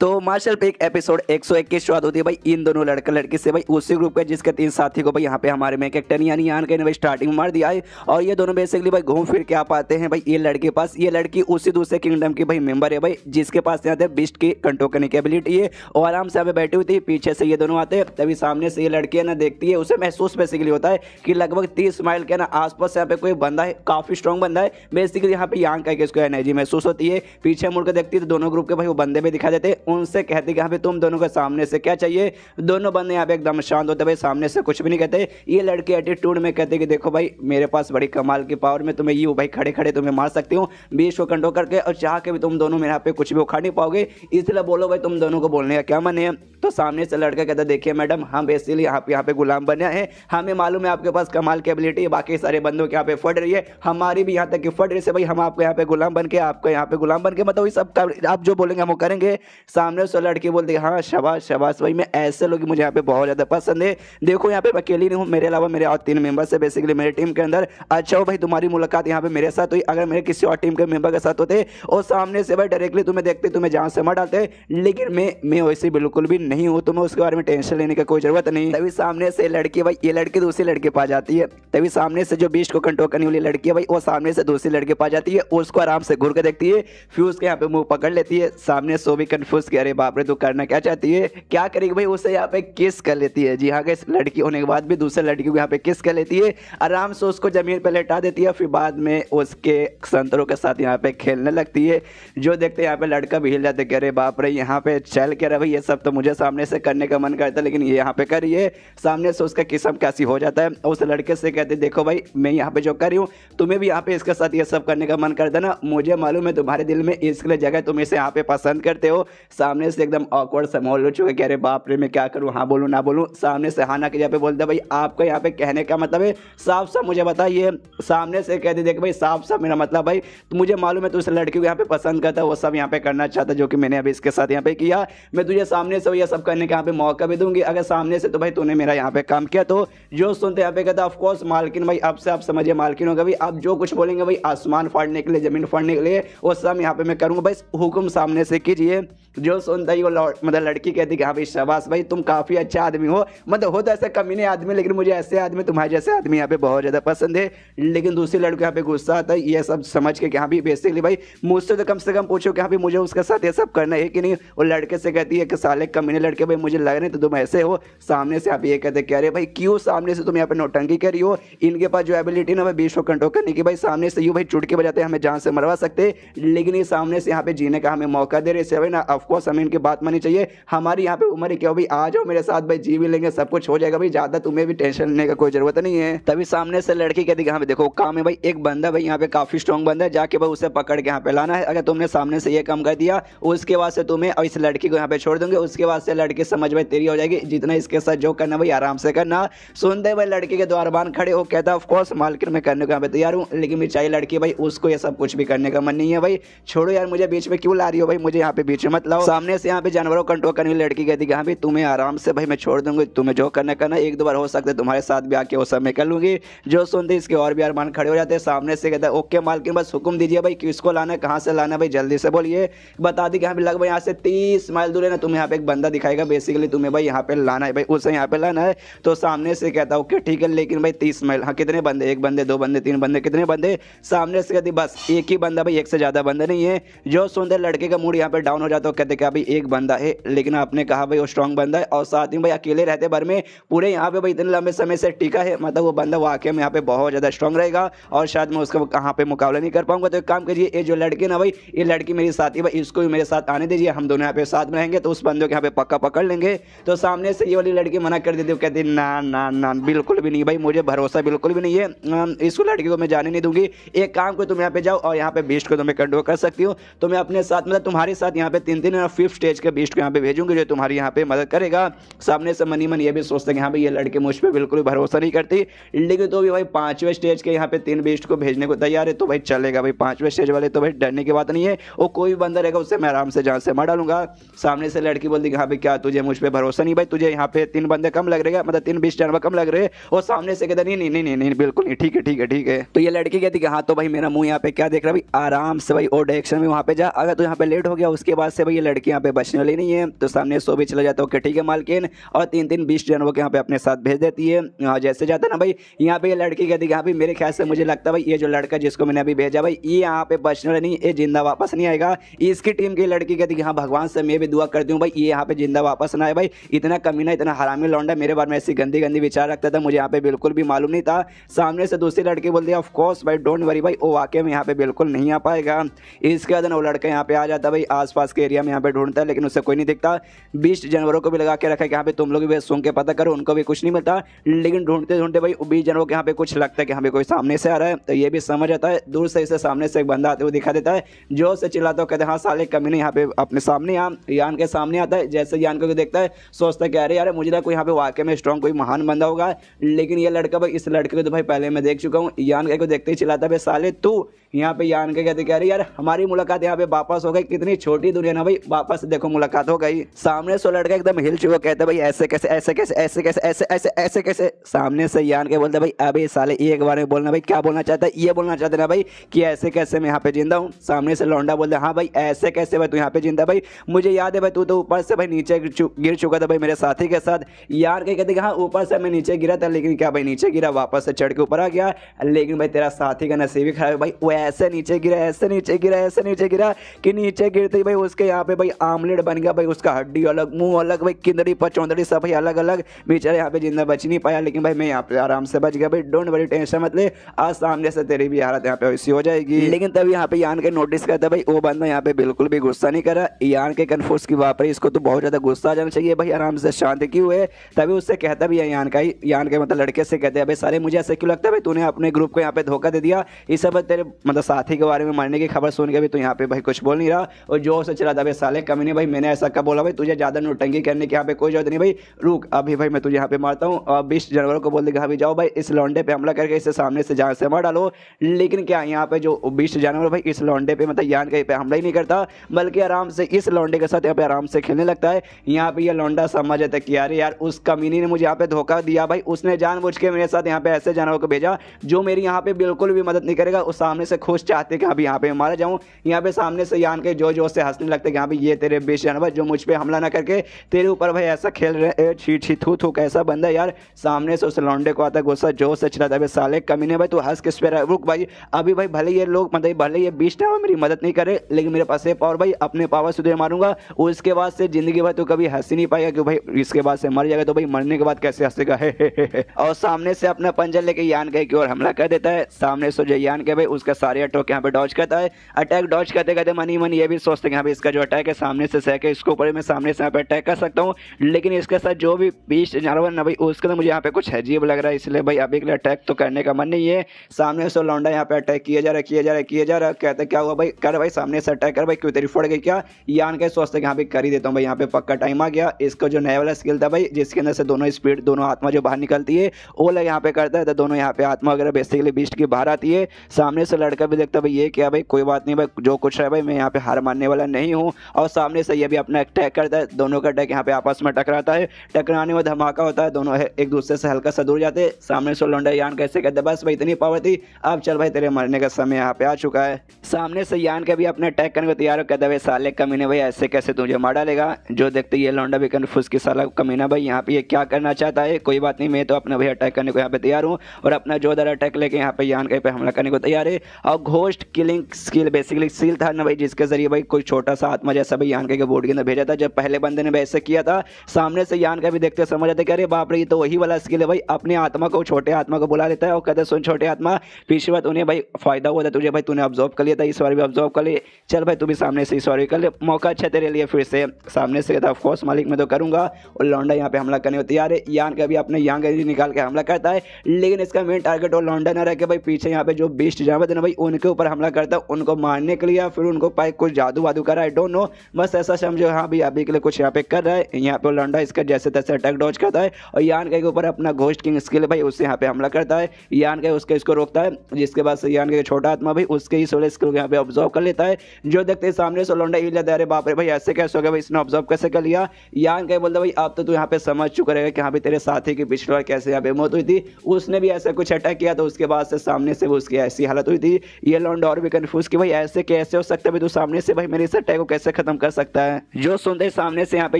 तो मार्शल पे एक एपिसोड 121 शुरुआत होती है भाई इन दोनों लड़का लड़की से भाई उसी ग्रुप के जिसके 3 साथी को भाई यहाँ पे हमारे में कैरेक्टर यानी यान के ने भाई स्टार्टिंग में मार दिया है। और ये दोनों बेसिकली भाई घूम फिर के आ पाते हैं भाई ये लड़के पास। ये लड़की उसी दूसरे किंगडम की भाई मेंबर है भाई जिसके पास यहाँ बिस्ट की कंट्रोल करने की एबिलिटी है और आराम से यहाँ पे बैठी हुई थी। पीछे से ये दोनों आते हैं तभी सामने से ये लड़की है ना देखती है, उसे महसूस बेसिकली होता है कि लगभग 30 माइल के ना आसपास यहाँ पे कोई बंदा है, काफी स्ट्रॉन्ग बंदा है बेसिकली यहाँ पे यांग का इसको एनर्जी महसूस होती है। पीछे मुड़कर देखती है तो दोनों ग्रुप के भाई वो बंदे भी दिखा देते, उनसे कहते कि यहाँ पे तुम दोनों के सामने से क्या चाहिए। दोनों बंदे यहाँ पे एकदम शांत होते भाई, सामने से कुछ भी नहीं कहते। ये लड़के एटीट्यूड में कहते कि देखो भाई मेरे पास बड़ी कमाल की पावर में तुम्हें ये भाई खड़े खड़े तुम्हें मार सकती हूँ 20 को कंट्रोल करके, और चाह के भी तुम दोनों मेरे यहाँ पे कुछ भी उखाड़ नहीं पाओगे, इसलिए बोलो भाई तुम दोनों को बोलने का क्या मन है। तो सामने से लड़का कहता देखिए मैडम हम बेसिकली आप यहाँ पे गुलाम बने हैं, हमें मालूम है आपके पास कमाल की एबिलिटी है, बाकी सारे बंदों के यहाँ पे फट रही है, हमारी भी यहाँ तक कि फट रही है भाई, हम आपको यहाँ पे गुलाम बन के आपको यहाँ पे गुलाम बन के मतलब सब आप जो बोलेंगे हम वो करेंगे। सामने से लड़की बोलती है हाँ शाबाश शाबाश भाई, मैं ऐसे लोग मुझे यहाँ पे बहुत ज़्यादा पसंद है। देखो यहाँ पे मैं अकेली नहीं हूँ, मेरे अलावा मेरे और 3 मेंबर्स है बेसिकली मेरे टीम के अंदर। अच्छा हो भाई तुम्हारी मुलाकात यहाँ पे मेरे साथ हुई, अगर मेरे किसी और टीम के मेंबर के साथ होते और सामने से भाई डायरेक्टली तुम्हें देखते तुम्हें जान से मार डालते, लेकिन मैं वैसे बिल्कुल भी नहीं हूँ, तुम्हें उसके बारे में टेंशन लेने की कोई जरूरत नहीं। तभी सामने से लड़की भाई ये लड़की दूसरी लड़के पा जाती है, तभी सामने से जो बीस्ट को कंट्रोल करने वाली लड़की है भाई वो सामने से दूसरी लड़के पा जाती है, उसको आराम से घूर के देखती है, फ्यूज के यहाँ पे मुंह पकड़ लेती है। सामने सो भी कंफ्यूज कि अरे बाप रे तू करना क्या चाहती है, क्या करेगी भाई, उसे यहाँ पे किस कर लेती है। जी हाँ गाइस, लड़की होने के बाद भी दूसरे लड़की को यहाँ पे किस कर लेती है, आराम से उसको जमीन पे लेटा देती है, फिर बाद में उसके संतरों के साथ यहाँ पे खेलने लगती है। जो देखते यहाँ पे लड़का भी हिल जाते, कह रहे बाप रे यहाँ पे चल के रहा भाई, ये सब तो मुझे सामने से करने का मन करता है लेकिन ये यहाँ पे करिए। सामने से उसका किस्म कैसी हो जाता है, उस लड़के से कहते देखो भाई मैं यहाँ पे जो कर रही हूँ तुम्हें भी यहाँ पे इसके साथ ये सब करने का मन करता ना, मुझे मालूम है तुम्हारे दिल में इसके लिए जगह तुम इसे यहाँ पे पसंद करते हो। सामने से एकदम ऑकवर्ड सा माहौल हो चुका है, कह रहे बाप रे मैं क्या करूँ, हाँ बोलूँ ना बोलूँ। सामने से हाँ ना के जगह पे बोलते भाई आपका यहाँ पे कहने का मतलब है साफ साफ मुझे बताइए। सामने से कहते देख भाई साफ साफ मेरा मतलब भाई तो मुझे मालूम है तू उस लड़की को यहाँ पे पसंद करता है, वो सब यहाँ पे करना चाहता जो कि मैंने अभी इसके साथ यहाँ पे किया, मैं तुझे सामने से ये सब करने का यहाँ पे मौका भी दूंगी, अगर सामने से तो भाई तूने मेरा यहाँ पे काम किया तो। जो सुनते यहाँ पे कहता ऑफकोर्स मालकिन भाई अब से आप समझिए मालकिन होगा भाई, आप जो कुछ बोलेंगे भाई आसमान फाड़ने के लिए जमीन फाड़ने के लिए वो सब यहाँ पे मैं करूँगा भाई, हुक्म सामने से कीजिए। जो सुनता ही वो मतलब लड़की कहती कि हाँ भाई शाबाश भाई तुम काफ़ी अच्छा आदमी हो, मतलब हो तो ऐसे कमीने आदमी लेकिन मुझे ऐसे आदमी तुम्हारे जैसे आदमी यहाँ पे बहुत ज़्यादा पसंद है। लेकिन दूसरी लड़की यहाँ पे गुस्सा आता है ये सब समझ के कि हाँ भाई बेसिकली भाई मुझसे तो कम से कम पूछो कि हाँ भाई मुझे उसके साथ ये सब करना है कि नहीं। वो लड़के से कहती है कि साले कमीने लड़के भाई मुझे लग रहे तो तुम ऐसे हो। सामने से आप ये कहते कह रहे भाई क्यों सामने से तुम यहाँ पे नौटंकी कर रही हो, इनके पास जो एबिलिटी ना भाई बीच को कंट्रोल करने की भाई सामने से यूँ भाई चुटकी बजाते हमें जान से मरवा सकते, लेकिन ये सामने से यहाँ पे जीने का हमें मौका दे रहे भाई ना, ऑफकोर्स हमें इनकी बात माननी चाहिए। हमारी यहाँ पे उम्र क्या हो भाई, आ जाओ मेरे साथ भाई जी भी लेंगे सब कुछ हो जाएगा भाई, ज़्यादा तुम्हें भी टेंशन लेने का कोई जरूरत नहीं है। तभी सामने से लड़की कहती हाँ देखो काम है भाई, एक बंदा भाई यहाँ पे काफ़ी स्ट्रॉन्ग बंदा है, जाके भाई उसे पकड़ के यहाँ पे लाना है, अगर तुमने सामने से ये काम कर दिया उसके बाद से तुम्हें और इस लड़की को यहाँ पे छोड़ दूंगे, उसके बाद से लड़की समझ भाई तेरी हो जाएगी, जितना इसके साथ जो करना भाई आराम से करना। सुनते भाई लड़की के द्वारबान खड़े हो कहता ऑफकोर्स मालकिन मैं करने को यहाँ पे तैयार हूँ, लेकिन मेरी चाहिए लड़की भाई उसको ये सब कुछ भी करने का मन नहीं है भाई, छोड़ो यार मुझे बीच में क्यों ला रही हो भाई, मुझे यहाँ पे बीच में मत लाओ। सामने से यहाँ पे जानवरों कंट्रोल करने वाली लड़की कहती कि हाँ भाई तुम्हें आराम से भाई मैं छोड़ दूंगी, तुम्हें जो करना करना, 1-2 बार हो सकता है तुम्हारे साथ भी आके वो सब मैं कर लूंगी। जो सुनते इसके और भी अरमान खड़े हो जाते हैं। सामने से कहता है ओके मालकिन बस हुक्म दीजिए भाई किसको लाना है कहाँ से लाना है भाई जल्दी से बोलिए। बता दी कि यहाँ पे लगभग यहाँ से 30 माइल दूर है ना, तुम्हें यहाँ पे एक बंदा दिखाएगा बेसिकली तुम्हें भाई यहाँ पे लाना है भाई, उसे यहाँ पे लाना है। तो सामने से कहता ओके ठीक है लेकिन भाई 30 माइल, हाँ कितने बंदे, 1 बंदे 2 बंदे 3 बंदे कितने बंदे। सामने से कहती बस एक ही बंदा भाई, एक से ज़्यादा बंदा नहीं है। जो सुनते लड़के का मूड यहाँ पे डाउन हो जाता है, कहते क्या भाई एक बंदा है, लेकिन आपने कहा भाई वो स्ट्रॉन्ग बंदा है और साथ ही भाई अकेले रहते भर में पूरे यहाँ पे भाई इतने लंबे समय से टिका है, मतलब वो बंदा वाकई में यहाँ पे बहुत ज़्यादा स्ट्रॉन्ग रहेगा और शायद मैं उसका कहाँ पे मुकाबला नहीं कर पाऊंगा। तो एक काम करिए ये जो लड़की ना भाई ये लड़की मेरी साथी भाई, इसको भी मेरे साथ आने दीजिए, हम दोनों यहाँ पे साथ में रहेंगे तो उस बंदे को यहाँ पे पक्का पकड़ लेंगे। तो सामने से ये वाली लड़की मना कर देती है, कहती ना ना ना बिल्कुल भी नहीं भाई, मुझे भरोसा बिल्कुल भी नहीं है, इस लड़की को मैं जाने नहीं दूंगी। एक काम को तुम यहाँ पे जाओ और यहाँ पे बीस्ट को तुम्हें कंट्रोल कर सकती हूँ, तो मैं अपने साथ मतलब तुम्हारे साथ यहाँ पे 3 और 5th स्टेज के बीस्ट को यहाँ पे भेजूंगी जो तुम्हारी यहाँ पे मदद करेगा। सामने से मनी मन ये भी सोचते हैं हाँ भाई ये लड़के मुझ पर बिल्कुल भरोसा नहीं करती, लेकिन तो भी भाई 5वें स्टेज के यहाँ पे 3 बीस्ट को भेजने को तैयार है, तो भाई चलेगा भाई 5वें स्टेज वाले तो भाई डरने की बात नहीं है, वो कोई भी बंदा रहेगा उससे मैं आराम से जान से मार डालूंगा। सामने से लड़की बोलती हाँ भाई क्या तुझे मुझ पर भरोसा नहीं भाई, तुझे यहाँ पे 3 बंदे कम लग रहे हैं, मतलब 3 बीस्ट जानवर कम लग रहे हैं। और सामने से कहता नहीं नहीं नहीं नहीं बिल्कुल नहीं, ठीक है ठीक है ठीक है। तो ये लड़की कहती कि हाँ तो भाई मेरा मुंह यहाँ पे क्या देख रहा है भाई, आराम से भाई और डायरेक्शन में वहाँ पे जा, अगर तो यहाँ पे लेट हो गया उसके बाद से भाई ये लड़की यहाँ पे बचने वाली नहीं है। तो सामने सो भी चला जाता है, ओके ठीक है मालकिन, और 3-3 20 जानवरों के यहाँ पे अपने साथ भेज देती है। जैसे जाता है ना भाई, यहाँ पे ये लड़की कहती है यहाँ पे मेरे ख्याल से मुझे लगता है भाई ये जो लड़का जिसको मैंने अभी भेजा भाई ये यहाँ पे बचने वाला नहीं, ये जिंदा वापस नहीं आएगा। इसकी टीम की लड़की कहती है हाँ भगवान से मैं भी दुआ करती हूँ भाई ये यहाँ पे जिंदा वापस ना आए। भाई इतना कमीना इतना हरामी लौंडा मेरे बारे में ऐसी गंदी गंदी विचार रखता था, मुझे यहाँ पे बिल्कुल भी मालूम नहीं था। सामने से दूसरी लड़की बोलती है ऑफ कोर्स भाई डोंट वरी भाई वो वाकई में यहाँ पे बिल्कुल नहीं आ पाएगा। इसके बाद ना वो लड़का यहाँ पे आ जाता है भाई, आसपास के एरिया में यहाँ पे ढूंढता है लेकिन उससे कोई नहीं दिखता। 20 जानवरों को भी लगा के रखा है कि यहाँ पे तुम लोग भी सुन के पता करो, उनको भी कुछ नहीं मिलता। लेकिन ढूंढते ढूंढते भाई 20 जानवरों के यहाँ पे कुछ लगता है कि यहाँ पे कोई सामने से आ रहा है। तो ये भी समझ आता है, दूर से इसे सामने से एक बंदा आते हुए दिखा देता है, जो से चिल्लाता है कहते हैं हाँ साले कमीने यहाँ पे अपने सामने आ। यान के सामने आता है, जैसे यान को देखता है सोचता है कि अरे यार मुझे लगा कोई यहाँ पे वाकई में स्ट्रॉन्ग कोई महान बंदा होगा। लेकिन ये लड़का भाई, इस लड़के को तो भाई पहले मैं देख चुका हूँ। यान के को देखते ही चिल्लाता है साले तू यहाँ पे। यान के कहते कह रहे यार हमारी मुलाकात यहाँ पे वापस हो गई, कितनी छोटी दुनिया ना भाई, वापस देखो मुलाकात हो गई। सामने से लड़का एकदम हिल चुका, कहता भाई ऐसे कैसे ऐसे कैसे ऐसे कैसे ऐसे ऐसे ऐसे कैसे। सामने से यान के बोलते भाई अबे साले एक बार में बोलना भाई क्या बोलना चाहता है, ये बोलना चाहते ना भाई कि ऐसे कैसे मैं यहाँ पे जिंदा हूँ। सामने से लौंडा बोलता हाँ भाई ऐसे कैसे भाई तू यहाँ पे जिंदा। भाई मुझे याद है भाई तू तो ऊपर से भाई नीचे गिर चुका था भाई मेरे साथी के साथ। यार के कहते हाँ ऊपर से मैं नीचे गिरा था, लेकिन क्या भाई नीचे गिरा वापस से चढ़ के ऊपर आ गया। लेकिन भाई तेरा साथी का नसीब ही खराब है भाई, वो ऐसे नीचे गिरा ऐसे नीचे गिरा ऐसे नीचे गिरा कि नीचे गिरते ही भाई उसके यहाँ पे भाई आमलेट बन गया भाई, उसका हड्डी अलग मुंह अलग भाई किंदड़ी पचौंदड़ी सब भाई अलग अलग। बेचारा यहाँ पे जिंदा बच नहीं पाया, लेकिन भाई मैं यहाँ पे आराम से बच गया भाई। डोंट वरी टेंशन मत ले, आज सामने से तेरी भी हालत यहाँ पे वैसी हो जाएगी। लेकिन तभी यहाँ पे यान के नोटिस करता भाई वो बंदा यहाँ पे बिल्कुल भी गुस्सा नहीं करा। यान के कन्फ्यूज की बात पर इसको तो बहुत ज्यादा गुस्सा आ जाना चाहिए भाई, आराम से शांति क्यों है। तभी उससे कहता भी है यान का ही, यान के मतलब लड़के से कहते हैं भाई सारे मुझे ऐसे क्यों लगता है भाई तूने अपने ग्रुप को यहाँ पे धोखा दे दिया। इस सब तेरे मतलब साथी के बारे में मरने की खबर सुन के भी तू यहाँ पे भाई कुछ बोल नहीं रहा और जोर से चला था भाई साले कमीने भाई मैंने ऐसा कब बोला भाई, तुझे ज्यादा नोटंकी करने की यहाँ पे कोई जरूरत नहीं भाई, रुक अभी भाई मैं तुझे यहाँ पे मारता हूँ। और 20 जानवरों को बोल देगा अभी जाओ भाई इस लौंडे पे हमला करके इसे सामने से जान से मार डालो। लेकिन क्या यहाँ पे जो 20 जानवर भाई इस लौंडे पे मतलब यान के पे हमला ही नहीं करता, बल्कि आराम से इस लौंडे के साथ यहाँ पे आराम से खेलने लगता है। यहाँ पे ये लौंडा समझ जाता है कि यार यार उस कमीनी ने मुझे यहाँ पे धोखा दिया भाई, उसने जानबूझ के मेरे साथ यहाँ पे ऐसे जानवरों को भेजा जो मेरी यहाँ पे बिल्कुल भी मदद नहीं करेगा। उस सामने से खुश चाहते कि अभी यहाँ पे मारा जाऊँ। यहाँ पे सामने से यान के जो से हंसने लगते कि यहाँ पे ये तेरे 20 जानवर जो मुझ पे हमला ना करके तेरे ऊपर भाई ऐसा खेल रहे छी छी थू थू कैसा बंदा यार। सामने से उस लौंडे को आता गुस्सा, जोर से चिल्लाता है साले कमीने भाई तू हंस किस पे रहा है, रुक भाई अभी भाई भले ये लोग मतलब भले ये 20 जानवर मेरी मदद नहीं करे लेकिन मेरे पास है पावर भाई, अपने पावर से तुझे मारूंगा। उसके बाद से जिंदगी भर तो कभी हंस ही नहीं पाएगा क्यों भाई इसके बाद से मर जाएगा तो भाई मरने के बाद कैसे हंसेगा है। और सामने से अपना पंजा लेके यान के की ओर हमला कर देता है। सामने से जो यान के भाई उसका सारे अटैक यहाँ पे डॉज करता है। अटैक डॉज करते करते मनी मन ये भी सोचते हैं यहाँ पे इसका जो अटैक है सामने से सह के इसको ऊपर मैं सामने से यहाँ पे अटैक कर सकता हूँ। लेकिन इसके साथ जो भी 20 जानवर ना भाई उसके तो मुझे यहाँ पे कुछ अजीब लग रहा है, इसलिए भाई अभी के लिए अटैक तो करने का मन नहीं है। सामने से लौंडा यहाँ पे अटैक किया जा रहा है किया जा रहा है किया जा रहा है। कहते क्या हुआ भाई कर भाई सामने से अटैक कर भाई, क्यों तेरी फट गई क्या। यान के सोचते यहाँ पे कर ही देता हूँ भाई, यहाँ पे पक्का टाइम आ गया। इसका जो नया वाला स्किल था भाई जिसके अंदर से दोनों स्पीड दोनों आत्मा जो बाहर निकलती है वो लोग यहाँ पे करता है, तो दोनों यहाँ पे आत्मा वगैरह बेसिकली बीस्ट की बाहर आती है। सामने से लड़का भी देखता भाई ये क्या भाई कोई बात नहीं भाई जो कुछ है भाई मैं यहाँ पे हार मानने वाला नहीं हूँ। और सामने से ये भी अपना अटैक करता है, दोनों का अटैक यहाँ पे आपस में टकराता है। टकराने में धमाका होता है, दोनों एक दूसरे से हल्का सा दूर जाते हैं। सामने से लौंडा यान कैसे कहते बस भाई इतनी पावर थी, अब चल भाई तेरे मरने का समय यहाँ पे आ चुका है। सामने से यान का भी अपने अटैक करने को तैयार हो, कहता भाई साले कमीने भाई ऐसे कैसे तुझे मार डालेगा। जो देखते ये लौंडा भी कन्फ्यूज की साला कमीना भाई यहाँ पे ये क्या करना चाहता है, कोई बात नहीं मैं तो अपना भाई अटैक करने को यहाँ पे तैयार हूँ और अपना जोरदार अटैक लेके यहाँ पे यान पे हमला करने को तैयार है। और ghost killing skill basically skill था ना भाई जिसके जरिए भाई कोई छोटा सा आत्मा जैसा भाई यान के बोर्ड के अंदर भेजा था। जब पहले बंदे ने वैसे किया था सामने से यान का भी देखते समझ आता कि अरे बाप रे ये तो वही वाला स्किल है भाई, अपने आत्मा को छोटे आत्मा को बुला लेता है और कहते सुन छोटे आत्मा पिछली बार उन्हें भाई फायदा हुआ था तुझे भाई, तूने ऑब्जर्व कर लिया था इस बार भी ऑब्जर्व कर ले, चल भाई तू भी सामने से इस बार कर ले, मौका अच्छा तेरे लिए फिर से। सामने से कहता ऑफकोर्स मालिक मैं तो करूंगा। और लौंडा यहाँ पे हमला करने को तैयार है। यान का भी अपने यान का निकाल के हमला करता है, लेकिन इसका मेन टारगेट और लौंडा ना रह के भाई पीछे यहाँ पे जो 20 जानवर थे ना भाई उनके ऊपर हमला करता है, उनको मारने के लिए फिर उनको पाए कुछ जादू वादू कर रहा है, आई डोंट नो, बस ऐसा समझो हाँ भाई अभी के लिए कुछ यहाँ पे कर रहा है। यहाँ पे लौंडा इसका जैसे तैसे अटैक डॉज करता है और यान के ऊपर अपना घोस्ट किंग स्किल भाई उससे यहाँ पे हमला करता है। यान के उसके इसको रोकता है, जिसके बाद से यान के छोटा आत्मा भाई उसके ही सोलर स्किल को यहाँ पे ऑब्जर्व कर लेता है। जो देखते हैं सामने से लौंडा हिल जाता है, अरे बाप रे भाई ऐसे कैसे हो गया भाई, इसने ऑब्जर्व कैसे कर लिया। यान के बोलता भाई अब तो तू यहाँ पे समझ चुका रहेगा कि यहाँ पे तेरे साथी की पिछली बार कैसे यहाँ पे मौत हुई थी, उसने भी ऐसा कुछ अटैक किया तो उसके बाद से सामने से उसकी ऐसी हालत हुई थी ये लौंडा और भी कंफ्यूज कि भाई ऐसे कैसे हो सकता है भाई, तो सामने से भाई मेरे इस अटैक को कैसे खत्म कर सकता है। जो सुनते सामने से यहाँ पे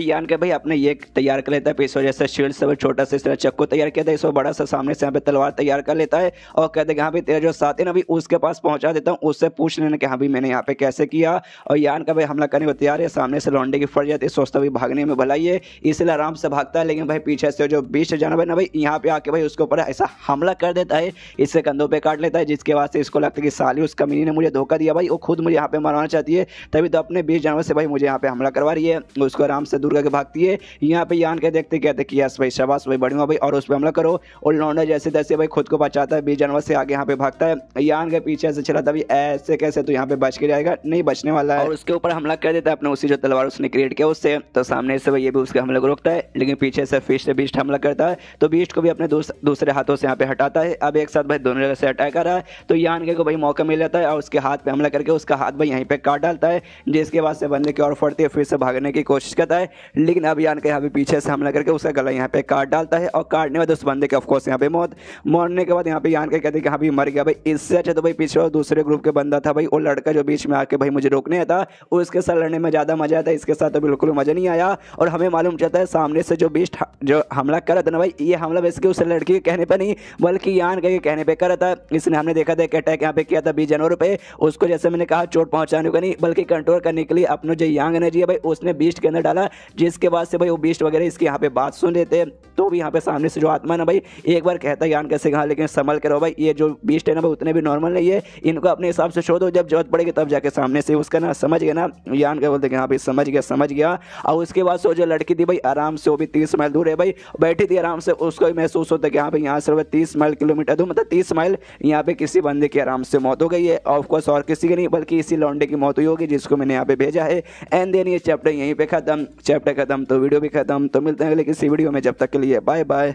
यान के भाई अपने ये तैयार कर लेता है पीछे जैसे शील्ड से छोटा सा इस तरह चक्कू तैयार किया था, इसको बड़ा सा सामने से यहाँ पे तलवार तैयार कर लेता है और कहते हैं यहाँ पे तेरा जो साथी है ना भाई उसके पास पहुंचा देता हूँ, उससे पूछ लेना कि हाँ भाई मैंने यहाँ पे कैसे किया। और यान का भाई हमला करने को तैयार है, सामने से लौंडे की फट जाती है, सोचता भाई भागने में भलाई है इसलिए आराम से भागता है, लेकिन भाई पीछे से जो बीच जानवर ना भाई यहाँ पे आके भाई उसके ऊपर ऐसा हमला कर देता है, इससे कंधों पे काट लेता है, जिसके बाद से इसको लगता है कि साली उस कमीनी ने मुझे धोखा दिया भाई, वो खुद मुझे यहाँ पे मारना चाहती है, तभी तो अपने बीच जानवर से भाई मुझे यहाँ पे हमला करवा रही है। उसको आराम से दूर करके भागती है। यहाँ पे यान के देखते कहते कि यस भाई शाबाश भाई बढ़िया भाई, और उस पर हमला करो। और लौंडा जैसे तैसे भाई खुद को बचाता है, बीच जानवर से आगे यहाँ पे भागता है, यान के पीछे से चला था भाई ऐसे कैसे तो यहाँ पे बच के जाएगा, नहीं बचने वाला है, और उसके ऊपर हमला कर देता है अपने उसी जो तलवार उसने क्रिएट किया उससे। तो सामने से भाई ये भी उसके हमले को रोकता है, लेकिन पीछे से फिश से बीस्ट हमला करता है, तो बीस्ट को भी अपने दूसरे हाथों से यहाँ पे हटाता है। अब एक साथ भाई दोनों जगह से अटैक कर रहा है, तो यान के को भाई मौका मिल जाता है और उसके हाथ पे हमला करके उसका हाथ भाई यहीं पे काट डालता है, जिसके बाद से बंदे की ओर फटती है, फिर से भागने की कोशिश करता है, लेकिन अब यान के यहाँ पे पीछे से हमला करके उसका गला यहाँ पे काट डालता है, और काटने के बाद उस बंदे के ऑफकोर्स यहाँ पे मरने के बाद यहाँ पे यान के कहते हैं कि हाँ भाई मर गया भाई। इससे अच्छा तो भाई पीछे दूसरे ग्रुप के बंदा था भाई, वो लड़का जो बीच में आके भाई मुझे रोकने आया था, उसके साथ लड़ने में ज़्यादा मजा आता है, इसके साथ तो बिल्कुल मजा नहीं आया। और हमें मालूम चलता है सामने से जो बीस्ट जो हमला कर रहा था ना भाई, ये हमला बेसिकली उस लड़की के कहने पर नहीं बल्कि यान के कहने पर कर रहा था। इसने हमने देखा था कि अटैक यहाँ पे किया था 20 जनवरी पे, उसको जैसे मैंने कहा चोट पहुंचाने का नहीं बल्कि कंट्रोल करने के लिए अपना जो यांग एनर्जी है भाई उसने बीस्ट के अंदर डाला, जिसके बाद से भाई वो बीस्ट वगैरह इसके यहाँ पे बात सुन लेते हैं। तो भी यहाँ पे सामने से जो आत्मा ना भाई एक बार कहता है यान कैसे कहा, लेकिन संभल के रहो भाई, ये जो बीस्ट है ना भाई उतने भी नॉर्मल नहीं है, इनको अपने हिसाब से छोड़ दो, जब जरूरत पड़ेगी तब जाके सामने से उसका ना समझ गया ना। यान क्या बोलते हैं हाँ भाई समझ गया। और उसके बाद से जो लड़की थी भाई आराम से वो भी 30 माइल दूर है भाई बैठी थी आराम से, उसको भी महसूस होता है कि हाँ भाई यहाँ से 30 माइल किलोमीटर दूर मतलब 30 माइल यहाँ पे किसी बंदे की आराम से मौत हो गई है, ऑफकोर्स और किसी की नहीं बल्कि इसी लौंडे की मौत हुई होगी जिसको मैंने यहाँ पे भेजा है। एंड देन ये चैप्टर यहीं पे खत्म, चैप्टर खत्म तो वीडियो भी खत्म। तो मिलते हैं अगले किसी वीडियो में, जब तक के लिए बाय बाय।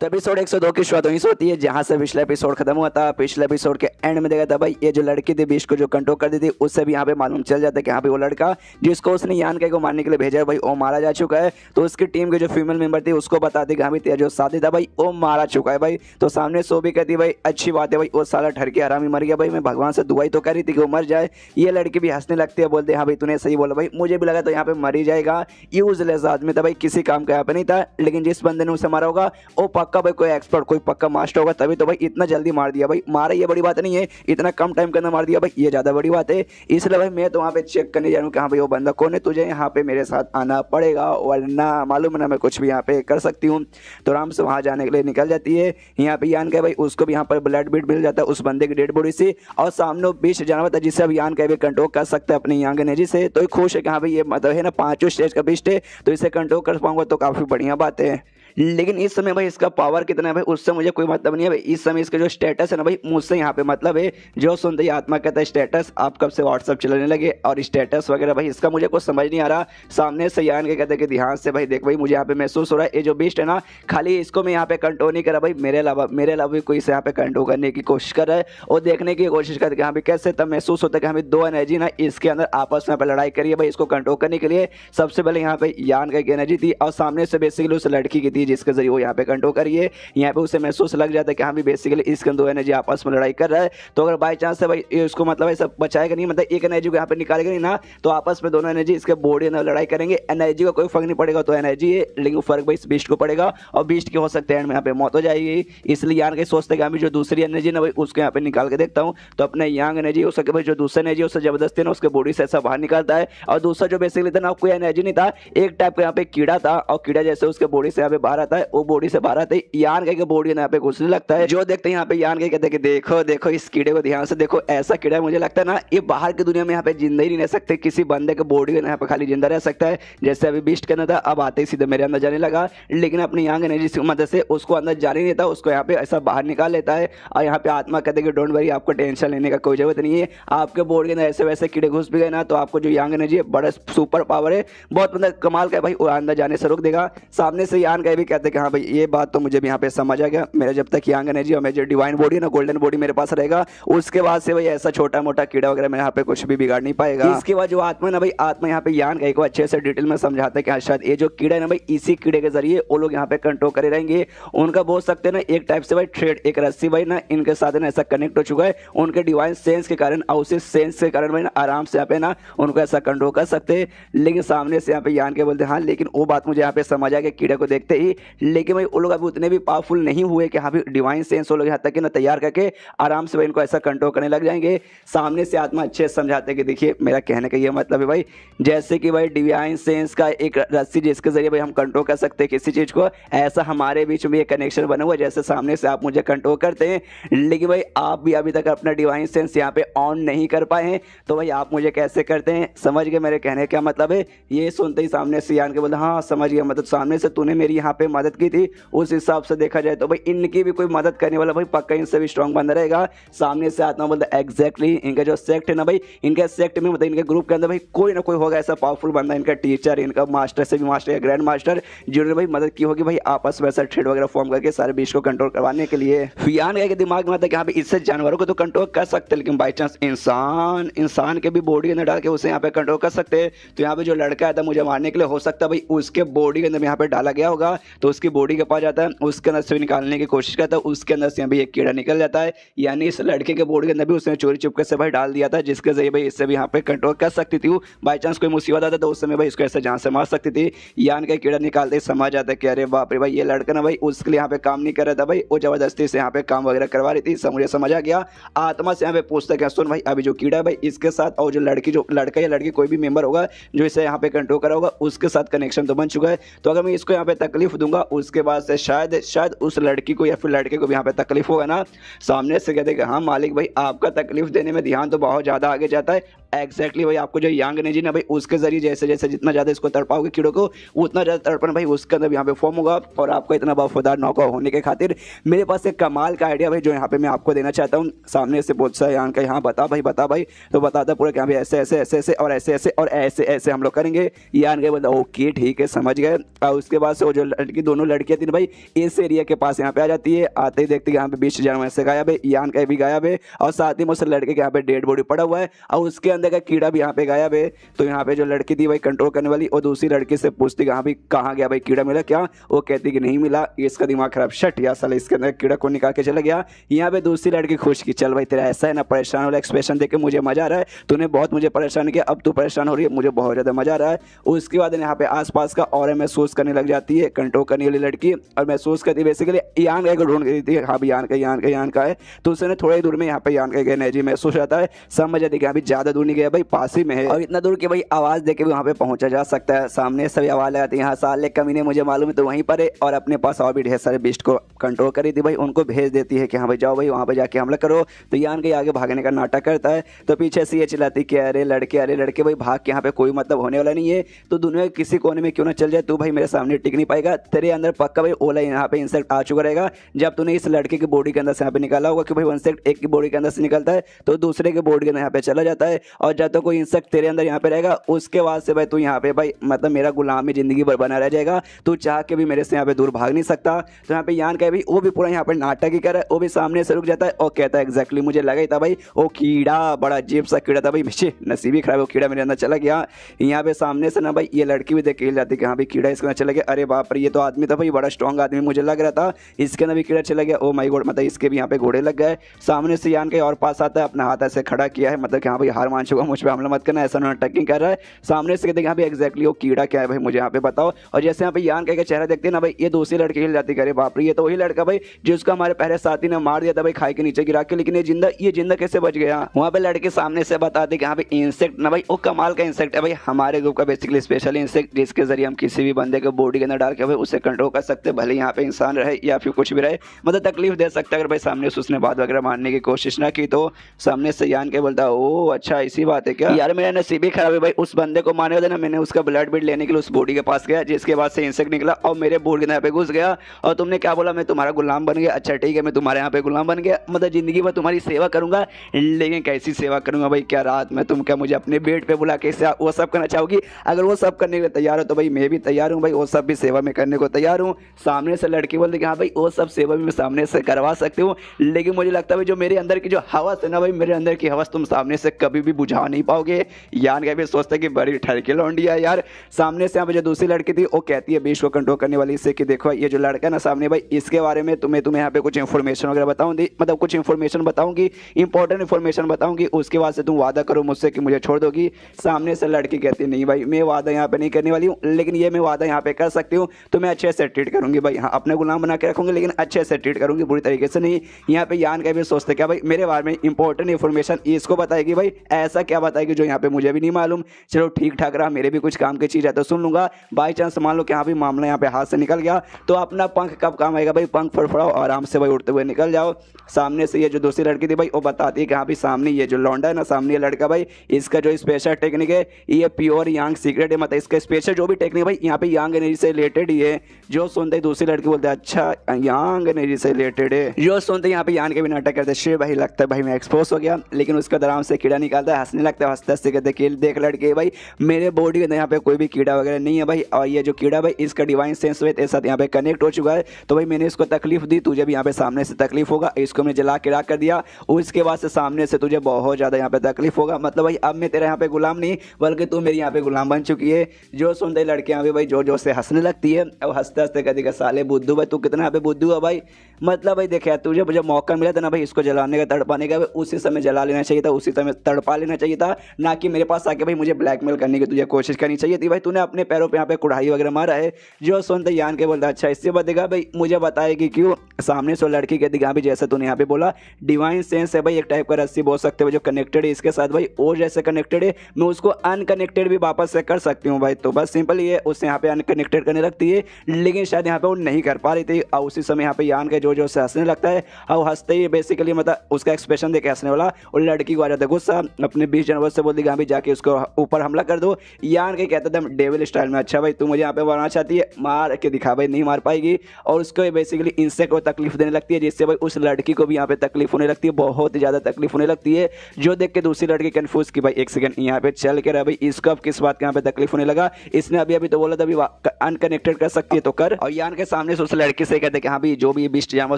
तो एपिसोड 102 की शुरुआत वहीं से होती है जहां से पिछला एपिसोड खत्म हुआ था। पिछले एपिसोड के एंड में देखा था भाई ये जो लड़की थी बीस्ट को जो कंट्रोल कर दी थी, उससे भी यहाँ पे मालूम चल जाता है कि यहाँ पे वो लड़का जिसको उसने यान के को मारने के लिए भेजा है भाई वो मारा जा चुका है। तो उसकी टीम के जो फीमेल मेंबर थी उसको बताती कि हाँ भाई तेरा जो साथी था भाई वो मारा चुका है भाई। तो सामने सो भी कहती भाई अच्छी बात है भाई, वो साला ठर के हरामी मर गया भाई, मैं भगवान से दुआई तो कर रही थी कि वो मर जाए। ये लड़की भी हंसने लगती है, बोलते हाँ भाई तूने सही बोला भाई, मुझे भी लगा तो यहाँ पे मर ही जाएगा, यूजलेस आदमी था भाई, किसी काम का यहाँ पे नहीं था, लेकिन जिस बंदे ने उसे मारा होगा वो पक्का भाई कोई एक्सपर्ट कोई पक्का मास्टर होगा, तभी तो भाई इतना जल्दी मार दिया भाई। मारा ये बड़ी बात नहीं है, इतना कम टाइम के अंदर मार दिया भाई ये ज़्यादा बड़ी बात है। इसलिए भाई मैं तो वहाँ पे चेक करने जा रहा हूँ कि हाँ भाई वो बंदा कौन है, तुझे यहाँ पे मेरे साथ आना पड़ेगा वरना मालूम ना मैं कुछ भी यहाँ पे कर सकती हूँ। तो आराम से वहाँ जाने के लिए निकल जाती है। यहाँ पे यान का भाई उसको भी यहाँ पर ब्लड बीट मिल जाता है उस बंदे की डेड बॉडी से, और सामने बीच जानवर था जिससे अब यान का भी कंट्रोल कर सकता है अपनी यांग एनर्जी से। तो खुश है कि हाँ भाई ये मतलब है ना 5 स्टेज का बीस्ट है, तो इसे कंट्रोल कर पाऊंगा तो काफ़ी बढ़िया बात है। लेकिन इस समय भाई इसका पावर कितना है भाई उससे मुझे कोई मतलब नहीं है भाई। इस समय इसका जो स्टेटस है ना भाई मुझसे यहाँ पे मतलब है, जो सुनते ही आत्मा कहता है स्टेटस, आप कब से व्हाट्सअप चलाने लगे और स्टेटस वगैरह भाई इसका मुझे कुछ समझ नहीं आ रहा। सामने से यान के कहते हैं कि ध्यान से भाई देख भाई मुझे यहाँ पे महसूस हो रहा है ये जो बीस्ट है ना खाली इसको मैं यहाँ पे कंट्रोल नहीं कर रहा भाई, मेरे अलावा भी कोई इसे यहाँ पे कंट्रोल करने की कोशिश कर रहा है और देखने की कोशिश करते हैं यहाँ पे कैसे तब महसूस होता है कि हमें 2 एनर्जी ना इसके अंदर आपस में लड़ाई करिए भाई इसको कंट्रोल करने के लिए। सबसे पहले यहाँ पे यान का एक एनर्जी थी और सामने से बेसिकली उस लड़की की थी जिसके जरिए वो यहाँ पे कंट्रोल करिए। यहाँ पे उसे महसूस लग जाता है कि हाँ भी बेसिकली इसके 2 एनर्जी आपस में लड़ाई कर रहा है। तो अगर बाई चांस से भाई इसको मतलब ऐसा बचाएगा नहीं, मतलब एक एनर्जी को यहाँ पे निकालेगा नहीं ना, तो आपस में दोनों एनर्जी इसके बॉडी में लड़ाई करेंगे। एनर्जी का कोई फर्क नहीं पड़ेगा, तो एनर्जी है लेकिन फर्क भाई इस बीस्ट को पड़ेगा और बीस्ट की हो सकता है एंड में यहाँ पे मौत हो जाएगी। इसलिए यान के सोचते कि जो दूसरी एनर्जी ना भाई उसको यहाँ पे निकाल के देखता हूँ। तो अपने यांग एनर्जी हो सके भाई जो दूसरा एनर्जी उससे जबरदस्ती ना उसके बॉडी से ऐसा बाहर निकालता है। और दूसरा जो बेसिकली था ना कोई एनर्जी नहीं था, एक टाइप का यहाँ पे कीड़ा था और कीड़ा जैसे उसके बॉडी से यहाँ पे बाहर आता है वो बॉडी से बाहर आता है यान के बॉडी यहाँ पे घुसने लगता है। जो देखते हैं यहाँ पे यान के कहते हैं कि देखो देखो इस कीड़े को ध्यान से देखो, ऐसा कीड़ा मुझे लगता है ना ये बाहर की दुनिया में यहाँ पे जिंदा ही नहीं रह सकते, किसी बंदे के बॉडी में यहाँ पे खाली जिंदा रह सकता है। जैसे अभी बीस्ट करना था अब आते ही सीधे मेरे अंदर जाने लगा, लेकिन अपनी यांग एनर्जी की मदद से उसको अंदर जाने नहीं देता, उसको यहाँ पे ऐसा बाहर निकाल लेता है। और यहाँ पे आत्मा कहते हैं कि डोंट वरी आपको टेंशन लेने का कोई जरूरत नहीं है, आपके बॉडी के अंदर ऐसे वैसे कीड़े घुस भी गए ना तो आपको जो यांग एनर्जी है बड़ा सुपर पावर है, बहुत मतलब कमाल का है भाई, वो अंदर जाने से रोक देगा। सामने से यान का भी कहते हैं कि हाँ भाई ये बात तो मुझे भी यहाँ पे समझ आ गया, मेरा जब तक यांग एनर्जी और मेरी जो डिवाइन बॉडी है ना, गोल्डन बॉडी मेरे पास रहेगा, उसके बाद से भाई ऐसा छोटा मोटा कीड़ा वगैरह मेरे यहाँ पे कुछ भी बिगाड़ नहीं पाएगा। इसके बाद जो आत्मा है ना भाई, आत्मा यहाँ पे यान को अच्छे से डिटेल में समझाता है कि हाँ शायद ये जो कीड़ा है ना भाई, इसी कीड़े के जरिए वो लोग यहाँ पे कंट्रोल करे रहेंगे। उनका बोल सकते हैं ना एक टाइप से भाई थ्रेड, एक रस्सी भाई ना इनके साथ ना ऐसा कनेक्ट हो चुका है उनके डिवाइन सेंस के कारण, और उसी सेंस के कारण भाई ना आराम से यहाँ पे ना उनको ऐसा कंट्रोल कर सकते हैं। लेकिन सामने से यहाँ पे यान के बोलते हैं हाँ, लेकिन वो बात मुझे यहाँ पे समझ आ गया कीड़े को देखते ही, लेकिन भाई वो लोग अभी उतने भी पावरफुल नहीं हुए कि हाँ भी डिवाइन सेंस वो लोग यहाँ तक ना तैयार करके आराम से भाई इनको ऐसा कंट्रोल करने लग जाएंगे। सामने से आत्मा अच्छे से समझाते हैं कि देखिए मेरा कहने का ये मतलब है भाई, जैसे कि भाई डिवाइन सेंस का एक रस्सी जिसके जरिए भाई हम कंट्रोल कर सकते हैं किसी चीज़ को, ऐसा हमारे बीच में एक कनेक्शन बना हुआ है। जैसे सामने से आप मुझे कंट्रोल करते हैं, लेकिन भाई आप भी अभी तक अपना डिवाइन सेंस यहाँ पे ऑन नहीं कर पाए हैं, तो भाई आप मुझे कैसे करते हैं? समझ गए मेरे कहने का मतलब है? ये सुनते ही सामने से यान के बोलते हाँ समझ गया, मतलब सामने से तूने मेरी यहाँ पे मदद की थी, उस हिसाब से देखा जाए तो भाई इनकी भी कोई मदद करने वाला भाई पक्का इनसे भी स्ट्रॉन्ग बंदा रहेगा। सामने से आत्मा बोलता है एग्जैक्टली, इनका जो सेक्ट है ना भाई, इनके सेक्ट में मतलब इनके ग्रुप के अंदर भाई कोई ना कोई होगा ऐसा पावरफुल बंदा, इनका टीचर, इनका मास्टर से भी मास्टर या ग्रैंड मास्टर, जिन्होंने भाई मदद की होगी भाई आपस में ऐसा थ्रेड वगैरह फॉर्म करके सारे बीच को कंट्रोल करवाने के लिए। यान के दिमाग में आता है कि हाँ भाई इससे जानवरों को तो कंट्रोल कर सकते हैं, लेकिन बाई चांस इंसान के भी बॉडी के अंदर डाल के उसे यहाँ पे कंट्रोल कर सकते हैं। तो यहाँ पे जो लड़का आया था मुझे मारने के लिए, हो सकता है भाई उसके बॉडी के अंदर यहाँ पे डाला गया होगा, तो उसकी बॉडी के पास जाता है, उसके अंदर से निकालने की कोशिश करता है, उसके अंदर से भी एक कीड़ा निकल जाता है, यानी इस लड़के के बॉडी के अंदर भी उसने चोरी चुपके से भाई डाल दिया था, जिसके जरिए भाई इससे भी यहाँ पे कंट्रोल कर सकती थी। बाई चांस कोई मुसीबत आता तो उस समय भाई इसको ऐसे जान से मार सकती थी। यान का कीड़ा निकालते ही समझ आता है कि अरे बाप रे भाई ये लड़का ना भाई उसके लिए यहाँ पे काम नहीं कर रहा था भाई, वो जबरदस्ती से यहाँ पे काम वगैरह करवा रही थी। मुझे समझ आ गया। आत्मा से यहाँ पे पूछता क्या, सुन भाई अभी जो कीड़ा है भाई इसके साथ और जो लड़का या लड़की कोई भी मेंबर होगा जो इसे यहाँ पे कंट्रोल करा होगा उसके साथ कनेक्शन तो बन चुका है, तो अगर मैं इसको यहाँ पे तकलीफ दूंगा उसके बाद से शायद उस लड़की को या फिर लड़के को भी यहाँ पे तकलीफ होगा ना। सामने से कहते कि हाँ मालिक भाई आपका तकलीफ देने में ध्यान तो बहुत ज़्यादा आगे जाता है। एग्जैक्टली भाई आपको जो यांग एनर्जी ना भाई उसके जरिए जैसे जैसे जितना ज़्यादा इसको तड़पाओगे कीड़ों को, उतना ज़्यादा तड़पन भाई उसके अंदर यहाँ पे फॉर्म होगा। और आपको इतना वफादार नौकर होने के खातिर मेरे पास एक कमाल का आइडिया भाई जो यहाँ पे मैं आपको देना चाहता हूँ। सामने से पूछता है यांग का, यहाँ बता भाई, तो बताता पूरा क्या भाई ऐसे ऐसे ऐसे ऐसे और ऐसे ऐसे और ऐसे ऐसे हम लोग करेंगे। यान के बोलता ओके ठीक है समझ गए। और उसके बाद से वो जो लड़की दोनों लड़कियाँ थी भाई इस एरिया के पास यहाँ पे आ जाती है। आते ही देखते यहाँ पे 20 जानवर से गायब है, यान का भी गायब है, और साथ ही में उस लड़के के यहाँ पे डेड बॉडी पड़ा हुआ है और उसके अंदर का कीड़ा भी यहाँ पे गायब है। तो यहाँ पे जो लड़की थी भाई कंट्रोल करने वाली, और दूसरी लड़की से पूछती कहाँ भी कहाँ गया भाई कीड़ा मिला क्या? वो कहती कि नहीं मिला। इसका दिमाग खराब, शट या साला इसके अंदर कीड़ा को निकाल के चला गया। यहाँ पे दूसरी लड़की खुश की, चल भाई तेरा ऐसा है ना परेशान वाला एक्सप्रेशन देख के मुझे मजा आ रहा है, तूने बहुत मुझे परेशान किया, अब तू परेशान हो रही है, मुझे बहुत ज़्यादा मजा आ रहा है। उसके बाद यहाँ पे आसपास का और महसूस करने लग जाती है कंट्रोल करने वाली लड़की, और महसूस करती है बेसिकली यान का ढूंढ रही थी, हाँ भी यान का है। तो उसने थोड़ी दूर में यहाँ पे यान का एनर्जी महसूस आता है, समझ आती है कि अभी ज़्यादा दूर नहीं गया भाई, पास ही में है, और इतना दूर कि भाई आवाज़ देके भी वहाँ पे पहुँचा जा सकता है। सामने सभी आवाज़ लगाती है, हाँ साले कमीने मुझे मालूम है तो वहीं पर है, और अपने पास और भी ढेर सारे बीस्ट को कंट्रोल करी थी भाई, उनको भेज देती है कि हाँ भाई जाओ भाई वहाँ पे जाके हमला करो। तो यान के आगे भागने का नाटक करता है, तो पीछे से ये चिल्लाती कि अरे लड़के भाई भाग के यहाँ पे कोई मतलब होने वाला नहीं है, तो दुनिया के किसी कोने में क्यों ना चल जाए, तू भाई मेरे सामने टिक नहीं पाएगा, तेरे अंदर पक्का भाई ओला यहाँ पे इंसेक्ट आ चुका रहेगा। जब तूने इस लड़के की बॉडी के अंदर से यहाँ पे निकाला होगा कि भाई इंसेक्ट एक की बॉडी के अंदर से निकलता है तो दूसरे के बॉडी के अंदर यहाँ पे चला जाता है, और जब तक कोई इंसेक्ट तेरे अंदर यहाँ पे रहेगा उसके बाद से भाई तू यहाँ पे भाई मतलब मेरा गुलाम ही जिंदगी भर बना रह जाएगा, तू चाह के भी मेरे से यहाँ पे दूर भाग नहीं सकता। तो यहाँ पे यान का भी वो भी पूरा यहाँ पे नाटक ही कर रहा है, वो भी सामने से रुक जाता है और कहता है एग्जैक्टली मुझे लगा ही था भाई वो कीड़ा बड़ा अजीब सा कीड़ा था भाई, पीछे नसीब ही खराब, वो कीड़ा मेरे अंदर चला गया। यहाँ पे सामने से ना भाई ये लड़की भी देख के हिल जाती है कि हाँ भाई कीड़ा इसके अंदर चला गया, अरे बाप रे ये तो आदमी था भाई, बड़ा स्ट्रॉन्ग आदमी मुझे लग रहा था, इसके अंदर भी कीड़ा चला गया, ओ माय गॉड, मतलब इसके भी यहाँ पे घोड़े लग गए। सामने से यान के और पास आता है, अपना हाथ ऐसे खड़ा किया है, मतलब कि हाँ भाई हार मान चुका, मुझ पर हमला मत करना, ऐसा उन्होंने टैकिंग कर रहा है। सामने से कहते हैं यहाँ पे एग्जैक्टली वो कीड़ा क्या है भाई मुझे यहाँ पे बताओ। और जैसे यहाँ पे यान का चेहरा देखते हैं ना भाई, ये दूसरी लड़की हिल जाती है, अरे बाप रे ये तो वही लड़का भाई जिसको हमारे पहले साथी ने मार दिया था भाई खाई के नीचे गिरा के, लेकिन ये जिंदा कैसे बच गया? वहाँ पे लड़के सामने से बताते कि हाँ भाई इंसेक्ट ना भाई वो कमाल का इंसेक्ट है भाई, हमारे ग्रुप का बेसिकली स्पेशल इंसेक्ट, जिसके जरिए हम किसी भी बंदे के बॉडी के अंदर डाल के भाई उसे कंट्रोल कर सकते हैं, भले यहाँ पे इंसान रहे या फिर कुछ भी रहे, मतलब तकलीफ दे सकता है अगर भाई सामने से उसने बात वगैरह मारने की कोशिश ना की। तो सामने से यान के बोलता है ओ अच्छा ऐसी बात है क्या यार, मेरा नसीब ही खराब है भाई। उस बंदे को मारने ना, मैंने उसका ब्लड ब्लड लेने के लिए उस बॉडी के पास गया, जिसके बाद से इंसेक्ट निकला और मेरे बॉडी के यहाँ पे घुस गया। और तुमने क्या बोला, मैं तुम्हारा गुलाम बन गया? अच्छा ठीक है, मैं तुम्हारे यहाँ पे गुलाम बन गया, मतलब जिंदगी भर तुम्हारी सेवा करूंगा। लेकिन कैसी सेवा करूंगा भाई, क्या रात में तुम क्या मुझे अपने बेड पे बुला के वो सब करना चाहोगी? अगर वो सब करने के लिए तैयार हो तो भाई मैं भी तैयार हूँ भाई, वो सब भी सेवा में करने को तैयार हूँ। सामने से लड़की बोलती कि हाँ भाई वो सब सेवा भी मैं सामने से करवा सकती हूँ, लेकिन मुझे लगता है भाई जो मेरे अंदर की जो हवस है ना भाई, मेरे अंदर की हवस तुम सामने से कभी भी बुझा नहीं पाओगे। यार क्या भी सोचता है कि बड़ी ठरकी लौंडी है यार। सामने से यहाँ पे जो दूसरी लड़की थी वो कहती है बीच को कंट्रोल करने वाली से कि देखो ये जो लड़का है ना सामने भाई, इसके बारे में तुम्हें यहाँ पे कुछ इन्फॉर्मेशन वगैरह बताऊंगी, मतलब कुछ इन्फॉर्मेशन बताऊंगी, इंपॉर्टेंट इन्फॉर्मेशन बताऊंगी। उसके बाद से तुम वादा करो मुझसे कि मुझे छोड़ दोगी। सामने से लड़की कहती है नहीं भाई मैं वादा यहाँ पे नहीं करने वाली हूँ, लेकिन ये मैं वादा यहाँ पे कर सकती हूँ, तो मैं अच्छे से ट्रीट करूंगी भाई। हाँ अपने गुलाम बना के रखूंगी, लेकिन अच्छे से ट्रीट करूंगी, बुरी तरीके से नहीं। यहाँ पे यान का भी सोचते क्या भाई मेरे बारे में इंपॉर्टेंट इन्फॉर्मेशन इसको बताएगी भाई, ऐसा क्या बताएगी जो यहाँ पे मुझे भी नहीं मालूम। चलो ठीक ठाक रहा, मेरे भी कुछ काम की चीज़ है तो सुन लूंगा। बाई चांस मान लो कि हाँ भी मामला यहाँ पे हाथ से निकल गया तो अपना पंख कब काम आएगा भाई, पंख फड़फड़ाओ आराम से भाई उड़ते हुए निकल जाओ। सामने से ये जो दूसरी लड़की थी भाई वो बताती है कि हाँ भी सामने ये जो लौंडा है ना, सामने ये लड़का भाई, इसका जो स्पेशल टेक्निक है ये प्योर यांग सीक्रेट है, मतलब इसका स्पेशल जो भी टेक्निक भाई यहाँ पे यांग एनर्जी से रिलेटेड ही है। जो सुनते ही दूसरी लड़की बोलते हैं अच्छा यांग एनर्जी से रिलेटेड है। जो सुनते यहाँ पे यान के भी नाटक करते श्री भाई लगता है भाई मैं एक्सपोज हो गया, लेकिन उसका आराम से कीड़ा निकालता है, हंसने लगता है, हंसते हंसते कहते देख लड़के भाई मेरे बॉडी के अंदर यहाँ पे कोई भी कीड़ा वगैरह नहीं है भाई, और ये जो कीड़ा भाई इसका डिवाइन सेंस वे साथ यहाँ पे कनेक्ट हो चुका है, तो भाई मैंने इसको तकलीफ दी, तुझे भी यहाँ पे सामने से तकलीफ होगा, इसको मैंने जला के राख कर दिया, उसके बाद से सामने से तुझे बहुत ज़्यादा यहाँ पे तकलीफ होगा, मतलब भाई अब मैं तेरे यहाँ पे गुलाम नहीं बल्कि तू मेरी यहाँ पे गुलाम बन चुकी है। जो सुनते लड़के यहाँ पे भाई जोर जोर से हंसने लगती है और हंसते हंसते कहती है साले बुद्धू भाई तू कितना यहाँ पे बुद्धू है भाई, मतलब भाई देखे तुझे जब मौका मिला था ना भाई इसको जलाने का तड़पाने का, उसी समय जला लेना चाहिए था, उसी समय तड़पा लेना चाहिए था, ना कि मेरे पास आके भाई मुझे ब्लैकमेल करने की तुझे कोशिश करनी चाहिए थी भाई, तूने अपने पैरों पे यहाँ पे कुढ़ाई वगैरह मारा है। जो सुनते यान के बोलता अच्छा इससे बतेगा भाई मुझे बताएगी क्यों। सामने से लड़की के दिखा भी जैसे तूने यहाँ पे बोला डिवाइन सेंस है भाई, एक टाइप का रस्सी बोल सकते हो जो कनेक्टेड है इसके साथ भाई, और जैसे कनेक्टेड है मैं उसको अनकनेक्टेड भी वापस से कर सकती हूँ भाई। तो बस सिंपल ये उससे यहाँ पे अनकनेक्टेड करने लगती है, लेकिन शायद यहाँ पे वो नहीं कर पा रही थी, और उसी समय यहाँ पे यान के जो से हंसने लगता है, और हंसते ही बेसिकली मतलब उसका एक्सप्रेशन देख हंसने वाला, और लड़की को आ जाता है गुस्सा, अपने 20 जनवरी से बोलती है भी जाके उसको ऊपर हमला कर दो। यान के कहता था डेविल स्टाइल में अच्छा भाई तू मुझे यहाँ पे मारना चाहती है, मार के दिखा भाई, नहीं मार पाएगी, और उसको बेसिकली इंसेक्ट को तकलीफ देने लगती है, जिससे भाई उस लड़की को भी यहाँ पे तकलीफ होने लगती है, बहुत ही ज़्यादा तकलीफ होने लगती है। जो देख के दूसरी लड़की कंफ्यूज की भाई एक सेकंड यहाँ पे चल के रहा भाई इसको अब किस बात के यहाँ पे तकलीफ होने लगा, इसने अभी अभी तो बोला था अभी अनकनेक्टेड कर सकती है तो कर। और यान के सामने से उस लड़की से कहते कि हाँ भाई जो भी 20 जानवर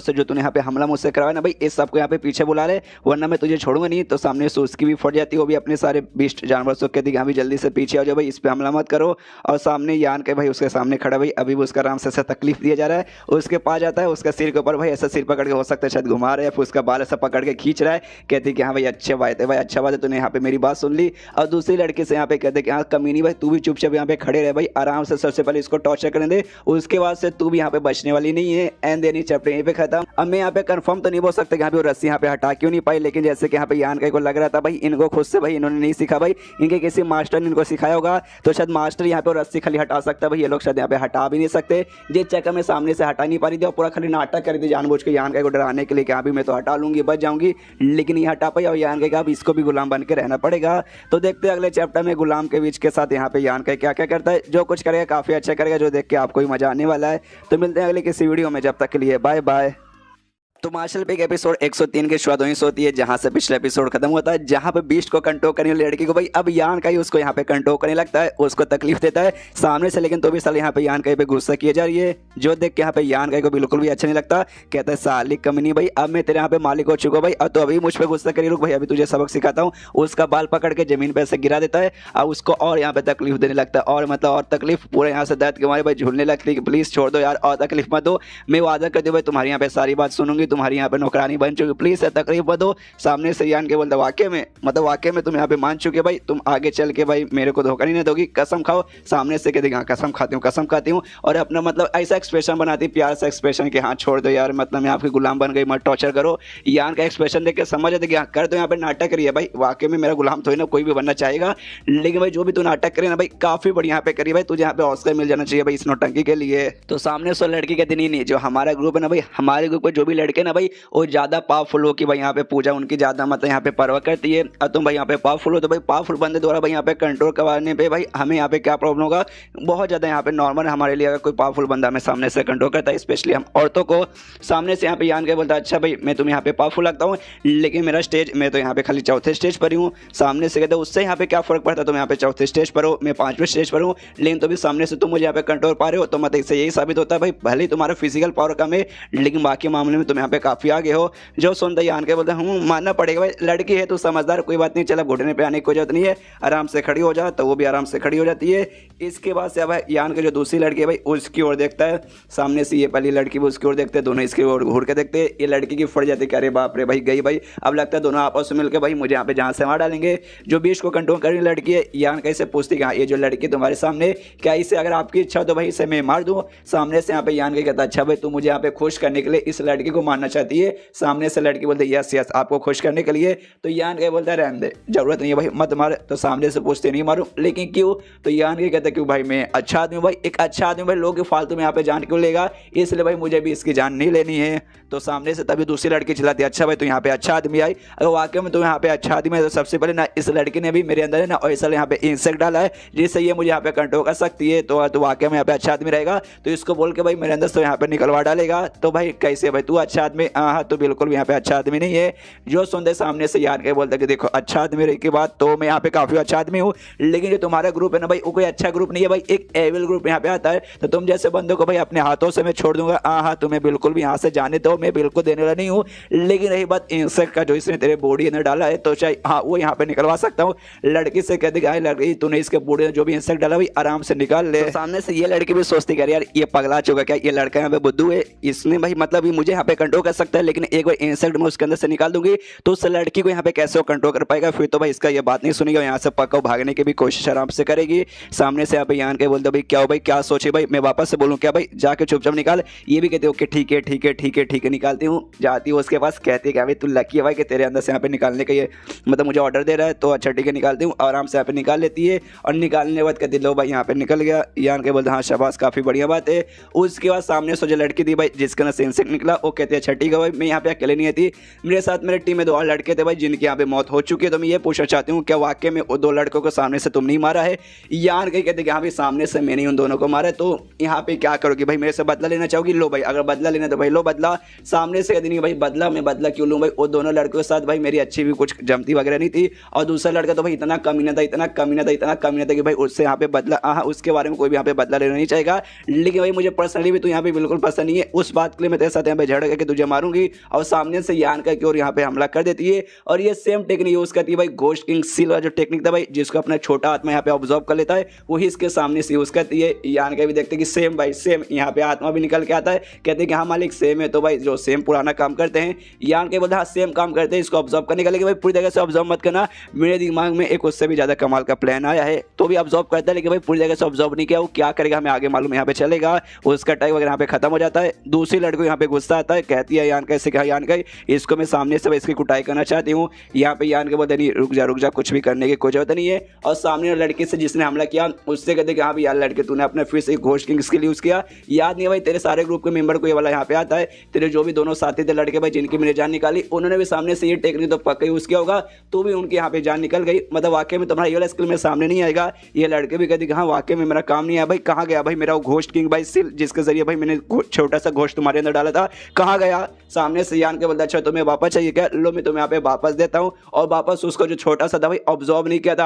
से जो तूने यहाँ पे हमला मुझसे करवाया ना भाई इस सबको यहाँ पे पीछे बुला ले वरना मैं तुझे छोड़ूंगा नहीं। तो सामने से उसकी भी फट जाती है, वो भी अपने सारे 20 जानवर से कहती हाँ भाई जल्दी से पीछे आ जाओ भाई, इस पे हमला मत करो। और सामने यान के भाई उसके सामने खड़ा भाई अभी भी उसका आराम से तकलीफ दिया जा रहा है, उसके पास जाता है, उसका सिर के ऊपर भाई ऐसा सिर पकड़ के हो सकता है शायद घुमा रहा है, फिर उसका बाल ऐसा पकड़ के खींच रहा है, कहती कि हाँ भाई अच्छे बात है भाई, अच्छा बात है तूने यहाँ पे मेरी बात सुन ली। और दूसरी लड़की से यहाँ पे कहते कि हाँ कमीनी भाई तू भी चुपचाप यहाँ पे खड़े रहे भाई, आराम से सबसे पहले इसको टॉर्चर करने दे, उसके बाद से तू भी यहाँ पे बचने वाली नहीं है। एंड देन चैप्टर यहीं पे खत्म। अब मैं यहाँ पे कंफर्म तो नहीं बोल सकता कि यहाँ पे वो रस्सी यहाँ पे हटा क्यों नहीं पाई, लेकिन जैसे कि यहाँ पे यान को लग रहा था भाई इनको खुद से भाई इन्होंने नहीं सीखा भाई, इनके किसी मास्टर ने इनको सिखाया होगा, तो शायद मास्टर यहाँ पे रस्सी खाली हटा सकता है भाई, ये लोग शायद यहाँ पे हटा भी नहीं सकते। जिस चक्कर में सामने से हटा नहीं पा रही थी और पूरा खाली नाटक कर दी जानबूझ के यान को डराने के लिए कि हाँ भी मैं तो हटा लूंगी बच जाऊंगी, लेकिन ये हटा पाई और यान का अब इसको भी गुलाम बन के रहना पड़ेगा। तो देखते हैं अगले चैप्टर में गुलाम के बीच के साथ यहाँ पे यान क्या क्या करता है, जो कुछ करेगा काफी अच्छा करेगा, जो देख के आपको भी मजा आने वाला है। तो मिलते हैं अगले किसी वीडियो में, जब तक के लिए बाय बाय। तो मार्शल पे एपिसोड 103 की शुरुआत वहीं से होती है जहां से पिछला एपिसोड खत्म होता है, जहां पे बीस्ट को कंट्रोल करने वाली लड़की को भाई अब यान का ही उसको यहाँ पे कंट्रोल करने लगता है, उसको तकलीफ देता है सामने से, लेकिन तो भी साल यहाँ पे यान का पे गुस्सा किया जा रही है, जो देख के यहाँ पे यान का को बिल्कुल भी अच्छा नहीं लगता, कहता है साली कमीनी भाई अब मैं तेरे यहाँ पे मालिक हो चुका भाई, अब तो अभी मुझ पर गुस्सा करी, रुक भाई अभी तुझे सबक सिखाता हूँ। उसका बाल पकड़ के जमीन पे ऐसे गिरा देता है और उसको और यहाँ पे तकलीफ देने लगता है, और मतलब और तकलीफ पूरे यहाँ से दर्द के मारे भाई झूलने लगती है कि प्लीज छोड़ दो यार और तकलीफ मत दो, मैं वादा कर दूँ भाई तुम्हारी यहाँ पे सारी बात सुनूंगी, तुम्हारी यहाँ पे नौकरानी बन चुकी, प्लीज से तकलीफ मत दो। सामने से यान के बोलता वाकई में मतलब वाकई में तुम यहाँ पे मान चुके भाई, तुम आगे चल के भाई मेरे को धोखा नहीं दोगी, कसम खाओ। सामने से कहते हाँ कसम खाती हूँ, और अपना मतलब ऐसा एक्सप्रेशन बनाती प्यार से एक्सप्रेशन कि हाँ छोड़ दो यार, मतलब मैं आपकी गुलाम बन गई, मत टॉर्चर करो। यान का एक्सप्रेशन देख के समझ आते कि हाँ कर दो यहाँ पे नाटक करिए भाई, वाकई में मेरा गुलाम थोड़ी ना कोई भी बनना चाहेगा, लेकिन भाई जो भी तू नाटक करे ना भाई काफी बढ़िया यहाँ पे करिए भाई, तुझे यहाँ पे ऑस्कर मिल जाना चाहिए भाई इस नौटंकी के लिए। तो सामने से लड़की कहती नहीं जो हमारा ग्रुप है ना भाई, हमारे ग्रुप में जो भी लड़के ना भाई वो ज़्यादा पावरफुल हो कि भाई यहाँ पे पूजा उनकी ज़्यादा मतलब यहाँ पे परवाह करती है और तुम भाई यहाँ पे पावरफुल हो, तो भाई पावरफुल बंदे द्वारा भाई यहाँ पे कंट्रोल करवाने पे भाई हमें यहाँ पे क्या प्रॉब्लम होगा, बहुत ज़्यादा यहाँ पे नॉर्मल हमारे लिए अगर कोई पावरफुल बंदा हमें सामने से कंट्रोल करता है, स्पेशली हम औरतों को सामने से यहाँ पे यान के बोलता है अच्छा भाई मैं तुम्हें यहाँ पे पावरफुल लगता हूँ, लेकिन मेरा स्टेज मैं तो यहाँ पे खाली चौथे स्टेज पर ही हूँ। सामने से कहते उससे यहाँ पे क्या फर्क पड़ता है, तुम यहाँ पे चौथे स्टेज पर हो, मैं 5वें स्टेज पर हूँ, लेकिन तो भी सामने से तुम मुझे यहाँ पे कंट्रोल पा रहे हो, तो मतलब इससे यही साबित होता है भाई भले ही तुम्हारा फिजिकल पावर कम है लेकिन बाकी मामले में तुम यहाँ पे काफ़ी आगे हो। जो सुनते ही आन के बोलते हूँ मानना पड़ेगा भाई लड़की है तो समझदार, कोई बात नहीं, चला घुटने पे आने की कोई जरूरत नहीं है, आराम से खड़ी हो जा, तो वो भी आराम से खड़ी हो जाती है। इसके बाद से अब यान के जो दूसरी लड़की है भाई उसकी ओर देखता है, सामने से ये पहली लड़की भी उसकी ओर देखते हैं, दोनों इसकी ओर घूर के देखते हैं, ये लड़की की फट जाती है, अरे बाप रे भाई गई भाई, अब लगता है दोनों आपस में मिलकर भाई मुझे यहाँ पे जहाँ से मार डालेंगे। जो बीच को कंट्रोल करने लड़की है यान कैसे पूछती कि हाँ ये जो लड़की तुम्हारे सामने क्या इसे अगर आपकी इच्छा हो तो भाई इसे मैं मार दूँ। सामने से यहाँ पे यान के कहता अच्छा भाई तू मुझे यहाँ पे खुश करने के लिए इस लड़की को मारना चाहती है। सामने से लड़की बोलती यस यस आपको खुश करने के लिए, तो यान के बोलता है रहने दे जरूरत नहीं है भाई मत मार, तो सामने से पूछते नहीं मारूं, लेकिन क्यों, तो यान के कहता क्यों भाई मैं अच्छा आदमी भाई, एक अच्छा आदमी भाई लोग फालतू में यहाँ पे जान क्यों लेगा, इसलिए भाई मुझे भी इसकी जान नहीं लेनी है। तो सामने से तभी दूसरी लड़की चिल्लाती है अच्छा भाई तू यहाँ पे अच्छा आदमी आई, अगर वाकई में तू यहाँ पे अच्छा आदमी है तो सबसे पहले ना इस लड़की ने भी मेरे अंदर है ना ऐसा यहाँ पे इंसेक्ट डाला है जिससे ये मुझे यहाँ पे कंट्रोल कर सकती है, तो वाकई में यहाँ पे अच्छा आदमी रहेगा, तो इसको बोल के भाई मेरे अंदर से यहाँ पे निकलवा डालेगा। तो भाई कैसे भाई तू अच्छा आदमी, हाँ तो बिल्कुल भी यहाँ पे अच्छा आदमी नहीं है। जो सुनते सामने से यार के बोलते कि देखो अच्छा आदमी रही की बात तो मैं यहाँ पे काफी अच्छा आदमी हूँ, लेकिन जो तुम्हारा ग्रुप है ना भाई वो कोई अच्छा ग्रुप नहीं है भाई, एक एविल ग्रुप यहाँ पे आता है, तो तुम जैसे बंदों को भाई अपने हाथों से मैं छोड़ दूंगा, हाँ तुम्हें बिल्कुल भी यहाँ से जाने दो, मैं बिल्कुल देने वाला नहीं हूँ। लेकिन रही बात इंसेक्ट का जो इसने तेरे बॉडी अंदर डाला है तो चाहे हाँ वो यहाँ पे निकलवा सकता हूँ। लड़की से कहते कि लड़की तूने इसके बॉडी में जो भी इंसेक्ट डाला भाई आराम से निकाल ले। तो सामने से ये लड़की भी सोचती है यार ये पगला चुका क्या, ये लड़का यहाँ पे बुद्धू है, इसने भाई मतलब मुझे यहाँ पे कंट्रोल कर सकता है, लेकिन एक बार इंसेक्ट में उसके अंदर से निकाल दूंगी तो उस लड़की को यहाँ पे कैसे वो कंट्रोल कर पाएगा, फिर तो भाई इसका ये बात नहीं सुनेगा, यहाँ से पक्का भागने की भी कोशिश आराम से करेगी। सामने से आप यान के बोलते भाई क्या हो भाई क्या सोचे भाई, मैं वापस से बोलूँ क्या भाई, जाके चुपचाप निकाल। ये भी कहते ओके ठीक है ठीक है ठीक है ठीक है निकालती हूँ, जाती हूँ उसके पास, कहती है क्या भाई तू लकी है भाई कि तेरे अंदर से यहाँ पे निकालने का ये मतलब मुझे ऑर्डर दे रहा है, तो अच्छा ठीक है निकालती हूँ, आराम से यहाँ पे निकाल लेती है और निकालने के बाद कहती लो भाई यहाँ पे निकल गया। यान के बोलते हाँ शाबाश काफ़ी बढ़िया बात है। उसके बाद सामने से जो लड़की थी भाई जिसके अंदर से इंसेक्ट निकला वो कहती है अच्छा ठीक है भाई मैं यहाँ पे अकेले नहीं थी, मेरे साथ मेरे टीम में 2 और लड़के थे भाई जिनकी यहाँ पे मौत हो चुकी है, तो मैं ये पूछना चाहती हूँ क्या वाकई में वो 2 लड़कों को सामने से तुम नहीं मारा है। यान के कहते कि हाँ भाई सामने से मैंने उन दोनों को मारा है, तो यहाँ पे क्या करोगी भाई, मेरे से बदला लेना चाहोगी, लो भाई अगर बदला लेना तो भाई लो बदला। सामने से कहती नहीं भाई बदला मैं बदला क्यों लूँ भाई, वो दोनों लड़कों के साथ भाई मेरी अच्छी भी कुछ जमती वगैरह नहीं थी, और दूसरा लड़का तो भाई इतना कमीना था इतना कमीना था इतना कमीना था कि भाई उससे यहाँ पे बदला, हाँ उसके बारे में कोई भी यहाँ पे बदला लेना नहीं चाहेगा, लेकिन भाई मुझे पर्सनली भी तो यहाँ पे बिल्कुल पसंद नहीं है, उस बात के लिए मैं तेरे साथ यहाँ पे झगड़ करके तुझे मारूंगी। और सामने से यान का की ओर यहाँ पे हमला कर देती है और ये सेम टेक्निक यूज करती है भाई, घोस्ट किंग सील वाला जो टेक्निक था भाई जिसको अपना छोटा आत्मा यहाँ पे ऑब्जर्व कर लेता है वही इसके सामने से यूज करती है। यान का भी देखते कि सेम भाई सेम यहाँ पे आत्मा भी निकल के आता है, कहते हैं कि हाँ मालिक सेम है, तो भाई जो सेम पुराना काम करते हैं यान के बोलते हाँ सेम काम करते हैं, इसको ऑब्जर्व करने का, लेकिन भाई पूरी जगह से ऑब्जर्व मत करना, मेरे दिमाग में एक उससे भी ज्यादा कमाल का प्लान आया है, तो भी ऑब्जर्व करता है लेकिन भाई पूरी जगह से ऑब्जर्व नहीं किया, वो क्या करेगा हमें आगे मालूम यहाँ पे चलेगा। उसका टाइम वगैरह यहाँ पे खत्म हो जाता है। दूसरी लड़की यहाँ पे गुस्सा आता है, कहती है यान कैसे क्या यान का इसको मैं सामने से इसकी कुटाई करना चाहती हूँ। यहाँ पे यान के बोलते नहीं रुक जा कुछ भी करने की कोई जरूरत नहीं है, और सामने लड़की से जिसने हमला किया उससे कहते कि हाँ भाई यार लड़के तूने अपने फिर से घोस्ट किंग स्किल यूज किया, याद नहीं भाई तेरे सारे ग्रुप के मेंबर को ये वाला यहाँ पे आता है, तेरे जो भी दोनों साथी थे लड़के भाई जिनकी मैंने जान निकाली उन्होंने भी सामने से ये टेक्निक तो पक्का यूज किया होगा, तो भी उनके यहाँ पे जान निकल गई, मतलब वाकई में तुम्हारा ये वाला स्किल में सामने नहीं आएगा। ये लड़के भी कहते कि हाँ वाकई में मेरा काम नहीं आया भाई, कहाँ गया भाई मेरा वो घोस्ट किंग भाई स्किल जिसके जरिए भाई मैंने छोटा सा घोस्ट तुम्हारे अंदर डाला था, कहाँ गया। सामने से यान के बोलता अच्छा तुम्हें वापस चाहिए क्या, लो मैं तुम्हें यहाँ पे वापस देता हूँ, और वापस उसको जो छोटा सा था भाई ऑब्जॉर्व नहीं किया था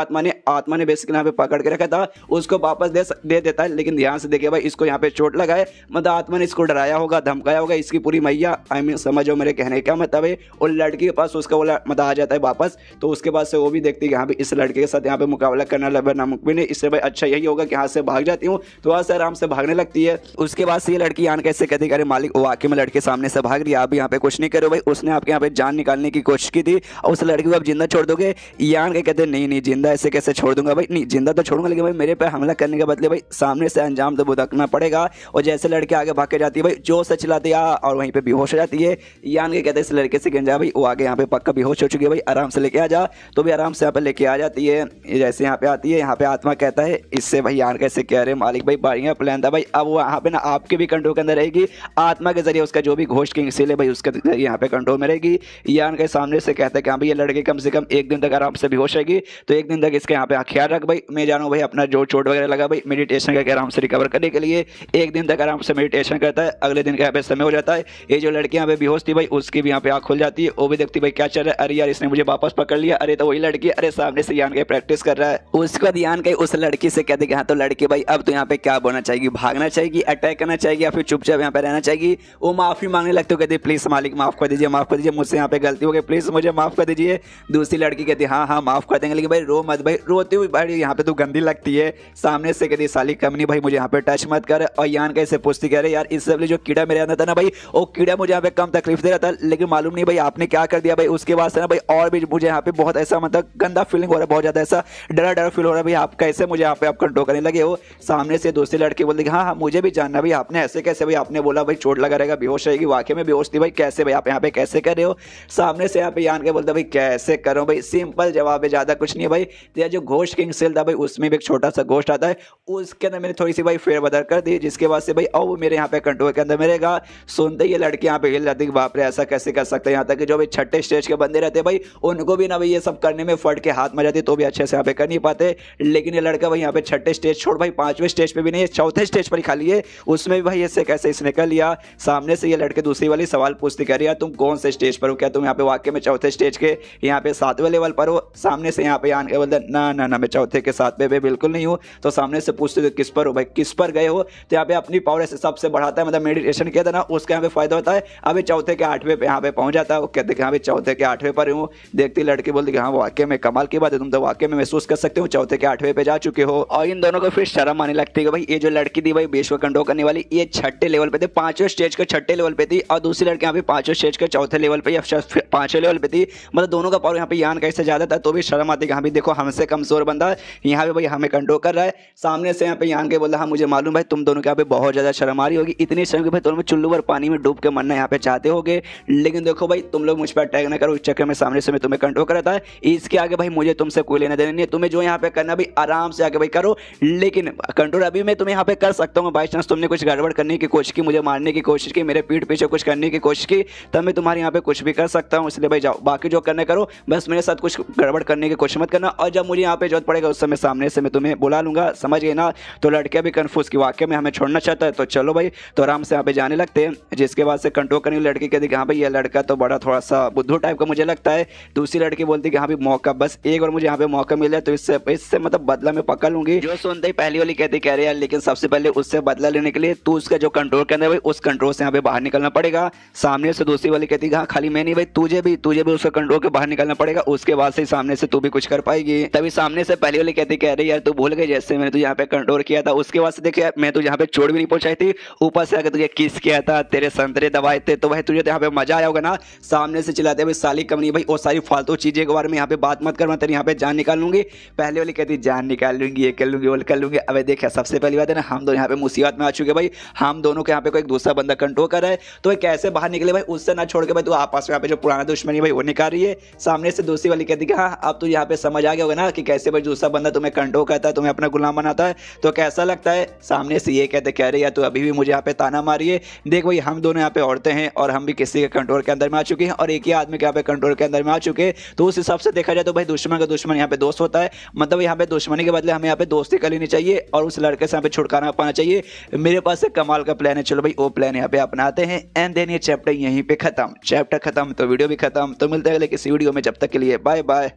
आत्मा ने बेसिकली यहाँ पे पकड़ के रखा था उसको वापस दे देता है, लेकिन ध्यान से देखिए भाई इसको यहाँ पे चोट लगा है, मतलब आत्मा ने इसको डराया होगा धमकाया होगा, इसकी पूरी मैया आई मीन समझो मेरे कहने का मतलब है। और लड़की के पास उसका वाला मतलब आ जाता है वापस, तो उसके बाद से वो भी देखती है यहाँ पे इस लड़के के साथ यहाँ पे मुकाबला करना लगभग नामुमकिन है, इससे भाई अच्छा यही होगा कि यहाँ से भाग जाती हूँ, तो वहाँ से आराम से भागने लगती है। उसके बाद से ये लड़की यान कैसे कहती अरे मालिक वाकई में लड़के सामने से भाग रही है, आप यहाँ पे कुछ नहीं करो भाई, उसने आपके यहाँ पे जान निकालने की कोशिश की थी और उस लड़की को आप जिंदा छोड़ दोगे। यान के कहते नहीं जिंदा ऐसे कैसे छोड़ दूंगा भाई, नहीं जिंदा तो छोड़ूंगा लेकिन भाई मेरे पे हमला करने के बदले भाई सामने से अंजाम तो भुगतना पड़ेगा। और जैसे लड़के आगे भाग के जाती है भाई जोर से चिल्लाती है और वहीं पे बेहोश हो जाती है। यान के कहते इस लड़के से गंजा भाई वो आगे यहाँ पे पक्का बेहोश हो चुकी है भाई, आराम से लेके आ जा, तो भी आराम से यहाँ पे लेके आ जाती है। जैसे यहाँ पे आती है यहाँ पे आत्मा कहता है इससे भाई यान कैसे कह रहे मालिक भाई बढ़िया प्लान था भाई, अब वहाँ पे ना आपके भी कंट्रोल के अंदर रहेगी, आत्मा के जरिए उसका जो भी घोस्ट किंग सील है भाई उसके यहाँ पे कंट्रोल में रहेगी। यान के सामने से कहते हैं कि हाँ भाई ये लड़की कम से कम एक दिन तक आराम से बेहोश रहेगी, तो एक दिन तक इसके यहाँ पे ख्याल रख भाई। मैं जानू भाई अपना जो चोट वगैरह लगा भाई मेडिटेशन करके आराम से रिकवर करने के लिए एक दिन तक आराम से मेडिटेशन करता है, अगले दिन का यहाँ पे समय हो जाता है। ये जो लड़की यहाँ पे बेहोश थी भाई उसकी भी यहाँ पे आँख खुल जाती है, वो भी देखती भाई क्या चल रहा है, अरे यार इसने मुझे वापस पकड़ लिया, अरे तो वही लड़की, अरे सामने से यान के प्रैक्टिस कर रहा है। उसके बाद यान के उस लड़की से कहते कि हाँ तो लड़की भाई अब तो यहाँ पे क्या बोलना चाहिए, भागना चाहिए, अटैक करना चाहिए या फिर चुपचाप यहाँ पे रहना चाहिए। वो माफी मांगने लगते हो, कहती प्लीज मालिक माफ कर दीजिए मुझसे यहाँ पे गलती हो गई, प्लीज मुझे माफ कर दीजिए। दूसरी लड़की कहती हाँ हाँ माफ कर देंगे, लेकिन भाई रो मत भाई, रोती हुई भाई यहाँ पे तो गंदी लगती है। सामने से कहती साली कमनी भाई मुझे यहाँ पे टच मत कर। और यान कैसे पूछती कह रहे यार इससे पहले जो कीड़ा मेरे अंदर था ना भाई वो कीड़ा मुझे यहाँ पे कम तकलीफ दे रहा था, लेकिन मालूम नहीं भाई आपने क्या कर दिया भाई, उसके बाद से ना भाई और भी मुझे यहाँ पे बहुत ऐसा मतलब गंदा फीलिंग हो रहा है, बहुत ज्यादा ऐसा डरा डरा फील हो रहा है भाई, आप कैसे मुझे यहाँ पे आप कंट्रोल करने लगे हो। सामने से दूसरी लड़की बोलती हाँ हाँ मुझे भी जानना भाई आपने ऐसे कैसे, भाई आपने बोला भाई चोट लगा रहेगा बेहोश रहेगी, वाकई में बेहोश थी भाई, कैसे भाई आप यहाँ पे कैसे कर रहे हो। सामने से यहाँ पे यान के बोलता भाई कैसे करो भाई, सिंपल जवाब है, ज्यादा कुछ नहीं है भाई। तेरा जो घोस्ट किंग सेल था भाई उसमें भी एक छोटा सा घोस्ट आता है, उसके अंदर मैंने थोड़ी सी भाई फेरबदल कर दी, जिसके बाद से भाई और वो मेरे यहाँ पे कंट्रोल के अंदर मिलेगा। सुनते ही ये लड़की यहाँ पे हिल जाती है, बाप रे ऐसा कैसे कर सकते हैं। यहाँ तक कि जो भाई छठे स्टेज के बंदे रहते हैं भाई उनको भी ना भाई ये सब करने में फट के हाथ में जाती तो भी अच्छे से यहाँ पे कर नहीं पाते, लेकिन ये लड़का भाई यहाँ पे छठे स्टेज छोड़ भाई पांचवें स्टेज पे भी नहीं, चौथे स्टेज पर ही खाली है, उसमें भी भाई ऐसे कैसे इसने कर लिया। सामने से ये लड़के दूसरी वाली सवाल पूछती कह रही यार तुम कौन से स्टेज पर हो, क्या तुम यहाँ पे वाकई में चौथे स्टेज के यहाँ पे 7वें लेवल पर हो। सामने से यहाँ पे आन के बोलते ना ना ना मैं चौथे के 7वें पे बिल्कुल नहीं हूँ। तो सामने से पूछते हो किस पर हो भाई, किस पर गए हो, तो यहाँ पे अपनी पावर से सबसे बढ़ाता है, मतलब मेडिटेशन किया था ना उसका यहाँ पे फायदा होता है। अभी चौथे के 8वें पे यहाँ पे पहुंच जाता है, वो कहते हैं भाई चौथे के 8वें पर हूँ। देखती लड़की बोलती कि हाँ वाकई में कमाल की बात है, तुम तो वाकई में महसूस कर सकते हो चौथे के 8वें पे जा चुके हो। और इन दोनों को फिर शर्म आने लगती है भाई ये जो लड़की थी भाई विश्व कंट्रोल करने वाली ये छठे लेवल पे थी, 5वें स्टेज के छठे लेवल पे थी, और दूसरी लड़की यहाँ पे 5वें स्टेज के चौथे लेवल पे या 5वें लेवल पे थी, मतलब दोनों का पावर यहाँ पे यान कैसे ज्यादा था, तो भी शर्म आती है हाँ भी देखो हमसे कमजोर बंदा यहाँ पे भाई हमें कंट्रोल कर रहा है। सामने से यहाँ पे यान के बोला हाँ मुझे मालूम भाई तुम दोनों के यहाँ पे बहुत ज्यादा शर्म आ रही होगी, इतनी शर्म कि भाई तुम चुल्लू पर पानी में डूब के मरना यहाँ पे चाहते होगे, लेकिन देखो भाई तुम लोग मुझ पर अटैक ना करो, इस चक्कर में सामने से मैं तुम्हें कंट्रोल कराता है, इसके आगे भाई मुझे तुमसे कोई लेना देना नहीं है, तुम्हें जो यहाँ पे करना भाई आराम से आगे भाई करो, लेकिन कंट्रोल अभी मैं तुम्हें यहाँ पे कर सकता हूँ, बाई चांस तुमने कुछ गड़बड़ करने की कोशिश की, मुझे मारने की कोशिश की, मेरे पीठ पीछे कुछ करने की कोशिश की, तब मैं तुम्हारे यहाँ पे कुछ भी कर सकता हूँ, इसलिए भाई जाओ बाकी जो करने करो, बस मेरे साथ कुछ गड़बड़ करने की कोशिश मत करना, और जब मुझे यहाँ पे जरूरत पड़ेगा उस समय सामने से मैं तुम्हें बुला लूंगा, समझ गए ना। तो लड़के भी कन्फ्यूज की वाकई में हमें छोड़ना चाहता है, तो चलो भाई तो आराम से यहाँ पे जाने लगते हैं। जिसके बाद से कंट्रोल करने वाली लड़की कहती कि हाँ भाई ये लड़का तो बड़ा थोड़ा सा बुद्धू टाइप का मुझे लगता है। दूसरी लड़की बोलती कि हाँ भाई मौका बस एक बार मुझे यहाँ पे मौका मिल जाए तो इससे मतलब बदला मैं पकड़ लूंगी। जो सुनते ही पहली वाली कहती कह रही है लेकिन सबसे पहले उससे बदला लेने के लिए तू उसका जो कंट्रोल के अंदर भाई उस कंट्रोल से यहाँ पे बाहर निकलना पड़ेगा। सामने से दूसरी वाली कहती हाँ खाली मैं नहीं भाई तुझे भी उसका कंट्रोल के बाहर निकलना पड़ेगा, उसके बाद से सामने से तू भी कुछ कर पाएगी। तभी सामने से पहली वाली कहती कह रही यार तू भूल गई जैसे मैंने तुझे यहाँ पे कंट्रोल किया था, उसके बाद से देखिए मैं तुझे यहाँ पे चोट भी नहीं पहुंचाई थी, ऊपर से अगर तुझे किस किया था, तेरे संतरे दबाए थे, तो भाई तुझे तो यहाँ पे मजा आया होगा ना। सामने से चिल्लाते भाई साली कमनी भाई और सारी फालतू चीजें के बारे में यहाँ पे बात मत कर, मैं तेरे यहाँ पे जान निकाल लूंगी। पहले वाली कहती जान निकाल लूंगी, ये कर लूंगी वो कर लूंगी। अब देखिए सबसे पहली बात है ना हम दोनों यहाँ पे मुसीबत में आ चुके भाई, हम दोनों के यहाँ पे कोई दूसरा बंदा कंट्रोल कर रहा है, तो कैसे बाहर निकले भाई, उससे ना छोड़ के भाई तू आपस में यहाँ पे जो पुराना दुश्मनी भाई वो निकाल रही है। सामने से दूसरी वाली कहती कि हाँ अब तो यहाँ पे समझ आ गया होगा ना कि कैसे भाई दूसरा बंदा तुम्हें कंट्रोल करता है, तुम्हें अपना गुलाम बनाता है, तो कैसा लगता है। सामने से ये कहते कह रही है तो अभी भी मुझे यहाँ पे ताना मारी है, देख भाई हम दोनों यहाँ पे औरतें हैं और हम भी किसी के कंट्रोल के अंदर में आ चुके हैं और एक ही आदमी के यहाँ पे कंट्रोल के अंदर में आ चुके हैं, तो उस हिसाब से देखा जाए तो भाई दुश्मन का दुश्मन यहाँ पे दोस्त होता है, मतलब यहाँ पे दुश्मनी के बदले हमें यहाँ पे दोस्ती कर लेनी चाहिए और उस लड़के से यहाँ पे छुटकारा पाना चाहिए। मेरे पास एक कमाल का प्लान है, चलो भाई वो प्लान यहाँ पे अपनाते हैं। एंड देन ये चैप्टर यहीं पे खत्म, चैप्टर खत्म तो वीडियो भी खत्म, तो मिलते हैं अगले किसी वीडियो में, जब तक के लिए बाय बाय।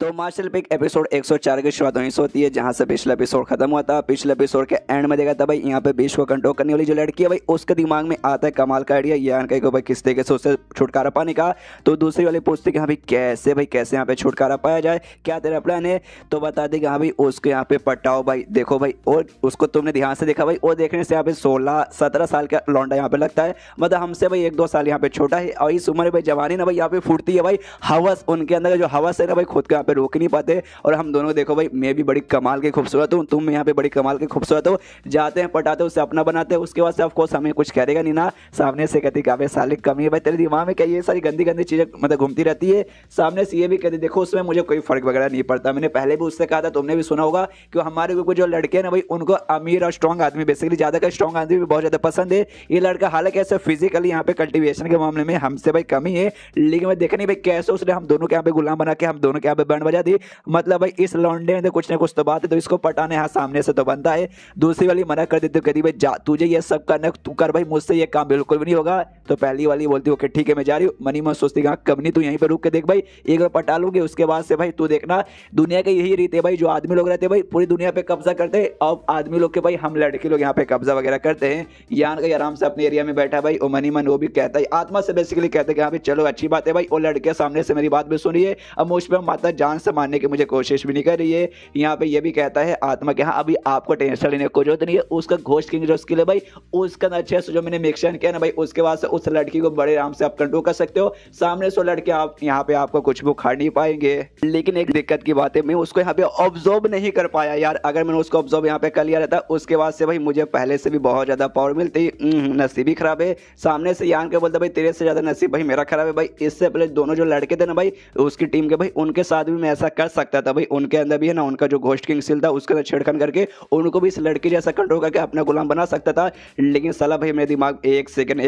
तो मार्शल पिक एपिसोड 104 की शुरुआत वहीं से होती है जहां से पिछला एपिसोड खत्म हुआ था। पिछले एपिसोड के एंड में देखा था भाई यहाँ पे बीच को कंट्रोल करने वाली जो लड़की है भाई उसके दिमाग में आता है कमाल का आइडिया, यान कहीं को भाई किस तरीके से उससे छुटकारा पाने का। तो दूसरी वाली पूछती कि हाँ भाई कैसे यहाँ पे छुटकारा पाया जाए, क्या तेरा प्लान है। तो बता दी कि हाँ भाई उसको यहाँ पे पटाओ भाई, देखो भाई और उसको तुमने ध्यान से देखा भाई, और देखने से यहाँ पे 16-17 साल का लौंडा यहाँ पे लगता है, मतलब हमसे भाई 1-2 साल यहाँ पे छोटा है, और इस उम्र में भाई जवानी ना भाई यहाँ पे फूटती है भाई हवस, उनके अंदर जो हवस है ना भाई खुद का यहाँ पे पे रोक नहीं पाते। और हम दोनों देखो भाई, मैं भी बड़ी कमाल के खूबसूरत हूँ, तुम यहाँ पे बड़ी कमाल के खूबसूरत हो। जाते हैं पटाते उससे अपना बनाते हैं, उसके बाद से ऑफकोर्स हमें कुछ करेगा नहीं ना। सामने से कहती काफी सालिक कमी है भाई तेरे दिमाग में, क्या ये सारी गंदी गंदी चीजें मतलब घूमती रहती है। सामने से ये भी कहती देखो उसमें मुझे कोई फर्क वगैरह नहीं पड़ता, मैंने पहले भी उससे कहा था, तुमने भी सुना होगा कि हमारे ग्रुप के जो लड़के हैं ना भाई, उनको अमीर और स्ट्रॉन्ग आदमी, बेसिकली ज्यादा का स्ट्रॉन्ग आदमी भी बहुत ज्यादा पसंद है। ये लड़का हालांकि ऐसे फिजिकली यहाँ पे कल्टीवेशन के मामले में हमसे भाई कमी है, लेकिन मैं देखा नहीं भाई कैसे उसने हम दोनों के यहाँ पे गुलाम बना के हम दोनों के यहाँ पे बैंड बजा दी। मतलब भाई इस लौंडे में तो कुछ ना कुछ तो बात है, तो इसको पटाने यहाँ सामने से तो बनता है। दूसरी वाली मना कर देती, कहती भाई जा तुझे ये सब करना तू कर भाई, मुझसे ये काम बिल्कुल भी नहीं होगा। तो पहली वाली बोलती ओके ठीक है मैं जा रही हूँ। मनी मन सोचती कब नहीं, तू यहीं पे रुक के देख भाई, एक बार पटा लूंगी उसके बाद से भाई तू देखना। दुनिया की यही रीत है भाई, जो आदमी लोग रहते हैं भाई पूरी दुनिया पे कब्जा करते हैं, और आदमी लोग के भाई हम लड़के लोग यहाँ पे कब्जा वगैरह करते हैं। यान का आराम से अपने एरिया में बैठा भाई, ओ मनी मन वो भी कहता है आत्मा से बेसिकली कहते हैं कि हाँ भाई चलो अच्छी बात है भाई। वो लड़के सामने से मेरी बात भी सुनी है, अब मुझ पर माता जान से मारने की मुझे कोशिश भी नहीं कर रही है। यहाँ पे ये भी कहता है आत्मा के हाँ अभी आपको टेंशन लेने की जरूरत नहीं है, उसका घोस्ट किंग जो स्किल है भाई उसका अच्छे से जो मैंने मिक्सन किया ना भाई, उसके बाद से उस लड़की को बड़े आराम से आप कंट्रोल कर सकते हो। सामने से लड़के आप यहाँ पे आपको कुछ भी उखाड़ नहीं पाएंगे। लेकिन एक दिक्कत की बात है, मैं उसको यहाँ पे ऑब्जर्व नहीं कर पाया यार, अगर मैंने उसको ऑब्जर्व यहाँ पे कर लिया रहता उसके बाद से भाई मुझे पहले से भी बहुत ज्यादा पावर मिलती। नसीब ही खराब है। सामने से यान के बोलता भाई तेरे से ज्यादा नसीब भाई मेरा खराब है भाई। इससे पहले दोनों जो लड़के थे ना भाई उसकी टीम के भाई, उनके साथ भी मैं ऐसा कर सकता था भाई, उनके अंदर भी है ना उनका जो घोस्ट किंग स्किल था उसके अंदर छेड़खानी करके उनको भी इस लड़की जैसा कंट्रोल करके अपना गुलाम बना सकता था। लेकिन साला भाई मेरे दिमाग एक सेकंड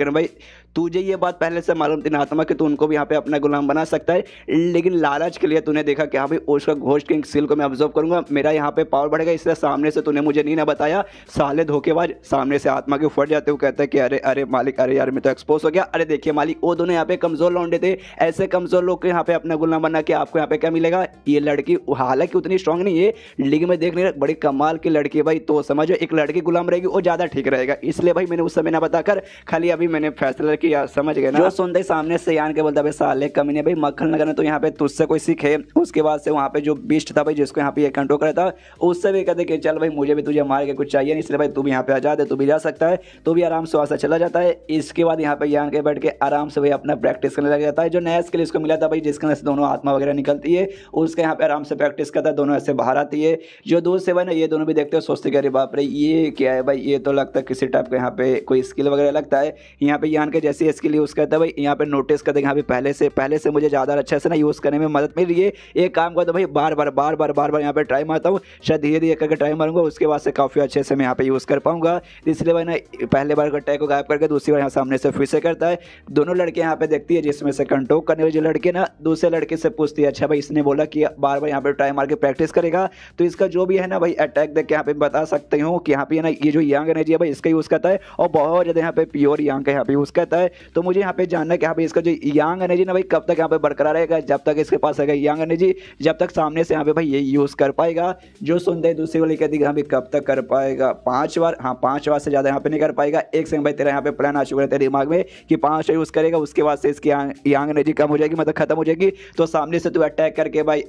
भाई, तुझे ये बात पहले से मालूम थी ना आत्मा कि तू उनको भी यहाँ पे अपना गुलाम बना सकता है, लेकिन लालच के लिए तूने देखा कि हाँ भाई उसका घोस्ट किंग स्किल को मैं ऑब्जर्व करूंगा, मेरा यहाँ पे पावर बढ़ेगा, इसलिए सामने से तूने मुझे नहीं ना बताया। साले धोखेबाज। सामने से आत्मा के फट जाते हुए कहता है कि अरे अरे मालिक, अरे यार मैं तो एक्सपोज हो गया। अरे देखिए मालिक, वो दोनों यहाँ पे कमजोर लौंडे थे, ऐसे कमजोर लोग को यहाँ पे अपना गुलाम बना के आपको यहाँ पे क्या मिलेगा। ये लड़की हालांकि उतनी स्ट्रांग नहीं है, लेकिन मैं देख नहीं बड़ी कमाल की लड़की है भाई, तो समझो एक लड़की गुलाम रहेगी वो ज्यादा ठीक रहेगा, इसलिए भाई मैंने उस समय ना बताकर खाली अभी मैंने फैसला किया, समझ गए ना। जो सुनते सामने से यान के बोलता भाई साले कमीने भाई मक्खन लगाना तो यहाँ पे तुझसे कोई सीखे। उसके बाद से वहाँ पे जो बीस्ट था भाई जिसको यहाँ पे कंट्रोल करा था उससे भी कहते कि चल भाई मुझे भी तुझे मार के कुछ चाहिए नहीं, इसलिए भाई तू भी यहाँ पे आजाद है, तू भी जा सकता है, तो भी आराम से वहाँ से चला जाता है। इसके बाद यहाँ पे यान के बैठ के आराम से भाई अपना प्रैक्टिस करने लग जाता है। जो नया स्किल इसको मिला था भाई जिसके अंदर से दोनों आत्मा वगैरह निकलती है, उसके यहाँ पे आराम से प्रैक्टिस करता है, दोनों ऐसे बाहर आती है। जो दूर से भाई ना ये दोनों भी देखते हैं, सोचते कि अरे बाप रे ये क्या है भाई, ये तो लगता है किसी टाइप का यहाँ पे कोई स्किल वगैरह लगता है। यहाँ पे यान के जैसी स्किल यूज़ करता है भाई, यहाँ पे नोटिस करते हैं यहाँ पे पहले से मुझे ज़्यादा अच्छे से ना यूज़ करने में मदद मिल रही है। एक काम करता भाई बार बार यहाँ पे ट्राई मारता हूँ, शायद धीरे धीरे करके ट्राई मारूंगा, उसके बाद से काफ़ी अच्छे से मैं यहाँ पे यूज़ कर पाऊंगा। इसलिए भाई ना पहले बार अटैक को गायब करके दूसरी बार यहाँ सामने से फिर से करता है। दोनों लड़के यहाँ पे देखती है, जिसमें से कंट्रोल करने वाली जो लड़के ना दूसरे लड़के से पूछती है अच्छा भाई इसने बोला कि बार बार यहाँ पे ट्राई मार के प्रैक्टिस करेगा, तो इसका जो भी है ना भाई अटैक देख के यहाँ पे बता सकते हो कि यहाँ पे ना ये जो यांग एनर्जी है भाई इसका यूज़ करता है, और बहुत ज़्यादा यहाँ पे प्योर यांग का यहाँ पे यूज़ करता है। तो मुझे यहाँ पे जानना है कि यहाँ पे इसका जो यांग एनर्जी ना भाई कब तक यहाँ पे बरकरार रहेगा, जब तक इसके पास रहेगा यांग एनर्जी, जब तक सामने से यहाँ पे भाई ये यूज़ कर पाएगा। जो सुनते हैं दूसरी वाली कहती है हाँ भाई कब तक कर पाएगा, 5 बार, हाँ 5 बार से ज़्यादा यहाँ पे नहीं कर पाएगा। एक सेकंड भाई तेरा यहाँ पे प्लान आ चुका है तेरे दिमाग में कि 5 यूज़ करेगा, उसके बाद से इसकी यांग एनर्जी कम हो जाएगी, मतलब खत्म हो जाएगी, तो सामने से तू अटैक करके भाई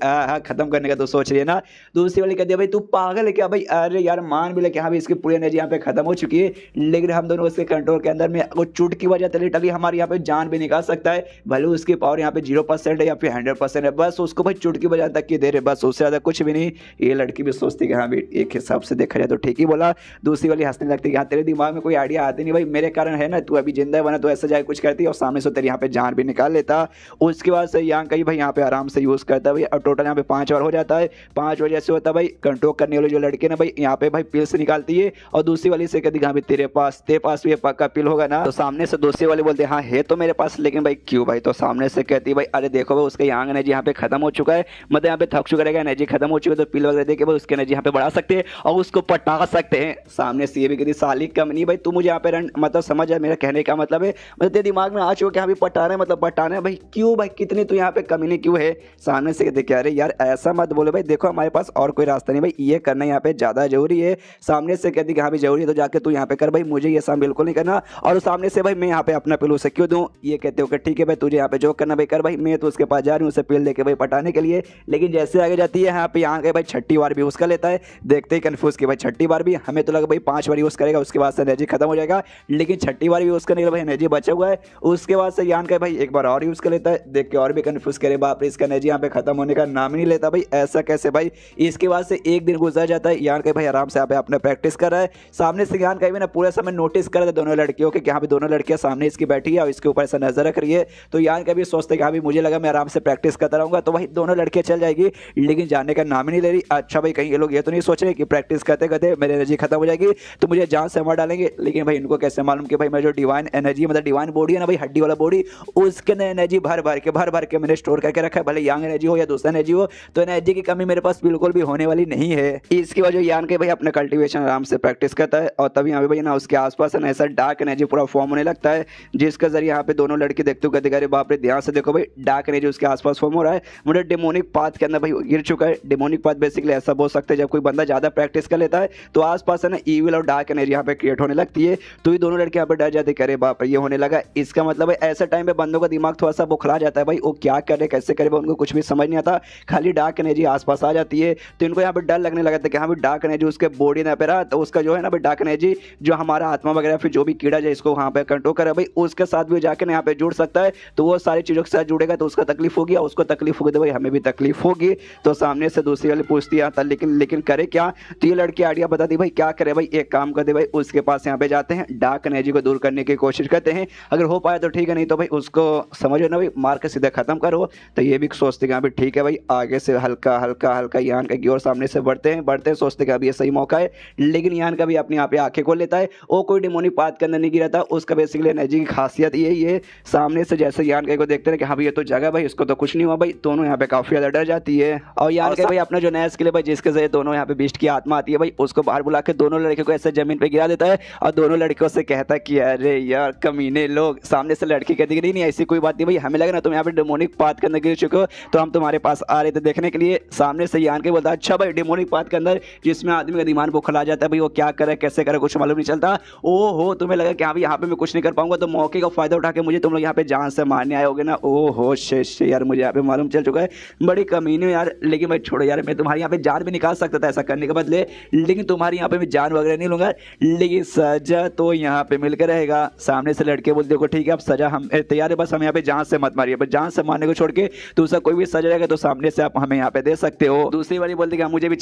खत्म करने का तो सोच रही है ना। दूसरी वाली कहती है भाई तू पागल है क्या भाई, अरे यार मान भी ले कि हाँ भाई इसकी पूरी एनर्जी यहाँ पे खत्म हो चुकी है, लेकिन हम दोनों उसके कंट्रोल के अंदर में वो चुट की वजह टली हमारी यहाँ पे जान भी निकाल सकता है, भले उसकी पावर यहाँ पे 0% है या फिर 100% है, बस उसको भाई चुट की वजह तक की दे रहे, बस उससे ज़्यादा कुछ भी नहीं। ये लड़की भी सोचती कि हाँ भाई एक हिसाब से देखा जाए तो ठीक ही बोला। दूसरी वाली हंसने लगती कि हाँ तेरे दिमाग में कोई आइडिया आती नहीं भाई, मेरे कारण है ना तू अभी जिंदा है, बना तो ऐसा जाए कुछ करती और सामने से तेरे यहाँ पे जान भी निकाल लेता। उसके बाद से यहाँ कहीं भाई यहाँ पे आराम से यूज़ करता है भाई, और टोटल यहाँ पे 5 बार हो जाता है। 5 बार जैसे होता है भाई कंट्रोल करने वाली जो लड़की ना भाई यहाँ पे भाई पिल से निकालती है, और दूसरी वाली से कहती हाँ भाई तेरे पास भी पक्का पिल होगा ना, तो सामने से दूसरी वाली बोलते हाँ है तो मेरे पास, लेकिन भाई क्यों भाई, तो सामने से कहती भाई अरे देखो भाई उसका यांग एनर्जी यहाँ पे खत्म हो चुका है, मतलब यहाँ पे थक चुका रहेगा, एनर्जी खत्म हो चुकी है, तो पिल वगैरह देके भाई उसकी एनर्जी यहाँ पे बढ़ा सकते हैं और उसको पटा सकते हैं। सामने से ये भी कहती साली कम नहीं भाई, तू मुझे यहाँ पे रन मतलब समझ है मेरा कहने का मतलब है, मतलब तेरे दिमाग में आ चुका कि हाँ भाई पटाना है मतलब पटाना है भाई, क्यों भाई कितनी तू यहाँ पे कमीने क्यों है। सामने से कहते अरे यार ऐसा मत बोले भाई, देखो हमारे पास और कोई रास्ता नहीं भाई, ये करना यहाँ पे ज़्यादा जरूरी है। सामने से कहती कि हाँ भाई जरूरी है तो जाके तू यहाँ पे कर भाई, मुझे ये सब बिल्कुल नहीं करना। और सामने से भाई मैं यहाँ पे अपना पिल उसे क्यों दूँ, ये कहते हो कि ठीक है भाई तुझे यहाँ पे जो करना भाई कर भाई, मैं तो उसके पास जा रही हूँ उसे पिल देके भाई पटाने के लिए। लेकिन जैसे आगे जाती है यहाँ पे यहाँ के भाई छठी बार भी यूज़ कर लेता है। देखते ही कन्फ्यूज कि भाई छठी बार भी, हमें तो लगा भाई 5 बार यूज़ करेगा उसके बाद से एनर्जी खत्म हो जाएगा, लेकिन छठी बार यूज़ करने के भाई एनर्जी बचा हुआ है। उसके बाद से यान का भाई एक बार और यूज़ कर लेता है। देख के और भी कन्फ्यूज करे, बाप रे इसका एनर्जी यहाँ पे खत्म होने का नाम ही नहीं लेता भाई, ऐसा कैसे भाई। इसके बाद से एक दिन गुजर जाता है, यान का भाई आराम से यहाँ पे अपना प्रैक्टिस कर रहा है। सामने से यान का भी ना पूरे समय नोटिस कर रहा था दोनों लड़कियों के, यहाँ पे दोनों लड़कियां सामने इसकी बैठी है और इसके ऊपर ऐसा नजर रख रही है। तो यान का भी सोचते कि हाँ भाई मुझे लगा मैं आराम से प्रैक्टिस करता रहूंगा तो भाई दोनों लड़कियां चल जाएगी, लेकिन जाने का नाम ही नहीं ले रही। अच्छा भाई कहीं ये लोग ये तो नहीं सोच रहे कि प्रैक्टिस करते करते मेरी एनर्जी खत्म हो जाएगी तो मुझे जान से मार डालेंगे। लेकिन भाई इनको कैसे मालूम कि भाई मैं जो डिवाइन एनर्जी मतलब डिवाइन बॉडी है ना भाई, हड्डी वाला बॉडी, उसके अंदर एनर्जी भर भर के मैंने स्टोर करके रखा है। भले यंग एनर्जी हो या दूसरा एनर्जी हो, तो एनर्जी की कमी मेरे पास बिल्कुल भी होने वाली नहीं है। इसकी वजह यान के भाई अपना कल्टीवेशन आराम से प्रैक्टिस करता है और तभी यहाँ पे भाई ना उसके आसपास ना ऐसा डार्क एनर्जी पूरा फॉर्म होने लगता है, जिसके जरिए यहाँ पे दोनों लड़के देखते हुए कहते बाप रे ध्यान से देखो भाई डार्क एनर्जी उसके आसपास फॉर्म हो रहा है, मुझे डेमोनिक पाथ के अंदर भाई गिर चुका है। डेमोनिक पाथ बेसिकली ऐसा बोल सकते हैं जब कोई बंदा ज्यादा प्रैक्टिस कर लेता है तो आसपास है ना ईविल और डार्क एनर्जी यहाँ पे क्रिएट होने लगती है। तो ये दोनों लड़के यहाँ पे डर जाते, करे बाप रे ये होने लगा। इसका मतलब है ऐसे टाइम पे बंदों का दिमाग थोड़ा सा बुखला जाता है भाई, वो क्या करे कैसे करे उनको कुछ भी समझ नहीं आता, खाली डार्क एनर्जी आसपास आ जाती है। तो इनको यहाँ पे डर लगने लगा था कि हाँ भाई डार्क एनर्जी उसके बॉडी ना पे रहा तो उसका जो है ना भाई डार्क एनर्जी जो हमारा आत्मा वगैरह फिर जो भी कीड़ा जो इसको वहाँ पे कंट्रोल करे भाई उसके साथ भी जाकर यहाँ पे जुड़ सकता है। तो वो सारी चीज़ों के साथ जुड़ेगा तो उसका तकलीफ होगी और उसको तकलीफ होगी तो भाई हमें भी तकलीफ होगी। तो सामने से दूसरी वाली पूछती आता लेकिन करे क्या। तो ये लड़की आइडिया बता दी भाई क्या करे भाई, एक काम कर दे भाई उसके पास यहाँ पे जाते हैं, डार्क एनर्जी को दूर करने की कोशिश करते हैं, अगर हो पाए तो ठीक है नहीं तो भाई उसको समझो ना भाई मार के सीधे खत्म करो। तो ये भी सोचते कि हाँ भाई ठीक है भाई, आगे से हल्का हल्का हल्का यान का की ओर सामने से बढ़ते हैं सोचते कि अभी ये सही मौका है। लेकिन यान का भी अपनी यहाँ पे आंखें खोल लेता है, वो कोई डिमोनिक पाथ के अंदर नहीं गिरा था, उसका बेसिकली एनर्जी की खासियत यही है। सामने से जैसे यान का को देखते हैं कि हाँ भाई ये तो जगह भाई इसको तो कुछ नहीं हुआ भाई, दोनों यहाँ पे काफी ज्यादा डर जाती है। और यान का भाई अपना जो नया स्किल है भाई जिसके जरिए दोनों यहाँ पे बीस्ट की आत्मा आती है भाई, उसको बाहर बुला के दोनों लड़के को ऐसे जमीन पे गिरा देता है और दोनों लड़कियों से कहता है कि अरे यार कमीने लोग। सामने से लड़की कहती है नहीं ऐसी कोई बात नहीं भाई, हमें लगा ना तुम यहाँ पे डिमोनिक पाथ के अंदर गिर चुके हो तो हम तुम्हारे पास आ रहे थे देखने के लिए। सामने से यान के बोलता है अच्छा भाई डिमोनिक पाथ के अंदर जिसमें आदमी का दिमाग बुखला जाता है भाई, वो क्या करे कैसे करे कुछ मालूम नहीं चलता। ओहो तुम्हें लगा कि हाँ भाई यहाँ पे मैं कुछ नहीं कर पाऊंगा तो मौके का फायदा उठा के मुझे तुम लोग यहाँ पे जान से मारने आए होगे ना। ओहो शेष यार मुझे यहाँ पे मालूम चल चुका है, बड़ी कमीनी यार। लेकिन भाई छोड़ो यार, मैं तुम्हारी यहाँ पे जान भी निकाल सकता था ऐसा करने के बदले, लेकिन तुम्हारी यहाँ पे मैं जान वगैरह नहीं लूंगा, लेकिन सजा तो यहाँ पे मिलकर रहेगा। सामने से लड़के बोलते देखो ठीक है अब सजा हम तैयार है, बस हम यहाँ पे जान से मत मारिए, जान से मारने को छोड़ के दूसरा कोई भी सजा रहेगा तो सामने से आप हमें यहाँ पे दे सकते हो। दूसरी वाली बोलती है मुझे भी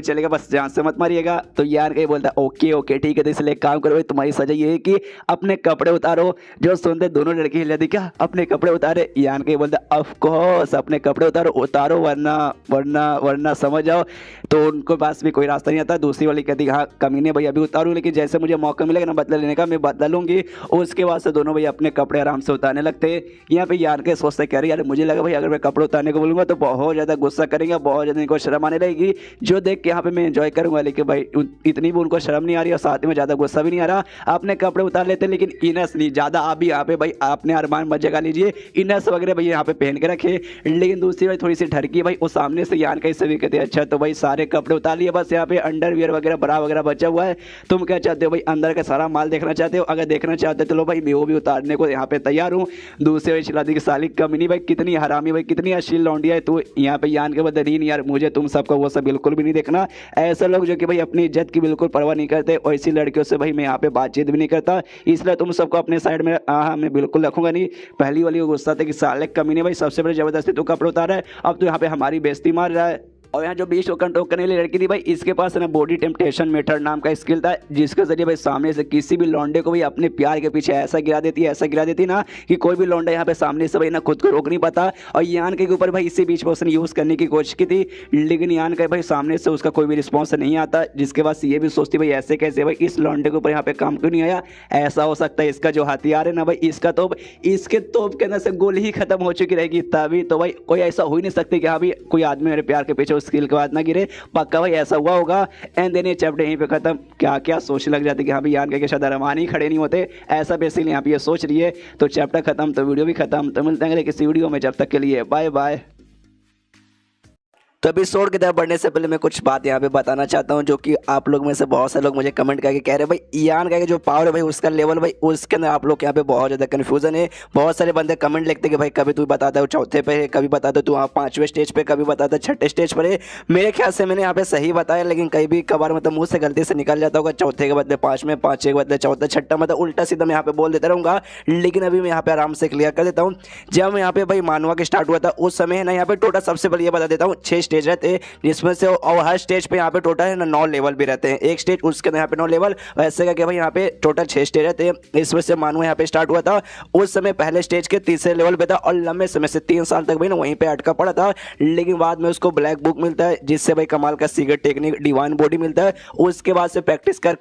चलेगा बस जान से मत मारिएगा। तो यार कहीं बोलता ओके ओके ठीक है, तो इसलिए काम करो तुम्हारी सजा ये है कि अपने कपड़े उतारो। जो सुनते दोनों लड़के हिल जाती क्या अपने कपड़े उतारे, यान कहीं बोलता ऑफ कोर्स अपने कपड़े उतारो वरना वरना वरना समझ जाओ। तो उनको पास भी कोई रास्ता नहीं आता। दूसरी वाली कहती हाँ कमीने भाई अभी उतारूँ, लेकिन जैसे मुझे मौका मिलेगा ना बदला लेने का मैं बदला लूंगी। उसके बाद से दोनों भाई अपने कपड़े आराम से उतारने लगते। यहाँ पे यार के सोचते कह रहे यार मुझे लगा भाई अगर मैं कपड़े उतारने को बोलूँगा तो बहुत ज़्यादा गुस्सा करेंगे, बहुत ज़्यादा इनको शर्म आने लगेगी, जो देख के यहाँ पे मैं एंजॉय करूँगा। लेकिन भाई इतनी भी उनको शर्म नहीं आ रही और साथ में ज़्यादा गुस्सा भी नहीं आ रहा। अपने कपड़े उतार लेते लेकिन इनस नहीं ज़्यादा। आप भी यहाँ पे भाई आपने अरमान मत जगा लीजिए, इनस वगैरह भाई यहाँ पे पहन के रखे। लेकिन दूसरी भाई थोड़ी सी ठरकी भाई वो सामने से यान कैसे भी कहते अच्छा तो भाई सारे कपड़े उतार लिए, बस यहाँ पे अंडरवियर वगैरह बरा वगैरह बचा हुआ है। तुम क्या चाहते हो भाई अंदर का सारा माल देखना चाहते हो, अगर देखना चाहते हो तो लो भाई मैं वो भी उतारने को यहाँ पे तैयार हूँ। दूसरे भाई चिल्लाती कि साली कमीनी भाई कितनी हरामी भाई कितनी अश्लील लौंडिया है तू। यहाँ पे यान के बदरीन यार मुझे तुम सबको वो सब बिल्कुल भी नहीं देखना। ऐसे लोग जो कि भाई अपनी इज्जत की बिल्कुल परवाह नहीं करते और ऐसी लड़कियों से भाई मैं यहाँ पे बातचीत भी नहीं करता, इसलिए तुम सबको अपने साइड में हाँ मैं बिल्कुल रखूंगा नहीं। पहली वाली को गुस्सा था कि साले कमीने भाई सबसे बड़ी जबरदस्ती तू कपड़े उतार रहा है, अब तो यहाँ पे हमारी बेइज्जती मार रहा है। और यहाँ जो बीच को कंट्रोल करने वाली लड़की थी भाई इसके पास ना बॉडी टेम्पटेशन मेथड नाम का स्किल था, जिसके जरिए भाई सामने से किसी भी लौंडे को भाई अपने प्यार के पीछे ऐसा गिरा देती ना कि कोई भी लौंडा यहाँ पे सामने से भाई ना खुद को रोक नहीं पाता। और यान के ऊपर भाई इसी बीच में उसने यूज़ करने की कोशिश की थी, लेकिन यान के भाई सामने से उसका कोई भी रिस्पॉन्स नहीं आता, जिसके बाद ये भी सोचती भाई ऐसे कैसे भाई इस लौंडे के ऊपर यहाँ पे काम क्यों नहीं आया। ऐसा हो सकता है इसका जो हथियार है ना भाई इसका तोप, इसके तोप के अंदर से गोली ही खत्म हो चुकी रहेगी, तभी तो भाई कोई ऐसा हो ही नहीं सकती कि हाँ भाई कोई आदमी मेरे प्यार के पीछे उस स्किल के बाद ना गिरे। पक्का भाई ऐसा हुआ होगा। एंड देन ये चैप्टर यहीं पे खत्म। क्या क्या सोच लग जाती कि हाँ भाई यान के शायद अरमान ही खड़े नहीं होते, ऐसा बेसिकली यहाँ पे ये सोच रही है। तो चैप्टर खत्म तो वीडियो भी खत्म। तो मिलते हैं अगले किसी वीडियो में, जब तक के लिए बाय बाय। तो एपिसोड की तरफ बढ़ने से पहले मैं कुछ बात यहाँ पे बताना चाहता हूँ, जो कि आप लोग में से बहुत सारे लोग मुझे कमेंट करके कह रहे हैं भाई ईयान का जो पावर है भाई उसका लेवल भाई उसके अंदर आप लोग यहाँ पे बहुत ज़्यादा कन्फ्यूजन है। बहुत सारे बंदे कमेंट लिखते कि भाई कभी तू बताता है चौथे पे है, कभी बताता तू वहाँ 5वें स्टेज पे, कभी बताता छठे स्टेज पर है। मेरे ख्याल से मैंने यहाँ पे सही बताया, लेकिन कई भी कबार मतलब मुँह से गलती से निकल जाता होगा चौथे के बदले 5वें, 5वें के बदले चौथा, छठा, मतलब उल्टा सीधा मैं यहाँ पे बोल देता रहूँगा। लेकिन अभी मैं यहाँ पे आराम से क्लियर कर देता हूँ। जब यहाँ पे भाई मानवा के स्टार्ट हुआ था उस समय है ना, यहाँ पे टोटल सबसे पहले ये बता देता हूँ 6 स्टेज रहते, जिसमें से और हर स्टेज पे यहाँ पे टोटल है ना 9 लेवल भी रहते हैं। एक स्टेज उसके अंदर यहाँ पे 9 लेवल, वैसे करके भाई यहाँ पे टोटल 6 स्टेज रहते हैं। इसमें से मानवा यहाँ पे स्टार्ट हुआ था उस समय पहले स्टेज के तीसरे लेवल पे था और लंबे समय से 3 साल तक भाई ना वहीं पे अटका पड़ा था। लेकिन बाद में उसको ब्लैक बुक मिलता है, जिससे भाई कमाल का सीक्रेट टेक्निक डिवाइन बॉडी मिलता है। उसके बाद से प्रैक्टिस कर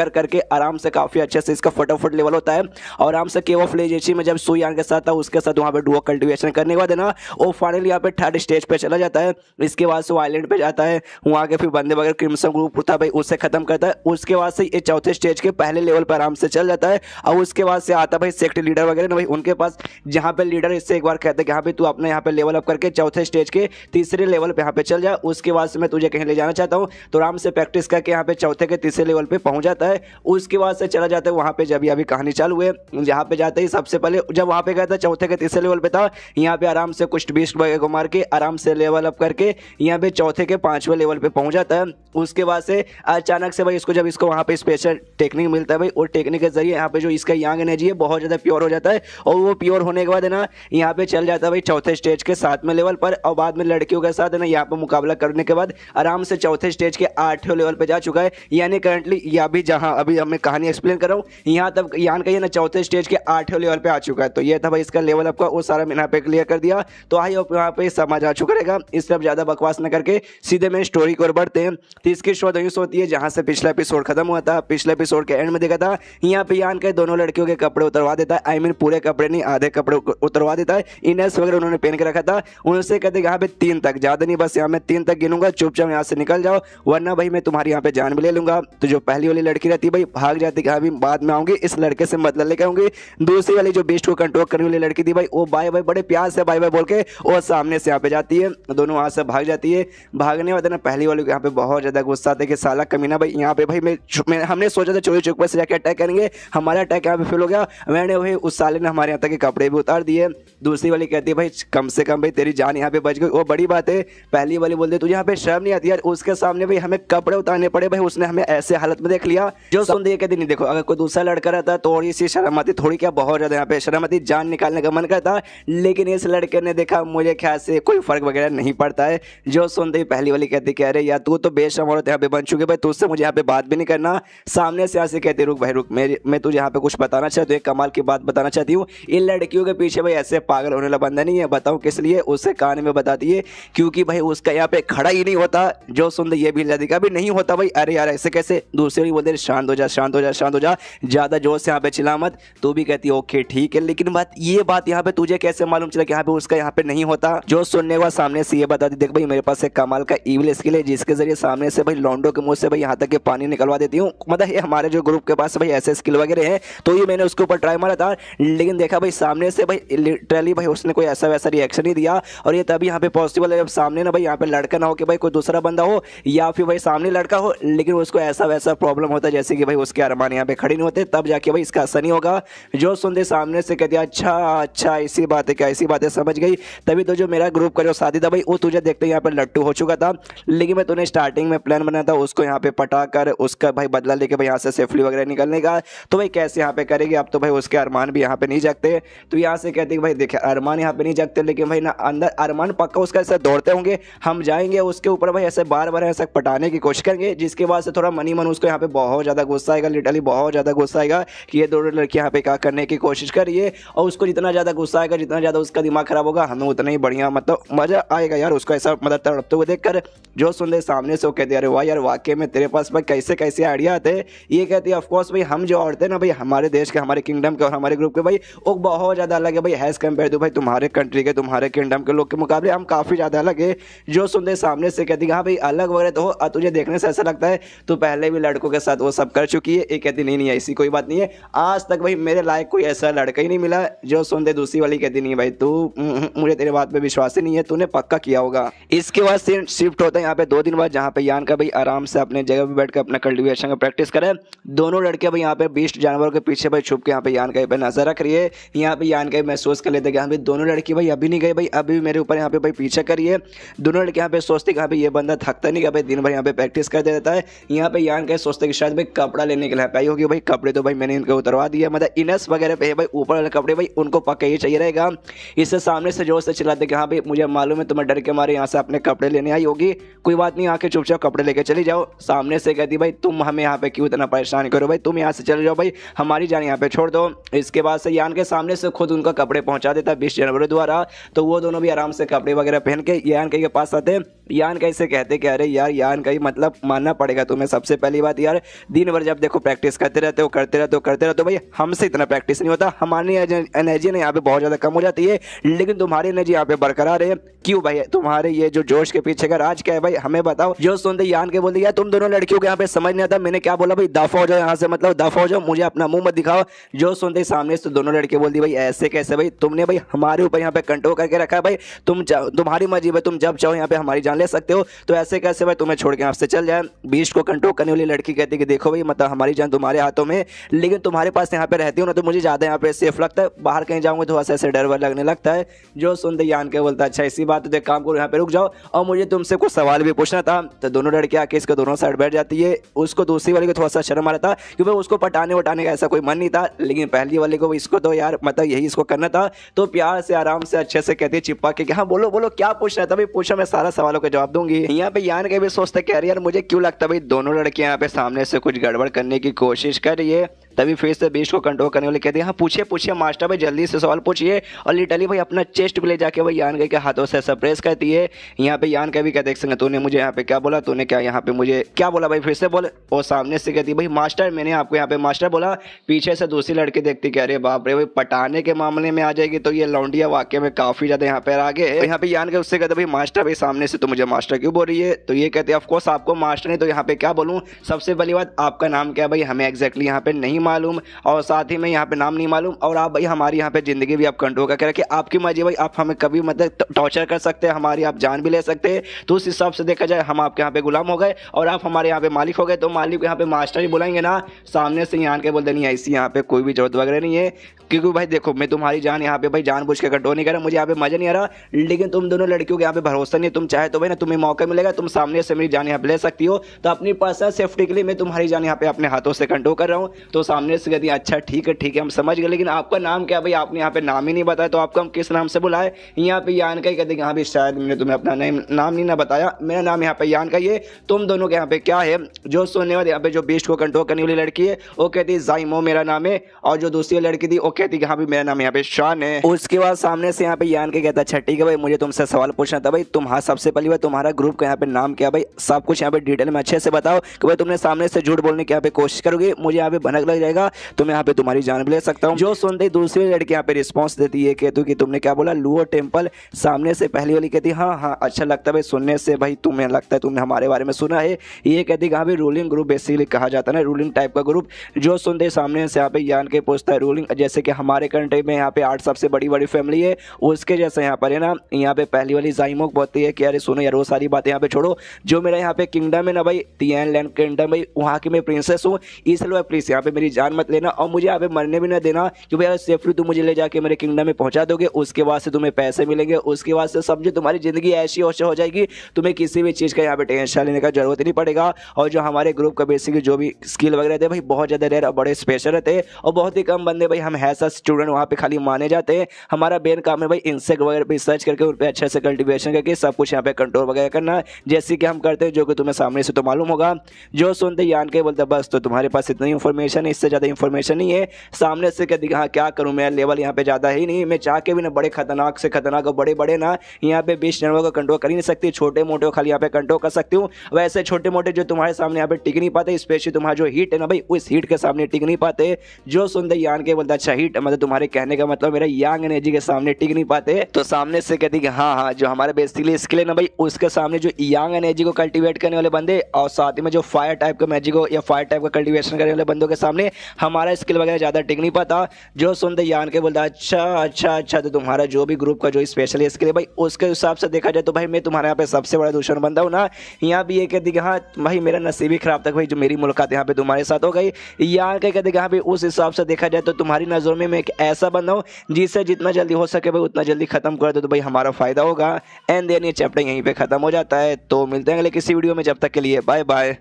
करके आराम से काफी अच्छे से इसका फटाफट लेवल होता है। और आराम से केव ऑफ लेजेसी में जब सुयान के साथ था उसके साथ वहाँ पे डुओ कल्टिवेशन करने के बाद है ना वो फाइनली यहाँ पे 3rd स्टेज पे चला जाता है। इसके बाद से वो आइलैंड पे जाता है, वहाँ के फिर बंदे वगैरह क्रिम्सन ग्रुप था भाई उससे खत्म करता है। उसके बाद से ये चौथे स्टेज के पहले लेवल पर आराम से चल जाता है। और उसके बाद से आता भाई सेक्ट लीडर वगैरह ना भाई उनके पास, जहाँ पे लीडर इससे एक बार कहते हैं कि हाँ भाई तू अपने यहाँ पे लेवल अप करके चौथे स्टेज के तीसरे लेवल पे यहाँ पे चल जा, उसके बाद से मैं तुझे कहीं ले जाना चाहता हूँ। तो आराम से प्रैक्टिस करके यहाँ पे चौथे के तीसरे लेवल पे पहुंच जाता है। उसके बाद से चला जाता है वहाँ पे जब अभी कहानी चालू है, जहाँ पे जाते ही सबसे पहले जब वहाँ पे गया था चौथे के तीसरे लेवल पे था, यहाँ पे आराम से कुछ बीस्ट वगैरह को मार के आराम से लेवल अप करके यहाँ पे चौथे के 5वें लेवल पे पहुंच जाता है। उसके बाद से अचानक से भाई इसको वहाँ पे स्पेशल टेक्निक मिलता है भाई, और टेक्निक के जरिए यहाँ पे जो इसका यांग एनर्जी है बहुत ज़्यादा प्योर हो जाता है। और वो प्योर होने के बाद है ना यहाँ पे चल जाता है भाई चौथे स्टेज के 7वें लेवल पर, और बाद में लड़कियों के साथ है ना यहाँ पे मुकाबला करने के बाद आराम से चौथे स्टेज के 8वें लेवल पे जा चुका है। यानी करंटली या भी जहाँ अभी मैं कहानी एक्सप्लेन कर रहा हूँ यहाँ तक यान का ये ना चौथे स्टेज के 8वें लेवल पे आ चुका है। तो ये था भाई इसका लेवल अप का, वो सारा मैंने यहाँ पे क्लियर कर दिया। तो आई होप यहाँ पे समझ आ चुका रहेगा। इस तरफ ज़्यादा बकवास न करके सीधे में स्टोरी को बढ़ते हैं। तो इसकी शुरुआत वहीं से होती है जहाँ से पिछला एपिसोड खत्म हुआ था। पिछले एपिसोड के एंड में देखा था यहाँ पे यान के दोनों लड़कियों के कपड़े उतरवा देता है, आई मीन पूरे कपड़े नहीं आधे कपड़े उतरवा देता है। इनर्स वगैरह उन्होंने पहन के रखा था, उनसे कहते यहाँ पे 3 तक, ज़्यादा नहीं बस यहाँ मैं 3 तक गिनूंगा, चुपचाप यहाँ से निकल जाओ वरना भाई मैं तुम्हारी यहाँ पे जान भी ले लूंगा। तो जो पहली वाली लड़की रहती है भाई भाग जाती है, अभी बाद में आऊंगी, इस लड़के से मतलब लेकर आऊंगी। दूसरी वाली जो बीस्ट को कंट्रोल करने वाली लड़की थी भाई वो बाय बाय बड़े प्यार से बाय बाय बोल के वो सामने से यहाँ पे जाती है, दोनों वहाँ से भाग जाती है। भागने वाले ना पहली वाली को यहाँ पे बहुत ज़्यादा गुस्सा आता है कि साला कमीना भाई यहाँ पे भाई हमने सोचा था चोरी चुप से जाकर अटैक करेंगे, हमारा अटैक यहाँ पे फेल हो गया, मैंने भाई उस साले ने हमारे यहाँ तक के कपड़े भी उतार दिए। दूसरी वाली कहती है भाई कम से कम भाई तेरी जान यहाँ पे बच गई, वो बड़ी बात है। पहली वाली बोलते तुझे यहाँ पे शर्म नहीं आती यार, उसके सामने भाई हमें कपड़े उतारने पड़े भाई, उसने हमें ऐसे हालत में देख लिया। जो सुन दिए कहती नहीं देखो अगर कोई दूसरा लड़का रहता थोड़ी सी शर्म आती, थोड़ी क्या बहुत ज़्यादा यहाँ पे शर्म आती, जान निकालने का मन करता। लेकिन इस लड़के ने देखा मुझे ख्याल से कोई फर्क वगैरह नहीं पड़ता है। जो सुनते ही पहली वाली कहती कह रहे यार तू तो बेशर्म औरत यहाँ पे बन चुकी भाई, तुझसे मुझे यहाँ पे बात भी नहीं करना। सामने से यहाँ से कहते रुक भाई रुक, मैं तुझे यहाँ पे कुछ बताना चाहती हूँ, एक कमाल की बात बताना चाहती हूँ। इन लड़कियों के पीछे भाई ऐसे पागल होने वाला बंदा नहीं है, बताऊँ किस लिए, उससे कान में बताती है क्योंकि भाई उसका यहाँ पे खड़ा ही नहीं होता। जो सुनते ये भी लड़का भी नहीं होता भाई, अरे यार ऐसे कैसे। दूसरी बोलते शांत हो जा शांत हो जा शांत हो जा, ज़्यादा जोर से यहाँ पे चिल्ला मत। तू भी कहती है ओके ठीक है, लेकिन बात यहाँ पे तुझे कैसे मालूम चला कि यहाँ पे उसका यहाँ पे नहीं होता। जो सुनने के बाद सामने से ये बताती देख भाई मेरे पास एक कमाल का ईविल स्किल है जिसके जरिए सामने से भाई लॉन्डो के मुंह से भाई यहाँ तक के पानी निकलवा देती हूँ। मतलब ये हमारे जो ग्रुप के पास भाई ऐसे स्किल वगैरह है, तो ये मैंने उसके ऊपर ट्राई मारा था, लेकिन देखा भाई सामने से भाई लिटरली भाई उसने कोई ऐसा वैसा रिएक्शन नहीं दिया। और ये तभी यहाँ पे पॉसिबल है जब सामने ना भाई यहाँ पे लड़का ना हो कि भाई कोई दूसरा बंदा हो या फिर भाई सामने लड़का हो, लेकिन उसको ऐसा वैसा प्रॉब्लम होता है जैसे कि भाई उसके अरमान यहाँ पे खड़े नहीं होते, तब जाके भाई इसका असर नहीं होगा। जो सुनते सामने से कहती अच्छा अच्छा ऐसी बात है क्या, ऐसी बात है समझ गई। तभी तो जो मेरा ग्रुप का जो साथी था भाई वो तुझे देखते यहाँ पे लट्टू हो चुका था, लेकिन मैं तूने स्टार्टिंग में प्लान बनाया था उसको यहाँ पे पटा कर उसका भाई बदला लेके भाई यहाँ से सेफली वगैरह निकलने का। तो भाई कैसे यहाँ पे करेगी, अब तो भाई उसके अरमान भी यहाँ पे नहीं जगते। तो यहाँ से कहते कि भाई देखिए अरमान यहाँ पे नहीं जगते, लेकिन भाई ना अंदर अरमान पक्का उसका ऐसे दौड़ते होंगे, हम जाएंगे उसके ऊपर भाई ऐसे बार बार ऐसे पटाने की कोशिश करेंगे, जिसके बाद से थोड़ा मनी मन उसको यहाँ पे बहुत ज़्यादा गुस्सा आएगा, लिटरली बहुत ज़्यादा गुस्सा आएगा कि ये दोनों लड़की यहाँ पे क्या करने की कोशिश कर रही है। और उसको जितना ज़्यादा गुस्सा आएगा, जितना ज़्यादा उसका दिमाग खराब होगा, हमें उतना ही बढ़िया मतलब मज़ा आएगा यार उसको ऐसा मतलब तड़पते हुए देख कर। जो सुन दे सामने से वो कहते अरे वाह यार वाकई में तेरे पास भाई कैसे कैसे आइडिया आते हैं। ये कहती है ऑफकोर्स भाई हम जो औरतें ना भाई हमारे देश के, हमारे किंगडम के और हमारे ग्रुप के भाई वो बहुत ज़्यादा अलग है भाई, हैज़ कम्पेयर टू भाई तुम्हारे कंट्री के तुम्हारे किंगडम के लोग के मुकाबले हम काफ़ी ज़्यादा अलग है। जो सुन दे सामने से कहती हाँ भाई अलग वगैरह तो हो, तुझे देखने से ऐसा लगता है तो पहले भी लड़कों के साथ वो सब कर चुकी है। ये कहती नहीं ऐसी कोई बात नहीं है, आज तक भाई मेरे लायक कोई ऐसा लड़का ही नहीं मिला। जो सुन दे दूसरी वाली कहती नहीं भाई तू मुझे तेरे बात पे विश्वास ही नहीं है, तूने पक्का किया होगा। इसके बाद सीन शिफ्ट होता है यहाँ पे 2 दिन बाद, जहाँ पे यान का भाई आराम से अपने जगह पे बैठ कर अपना कल्टीवेशन का प्रैक्टिस करे। दोनों लड़के भाई यहाँ पे 20 जानवरों के पीछे भाई छुप के यहाँ पे यान का पे नजर रख रही है। यहाँ पे यान का महसूस कर लेते कि यहाँ पे दोनों लड़की भाई अभी नहीं गए, भाई अभी भी मेरे ऊपर यहाँ पे भाई पीछे करिए। दोनों लड़के यहाँ पे सोचते कि यहाँ पे ये बंदा थकता नहीं, यहाँ पे दिन भर यहाँ पे प्रैक्टिस करते रहता है। यहाँ पे यान का सोचते कि शायद भाई कपड़ा लेने के लिए पाई होगी। भाई कपड़े तो भाई मैंने इनको उतरवा दिया, मतलब इनस वगैरह पे भाई ऊपर वाले कपड़े भाई उनको पक्का ही चाहिए रहेगा। इससे सामने से जोर से चिल्लाते कि हाँ भाई मुझे मालूम है तुम्हें डर के मारे यहाँ से अपने कपड़े लेने आई होगी, कोई बात नहीं आके चुपचाप कपड़े लेके चली जाओ। सामने से कहती भाई तुम हमें यहाँ पे क्यों इतना परेशान करो, भाई तुम यहाँ से चले जाओ, भाई हमारी जान यहाँ पे छोड़ दो। इसके बाद से यान के सामने से खुद उनका कपड़े पहुंचा देता 20 जनवरी द्वारा। तो वो दोनों भी आराम से कपड़े वगैरह पहन के यान के पास आते। यान कैसे कहते कि अरे यार यान का ही मतलब मानना पड़ेगा तुम्हें। सबसे पहली बात यार, दिन भर जब देखो प्रैक्टिस करते रहते हो भाई हमसे इतना प्रैक्टिस नहीं होता, हमारी एनर्जी ना यहाँ पे बहुत ज़्यादा कम हो जाती है, लेकिन तुम्हारी एनर्जी यहाँ पे बरकरार है। क्यों भाई तुम्हारे ये जो जोश के पीछे का राज क्या है भाई हमें बताओ। जो सुनते यान के बोलते यार तुम दोनों लड़कियों को यहाँ पे समझ नहीं आता, मैंने क्या बोला भाई दफा हो जाओ यहाँ से, मतलब दफा हो जाओ, मुझे अपना मुंह मत दिखाओ। जो सुनते सामने से दोनों लड़के बोलती भाई ऐसे कैसे, भाई तुमने भाई हमारे ऊपर यहाँ पे कंट्रोल करके रखा है, भाई तुम्हारी मर्जी है, तुम जब चाहो यहाँ पे हमारी जान ले सकते हो, तो ऐसे कैसे भाई तुम्हें छोड़ के यहाँ से चल जाए। 20 को कंट्रोल करने वाली लड़की कहती कि देखो भाई मतलब हमारी जान तुम्हारे हाथों में, लेकिन तुम्हारे पास यहाँ पे रहती हो ना तो मुझे ज़्यादा यहाँ पे सेफ लगता है, बाहर कहीं जाऊँगा थोड़ा सा ऐसे डर वर लगने लगता है। जो सुनते यान के बोलता अच्छा इसी बात तो एक काम करो यहाँ पे रुक जाओ और मुझे तुमसे कुछ सवाल भी पूछना था। तो दोनों लड़के आके इसके दोनों साइड बैठ जाती है। उसको दूसरी वाले को थोड़ा सा शर्म आ रहा था क्योंकि उसको पटाने वटाने का ऐसा कोई मन नहीं था, लेकिन पहली वाले को इसको तो यार मतलब यही इसको करना था। तो प्यार से आराम से अच्छे से कहती है चिपका के हाँ बोलो बोलो क्या पूछना था, भाई पूछो मैं सारा सवालों का जवाब दूंगी। यहाँ पे यान के भी सोचते कह रही यार मुझे क्यों लगता है भाई दोनों लड़कियां यहाँ पे सामने से कुछ गड़बड़ करने की कोशिश कर रही है। तभी फिर से 20 को कंट्रोल करने वाले कहते हैं हाँ पूछिए पूछिए मास्टर भाई जल्दी से सवाल पूछिए। और लिटरली भाई अपना चेस्ट को ले जाके भाई यान के हाथों से सरप्रेस करती है। यहाँ पे यान का भी कहते हैं तूने मुझे यहाँ पे क्या बोला, तूने क्या यहाँ पे मुझे क्या बोला भाई फिर से बोल। और सामने से कहती भाई मास्टर मैंने आपको यहाँ पे मास्टर बोला। पीछे से दूसरी लड़की देखती कि अरे बाप रे भाई पटाने के मामले में आ जाएगी तो ये लौंडिया वाकई में काफी ज्यादा यहाँ पे आगे है। यहाँ पे यान के उससे कहते भाई मास्टर भाई सामने से तो मुझे मास्टर क्यों बोल रही है। तो ये कहते ऑफकोर्स आपको मास्टर नहीं तो यहाँ पे क्या बोलूँ। सबसे पहली बात आपका नाम क्या है भाई हमें एग्जैक्टली यहाँ पे नहीं मालूम, और साथ ही में यहाँ पे नाम नहीं मालूम, और आप भाई हमारी यहाँ पे जिंदगी भी आप कंट्रोल करके रखिए, आपकी मर्जी भाई आप हमें कभी मतलब टॉर्चर कर सकते हैं, हमारी आप जान भी ले सकते हैं। तो उस हिसाब से देखा जाए हम आपके यहाँ पे गुलाम हो गए और आप हमारे यहाँ पे मालिक हो गए, तो मालिक को यहाँ पे मास्टर ही बुलाएंगे ना। सामने से यहाँ के बोलते नहीं ऐसी यहाँ पे कोई भी जरूरत वगैरह नहीं है, क्योंकि भाई देखो मैं तुम्हारी जान यहाँ पे भाई जानबूझ के कंट्रोल नहीं कर रहा, मुझे यहाँ पे मजा नहीं आ रहा, लेकिन तुम दोनों लड़कियों के यहाँ पे भरोसा नहीं है। तुम चाहे तो भाई ना तुम्हें मौका मिलेगा, तुम सामने से मेरी जान यहाँ पे ले सकती हो, तो अपनी पर्सनल सेफ्टी के लिए मैं तुम्हारी जान यहाँ पे अपने हाथों से कंट्रोल कर रहा हूँ। तो सामने से कहती अच्छा ठीक है हम समझ गए, लेकिन आपका नाम क्या भाई आपने यहाँ पे नाम ही नहीं बताया, तो आपको हम किस नाम से बुलाए। यहाँ पे यान का ही कहते हाँ भी शायद मैंने तुम्हें अपना नाम नहीं ना बताया, मेरा नाम यहाँ पे यान का ये तुम दोनों के यहाँ पे क्या है। जो सुनने वाले यहाँ पे जो 20 को कंट्रोल करने वाली लड़की है वो कहती है जाइमो मेरा नाम है, और जो दूसरी लड़की थी वो कहती है हाँ भी मेरा नाम यहाँ पे शान है। उसके बाद सामने से यहाँ पे यान के कहता अच्छा ठीक है भाई मुझे तुमसे सवाल पूछना था भाई सबसे पहली बार तुम्हारा ग्रुप का यहाँ पे नाम क्या भाई, सब कुछ यहाँ पे डिटेल में अच्छे से बताओ कि भाई तुमने सामने से झूठ बोलने की यहाँ पे कोशिश करोगे, मुझे यहाँ पे भनक लग जाएगा, तो मैं यहाँ पे तुम्हारी जान भी ले सकता हूँ। जो सुनते ही दूसरी लड़की यहाँ पे रिस्पॉन्स देती है कहती कि तुमने क्या बोला लुओ टेम्पल। सामने से पहली वाली कहती हाँ अच्छा लगता है भाई सुनने से, भाई तुम्हें लगता है तुमने हमारे बारे में सुना है। ये कहती हाँ भाई रूलिंग ग्रुप बेसिकली कहा जाता है ना, रूलिंग टाइप का ग्रुप। जो सुनते सामने से यहाँ पे यान के पूछता है रूलिंग, जैसे कि हमारे कंट्री में यहाँ पे 8 सबसे बड़ी फैमिली है उसके जैसे यहाँ पर है ना। यहाँ पे पहली वाली जाइमोक बोलती है कि अरे सुनो यार वो सारी बातें यहाँ पे छोड़ो, जो मेरा यहाँ पे किंगडम है ना भाई तियान लैंड किंगडम भाई वहाँ की मैं प्रिंसेस हूँ, इसलिए प्लीज यहाँ पे मेरी जान मत लेना और मुझे यहाँ पे मरने भी ना देना, क्योंकि यार सेफ्टी तुम मुझे ले जाके मेरे किंगडम में पहुंचा दोगे, उसके बाद से तुम्हें पैसे मिलेंगे, उसके बाद से समझो तुम्हारी जिंदगी ऐसी हो जाएगी, तुम्हें किसी भी चीज़ का यहाँ पे टेंशन लेने का जरूरत ही नहीं पड़ेगा। और जो हमारे ग्रुप का बेसिकली जो भी स्किल वगैरह थे भाई बहुत ज़्यादा रेयर और बड़े स्पेशल रहते हैं, और बहुत ही कम बंदे भाई हम ऐसा स्टूडेंट वहाँ पे खाली माने जाते हैं। हमारा मेन काम है भाई इंसेक्ट वगैरह पे सर्च करके उन पर अच्छे से कल्टिवेशन करके सब कुछ यहाँ पे कंट्रोल वगैरह करना, जैसे कि हम करते हैं, जो कि तुम्हें सामने से तो मालूम होगा। जो सुनते यान के बोलते बस तो तुम्हारे पास इतनी इन्फॉर्मेशन है, इससे ज़्यादा इन्फॉर्मेशन नहीं है। सामने से कहती हाँ क्या करूँ मेरा लेवल यहाँ पे ज़्यादा ही नहीं, मैं चाह के भी ना बड़े खतरनाक से खतरनाक और बड़े ना यहाँ पे 20 जानवरों को कंट्रोल कर ही नहीं सकती, छोटे मोटे खाली यहाँ पे कंट्रोल कर सकती हूँ। वैसे छोटे मोटे जो तुम्हारे सामने यहाँ पे टिक नहीं पाते, स्पेशली तुम्हारा जो हीट है ना भाई उस हीट के सामने टिक नहीं पाते। जो सुनते यान के बोलता अच्छा हीट मतलब तुम्हारे कहने का मतलब मेरा यांग एनर्जी के सामने टिक नहीं पाते। तो सामने से कहती कि हाँ जो हमारे बेसिकली स्किल है ना भाई उसके सामने जो यांग एनर्जी को कल्टिवेट करने वाले बंदे और साथ ही में जो फायर टाइप का मैजिक हो या फायर टाइप का कल्टिवेशन करने वाले बंदों के सामने हमारा स्किल वगैरह ज़्यादा टिक नहीं पाता। जो सुनते यान के बोलता अच्छा तो तुम्हारा जो भी ग्रुप का जो स्पेशल स्किल है भाई उसके हिसाब से देखा जाए तो भाई मैं तुम्हारे यहाँ पे सबसे बड़ा दुश्मन बनता हूँ ना। यहाँ भी ये कहती कि हाँ भाई मेरा नसीब ही खराब था भाई जो मेरी मुलाकात यहाँ पे तुम्हारे साथ हो गई। यहाँ के कहते कि हाँ भाई उस हिसाब से देखा जाए तो तुम्हारी नज़रों में मैं एक ऐसा बंदा हूँ जिससे जितना जल्दी हो सके भाई उतना जल्दी खत्म कर दो तो भाई हमारा फायदा होगा। एंड देन ये चैप्टर यहीं पे खत्म हो जाता है। तो मिलते हैं अगले किसी वीडियो में, जब तक के लिए बाय बाय।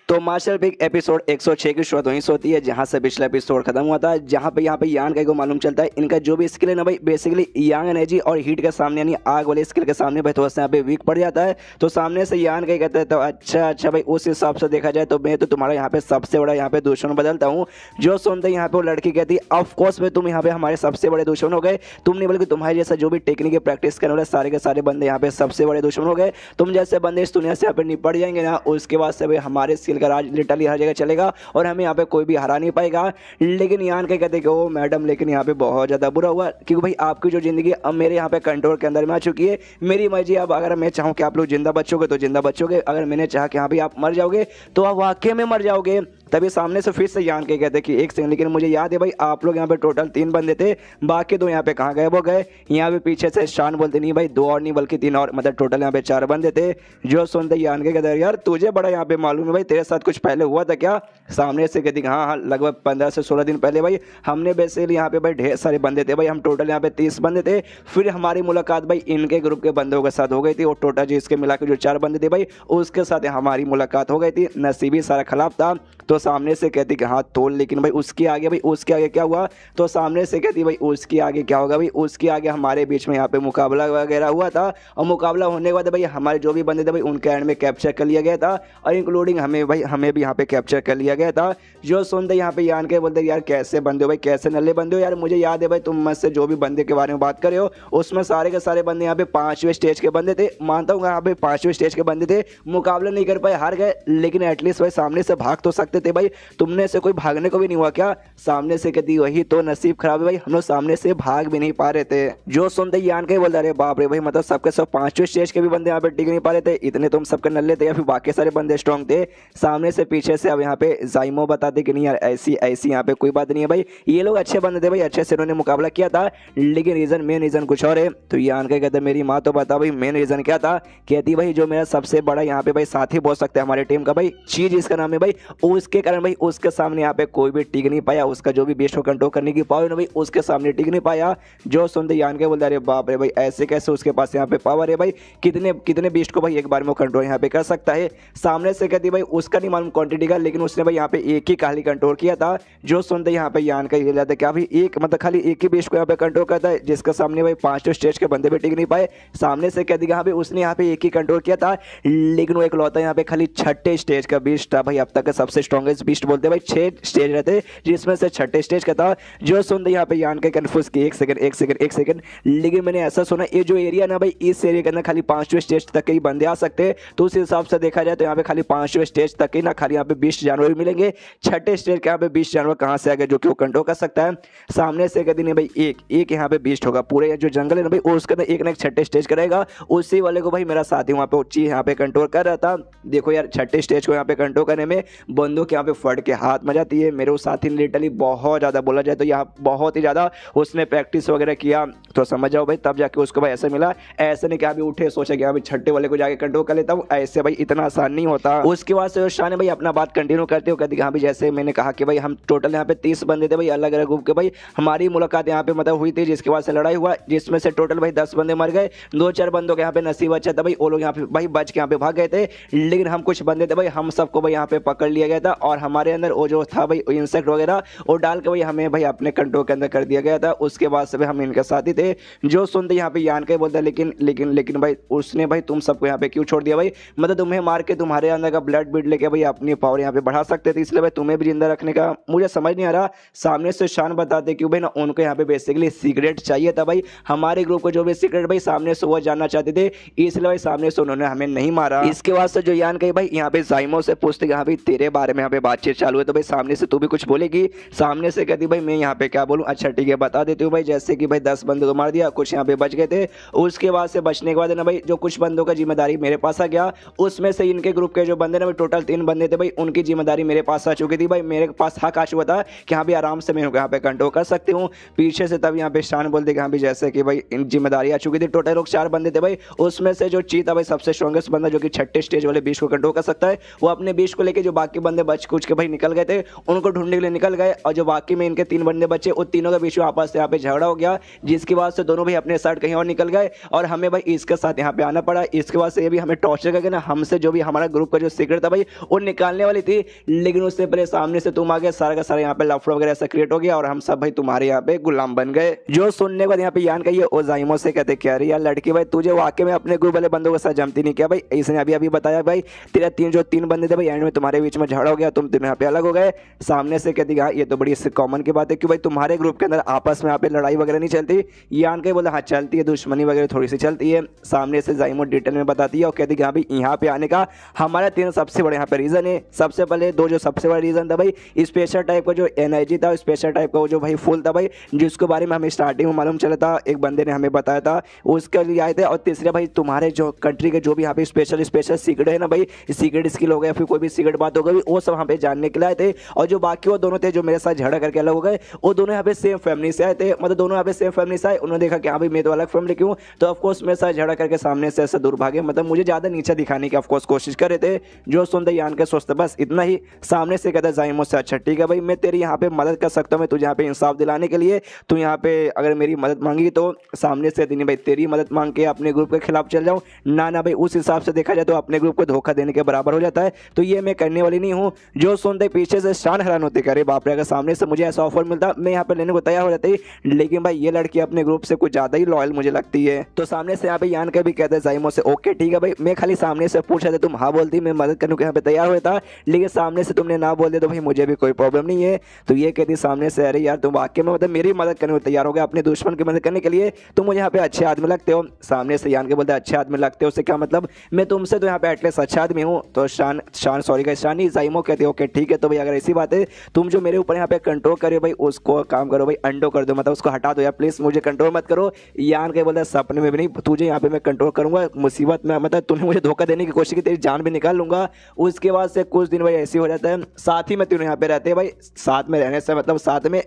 तो मार्शल पिग एपिसोड 106 की शुरुआत वहीं से होती है जहां से पिछला एपिसोड खत्म हुआ था, जहां पे यहाँ पे यान का को मालूम चलता है इनका जो भी स्किल है ना भाई बेसिकली यांग एनर्जी और हीट के सामने यानी आग वाले स्किल के सामने भाई थोड़ा सा यहाँ पे वीक पड़ जाता है। तो सामने से यान का कहते हैं तो अच्छा भाई उस हिसाब से देखा जाए तो मैं तो तुम्हारा यहाँ पे सबसे बड़ा यहाँ पे दुश्मन बदलता हूँ। जो सुनते यहाँ पे वो लड़की कहती ऑफकोर्स भाई तुम यहाँ पे हमारे सबसे बड़े दुश्मन हो गए। तुम नहीं बल्कि तुम्हारे जैसा जो भी टेक्निक की प्रैक्टिस करने वाले सारे के सारे बंदे यहाँ पे सबसे बड़े दुश्मन हो गए। तुम जैसे बंदे इस दुनिया से यहाँ पे निपट जाएंगे ना उसके बाद से भाई हमारे स्किल का राज लिटरली जगह चलेगा और हमें यहाँ पे कोई भी हरा नहीं पाएगा। लेकिन यान के कहते कि ओ मैडम लेकिन यहाँ पे बहुत ज़्यादा बुरा हुआ क्योंकि भाई आपकी जो ज़िंदगी अब मेरे यहाँ पे कंट्रोल के अंदर में आ चुकी है। मेरी मर्जी, अब अगर मैं चाहूँ कि आप लोग जिंदा बचोगे तो जिंदा बचोगे, अगर मैंने चाहा कि हाँ भाई आप मर जाओगे तो आप वाकई में मर जाओगे। तभी सामने से फिर से यान के कहते कि एक सेकंड, लेकिन मुझे याद है भाई आप लोग यहाँ पे टोटल 3 बंदे थे, बाकी 2 यहाँ पे कहाँ गए वो गए। यहाँ पे पीछे से शान बोलते नहीं भाई 2 और नहीं बल्कि 3 और, मतलब टोटल यहाँ पे 4 बंदे थे। जो सुनते यान के कहते यार तुझे बड़ा यहाँ पे मालूम है भाई तेरे साथ कुछ पहले हुआ था क्या। सामने से कहती हाँ लगभग 15 से 16 दिन पहले भाई हमने बेसिकली यहाँ पे भाई ढेर सारे बंदे थे भाई, हम टोटल यहाँ पे 30 बंदे थे। फिर हमारी मुलाकात भाई इनके ग्रुप के बंदों के साथ हो गई थी और टोटल जिसके मिला के जो 4 बंदे थे भाई उसके साथ हमारी मुलाकात हो गई थी। नसीबी सारा खराब था। तो सामने से कहती कि हाँ तोल, लेकिन भाई उसके आगे क्या हुआ। तो सामने से कहती भाई उसके आगे क्या होगा भाई, उसके आगे हमारे बीच में यहाँ पे मुकाबला वगैरह हुआ था और मुकाबला होने के बाद भाई हमारे जो भी बंदे थे भाई उनके एंड में कैप्चर कर लिया गया था और इंक्लूडिंग हमें भी यहाँ पे कैप्चर कर लिया गया था। जो सुनते यहाँ पे यान के बोलते यार कैसे बंदे हो भाई, कैसे नल्ले बंदे हो यार। मुझे याद है भाई तुम मत से जो भी बंदे के बारे में बात करे हो उसमें सारे के सारे बंदे यहाँ पे 5वें स्टेज के बंदे थे। मानता हूँ यहाँ पे 5वें स्टेज के बंदे थे, मुकाबला नहीं कर पाए, हार गए, लेकिन एटलीस्ट भाई सामने से भाग तो सकते थे भाई। तुमने से कोई भागने को भी नहीं हुआ क्या। सामने से कहती वही तो नसीब खराब है भाई, हम लोग सामने से भाग भी नहीं पा रहे थे। जो सुनते यान के बोलता अरे बाप रे भाई, मतलब सबके सब 5वें स्टेज के भी बंदे यहाँ पे टिक नहीं पा रहे थे, इतने तुम सबके नल्ले थे या फिर बाकी सारे बंदे स्ट्रॉन्ग थे। सामने से पीछे से अब यहाँ पे जाइमो बताते कि नहीं यार ऐसी यहाँ पे कोई बात नहीं है भाई, ये लोग अच्छे बंदे थे भाई, अच्छे से उन्होंने मुकाबला किया था, लेकिन मेन रीजन कुछ और है। तो यान के कहते मेरी माँ तो बता भाई मेन रीजन क्या था। कहती भाई जो मेरा सबसे बड़ा यहाँ पे भाई साथी बोल सकते हैं हमारे टीम का भाई, चीज इसका नाम है भाई, उसके कारण भाई उसके सामने यहाँ पे कोई भी टिक नहीं पाया, उसका जो भी बेस्ट को कंट्रोल करने की पावर है भाई उसके सामने टिक नहीं पाया। जो सुनते यान के बोलते अरे बाप रे भाई ऐसे कैसे उसके पास यहाँ पे पावर है भाई, कितने बेस्ट को भाई एक बार में कंट्रोल यहाँ पे कर सकता है। सामने से कहती भाई उसका नहीं मालूम क्वांटिटी का, लेकिन उसने भाई यहाँ पे एक ही खाली कंट्रोल किया था। जो सुनते यहाँ पे यान का ये जाता है क्या भाई एक मतलब खाली एक ही बेस्ट को यहाँ पे कंट्रोल करता है, जिसके सामने भाई 5 स्टेज के बंदे भी टिक नहीं पाए। सामने से कहती हाँ भाई उसने यहाँ पे एक ही कंट्रोल किया था, लेकिन वो इकलौता यहाँ पे खाली 6ठे स्टेज का बीस्ट था भाई, अब तक का सबसे स्ट्रॉन्गेस्ट बीस्ट बोलते भाई 6 स्टेज रहते जिसमें से 6ठे स्टेज का था। जो सुनते यहाँ पे यान के कन्फ्यूज की एक सेकंड, लेकिन मैंने ऐसा सुना ये जो एरिया ना भाई इस एरिया के अंदर खाली 5वें स्टेज तक के ही बंदे आ सकते हैं। तो उस हिसाब से देखा जाए तो यहाँ पे खाली 5वें स्टेज तक ही ना खाली यहाँ पे 20 जानवर भी मिलेंगे, 6ठे स्टेज के यहाँ पे 20 जानवर कहाँ से आ गए जो कि वो कंट्रोल कर सकता है। सामने से कहती नहीं भाई एक यहाँ पे बीस्ट होगा, पूरे जो जंगल है ना भाई उसके अंदर एक ना एक 6ठे स्टेज करेगा, उसी वाले को भाई मेरा साथी वहाँ पे चीज यहाँ पे कंट्रोल कर रहा था। देखो यार 6ठे स्टेज को यहाँ पे कंट्रोल करने में बंदूक यहाँ पे फट के हाथ में जाती है। मेरे उस साथी ने लिटरली बहुत ज़्यादा बोला जाए तो यहाँ बहुत ही ज़्यादा उसने प्रैक्टिस वगैरह किया, तो समझ जाओ भाई तब जाके उसको भाई ऐसे मिला। ऐसे नहीं कि अभी उठे सोचा कि अभी 6ठे वाले को जाके कंट्रोल कर लेता हूँ, ऐसे भाई इतना आसान नहीं होता। उसके बाद से शान भाई अपना बात कंटिन्यू करते हो, कहती हाँ भाई जैसे मैंने कहा कि भाई हम टोटल यहाँ पे 30 बंदे थे भाई अलग अलग ग्रुप के भाई, हमारी मुलाकात यहाँ पे मतलब हुई थी, जिसके बाद से लड़ाई हुआ जिसमें से टोटल भाई 10 बंदे मर गए, 2-4 बंदों के यहाँ पे नसीब अच्छा था भाई, वो लोग यहाँ पे भाई बच के यहाँ पे भाग गए थे। लेकिन हम कुछ बंदे थे भाई हम सबको भाई यहाँ पे पकड़ लिया गया था और हमारे अंदर वो जो था भाई इंसेक्ट वगैरह वो डाल के भाई हमें भाई अपने कंट्रोल के अंदर कर दिया गया था। उसके बाद से भाई हम इनके साथ ही थे। जो सुनते यहाँ पे यान के बोलते लेकिन भाई उसने भाई तुम सबको यहाँ पे क्यों छोड़ दिया भाई, मतलब तुम्हें मार के तुम्हारे अंदर का ब्लड बीड लेके भाई अपनी पावर यहाँ पे बढ़ा सकते थे, इसलिए भाई तुम्हें भी जिंदा रखने का मुझे समझ नहीं आ रहा। सामने से शान बताते क्यों भाई ना उनको यहाँ पे बेसिकली सीक्रेट चाहिए था भाई, हमारे ग्रुप को जो भी सीक्रेट भाई सामने से वो जानना चाहते थे, इसलिए भाई सामने से उन्होंने हमें नहीं मारा। इसके बाद से जो यान कही भाई यहाँ पे जाइमो से पूछते हाँ भाई तेरे बारे में यहाँ पे बातचीत चालू है तो भाई सामने से तू भी कुछ बोलेगी। सामने से कहती भाई मैं यहाँ पे क्या बोलूँ, अच्छा ठीक है बता देती हूँ भाई। जैसे कि भाई 10 बंदों को मार दिया, कुछ यहाँ पे बच गए थे। उसके बाद से बचने के बाद ना भाई जो कुछ बंदों का जिम्मेदारी मेरे पास आ गया, उसमें से इनके ग्रुप के जो बंदे ना भाई टोटल 3 बंदे थे भाई, उनकी जिम्मेदारी मेरे पास आ चुकी थी भाई। मेरे पास हक आ चुका था कि हाँ भी आराम से मैं यहाँ पे कंट्रोल कर सकती हूँ। पीछे से तब यहाँ पे शान बोलते कि हाँ भी जैसे कि भाई इन जिम्मेदारी आ चुकी थी। टोटल लोग 4 बंदे थे भाई, उसमें से जो चीता भाई सबसे स्ट्रॉन्गेस्ट बंदा जो कि 6ठे स्टेज वाले 20 को कंट्रोल कर सकता है, वो अपने 20 को लेके जो बाकी बंदे बच कुछ के भाई निकल गए थे, उनको ढूंढने के लिए निकल गए। और जो बाकी में इनके 3 बंदे बचे, उन तीनों के बीच में आपस में यहाँ पे झगड़ा हो गया, जिसकी वजह से दोनों भाई अपने साइड कहीं और निकल गए और हमें भाई इसके साथ यहाँ पे आना पड़ा। इसके बाद से ये भी हमें टॉर्चर करके ना हमसे जो भी हमारा ग्रुप का जो सीक्रेट था भाई वो निकालने वाली थी, लेकिन उससे पहले सामने से तुम आ गए, सारा का सारा यहाँ पे लफड़ा वगैरह ऐसा क्रिएट हो गया और हम सब भाई तुम्हारे यहाँ पे गुलाम बन गए। जो सुनने के बाद यहाँ पे यान कहिए ओजाइमो से कहते क्या रही यार लड़की भाई तुझे वाकई में अपने ग्रुप वाले बंदों के साथ जमती नहीं क्या भाई। इसने अभी अभी बताया भाई तेरा 3 बंदे थे भाई, एंड में तुम्हारे बीच में झगड़ा हो गया, तुम यहाँ पे अलग हो गए। सामने से कहती हाँ ये तो बड़ी कॉमन की बात है कि भाई तुम्हारे ग्रुप के अंदर आपस में यहाँ पे लड़ाई वगैरह नहीं चलती। यान कहीं बोला हाँ चलती है, दुश्मनी वगैरह थोड़ी सी चलती है। सामने से जाइमो डिटेल में बताती है और कहती है हाँ भाई यहाँ पे आने का हमारा 3 सबसे बड़े यहाँ पे रीजन है। सबसे पहले 2 जो सबसे बड़ा रीजन था भाई स्पेशल टाइप का जो एनर्जी था, स्पेशल टाइप का वो जो भाई फूल था भाई, जिसके बारे में हमें स्टार्टिंग में मालूम चला था, एक बंदे ने हमें बताया था, उसके लिए आए थे। और तीसरे भाई तुम्हारे जो कंट्री के जो भी यहाँ पे स्पेशल सीक्रेट है ना भाई, सीक्रेट स्किल हो गया फिर कोई भी सीक्रेट बात हो गई, वो सब यहाँ पे जानने के लिए आए थे। और जो बाकी वो दोनों थे जो मेरे साथ झगड़ा करके अलग हो गए, वो दोनों यहाँ पे सेम फैमिली से आए थे, मतलब दोनों यहाँ पे सेम फैमिली से आए। उन्होंने देखा कि हाँ भाई मैं तो अलग फैमिली क्यों, तो ऑफकोर्स मेरे साथ झगड़ा करके सामने से ऐसे दूर भागे, मतलब मुझे ज़्यादा नीचे दिखाने की ऑफकोर्स कोशिश कर रहे थे। जो सुनते यान के सोचते बस इतना ही। सामने से कहता जाइमो से अच्छा ठीक है भाई मैं तेरी यहाँ पे मदद कर सकता हूँ, मैं तुझे यहाँ पे इंसाफ दिलाने के लिए, तू यहाँ पे अगर मेरी मदद मांगी तो सामने से नहीं भाई तेरी मदद मांग के अपने ग्रुप के खिलाफ चल जाऊँ ना भाई, उस हिसाब से देखा जाए तो अपने ग्रुप को धोखा देने के बराबर हो जाता है, तो ये मैं करने वाली नहीं हूँ। जो सुनते पीछे से शान हैरान होते करे बाप रे, अगर सामने से मुझे ऐसा ऑफर मिलता मैं यहाँ पे लेने को तैयार हो जाती, लेकिन भाई ये लड़की अपने ग्रुप से कुछ ज़्यादा ही लॉयल मुझे लगती है। तो सामने से यहाँ पे यान का भी कहते हैं जाइमो से ओके ठीक है भाई, मैं खाली सामने से पूछ रहा था, तुम हाँ बोलती मैं मदद करने को यहाँ पे तैयार हुआ था, लेकिन सामने से तुमने ना बोल दिया तो भाई मुझे भी कोई प्रॉब्लम नहीं है। तो ये कहती सामने से अरे यार तुम वाकई में मतलब मेरी मदद करने को तैयार हो गया, अपने दुश्मन की मदद करने के लिए, तुम मुझे यहाँ पे अच्छे आदमी लगते हो। सामने से यान के बोलते अच्छे आदमी लगते हो, उससे क्या मतलब, मैं तुमसे तो यहाँ पे एटलीस्ट अच्छा आदमी हूँ। तो शान सॉरी का शानी जाइमो कहते हो ओके ठीक है, तो भाई अगर ऐसी बात है तुम जो मेरे ऊपर यहाँ पे कंट्रोल करो भाई उसको काम करो भाई अंडो कर दो, मतलब उसको हटा दो यार प्लीज, मुझे कंट्रोल मत करो। यान के बोलता सपने में भी नहीं, तुझे यहाँ पे मैं कंट्रोल करूंगा, मुसीबत में मतलब तूने मुझे धोखा देने की कोशिश की, तेरी जान भी निकाल लूंगा। उसके बाद से कुछ दिन भाई ऐसे हो जाता है, साथ ही में तीनों यहाँ पे रहते हैं भाई, साथ में रहने से मतलब साथ में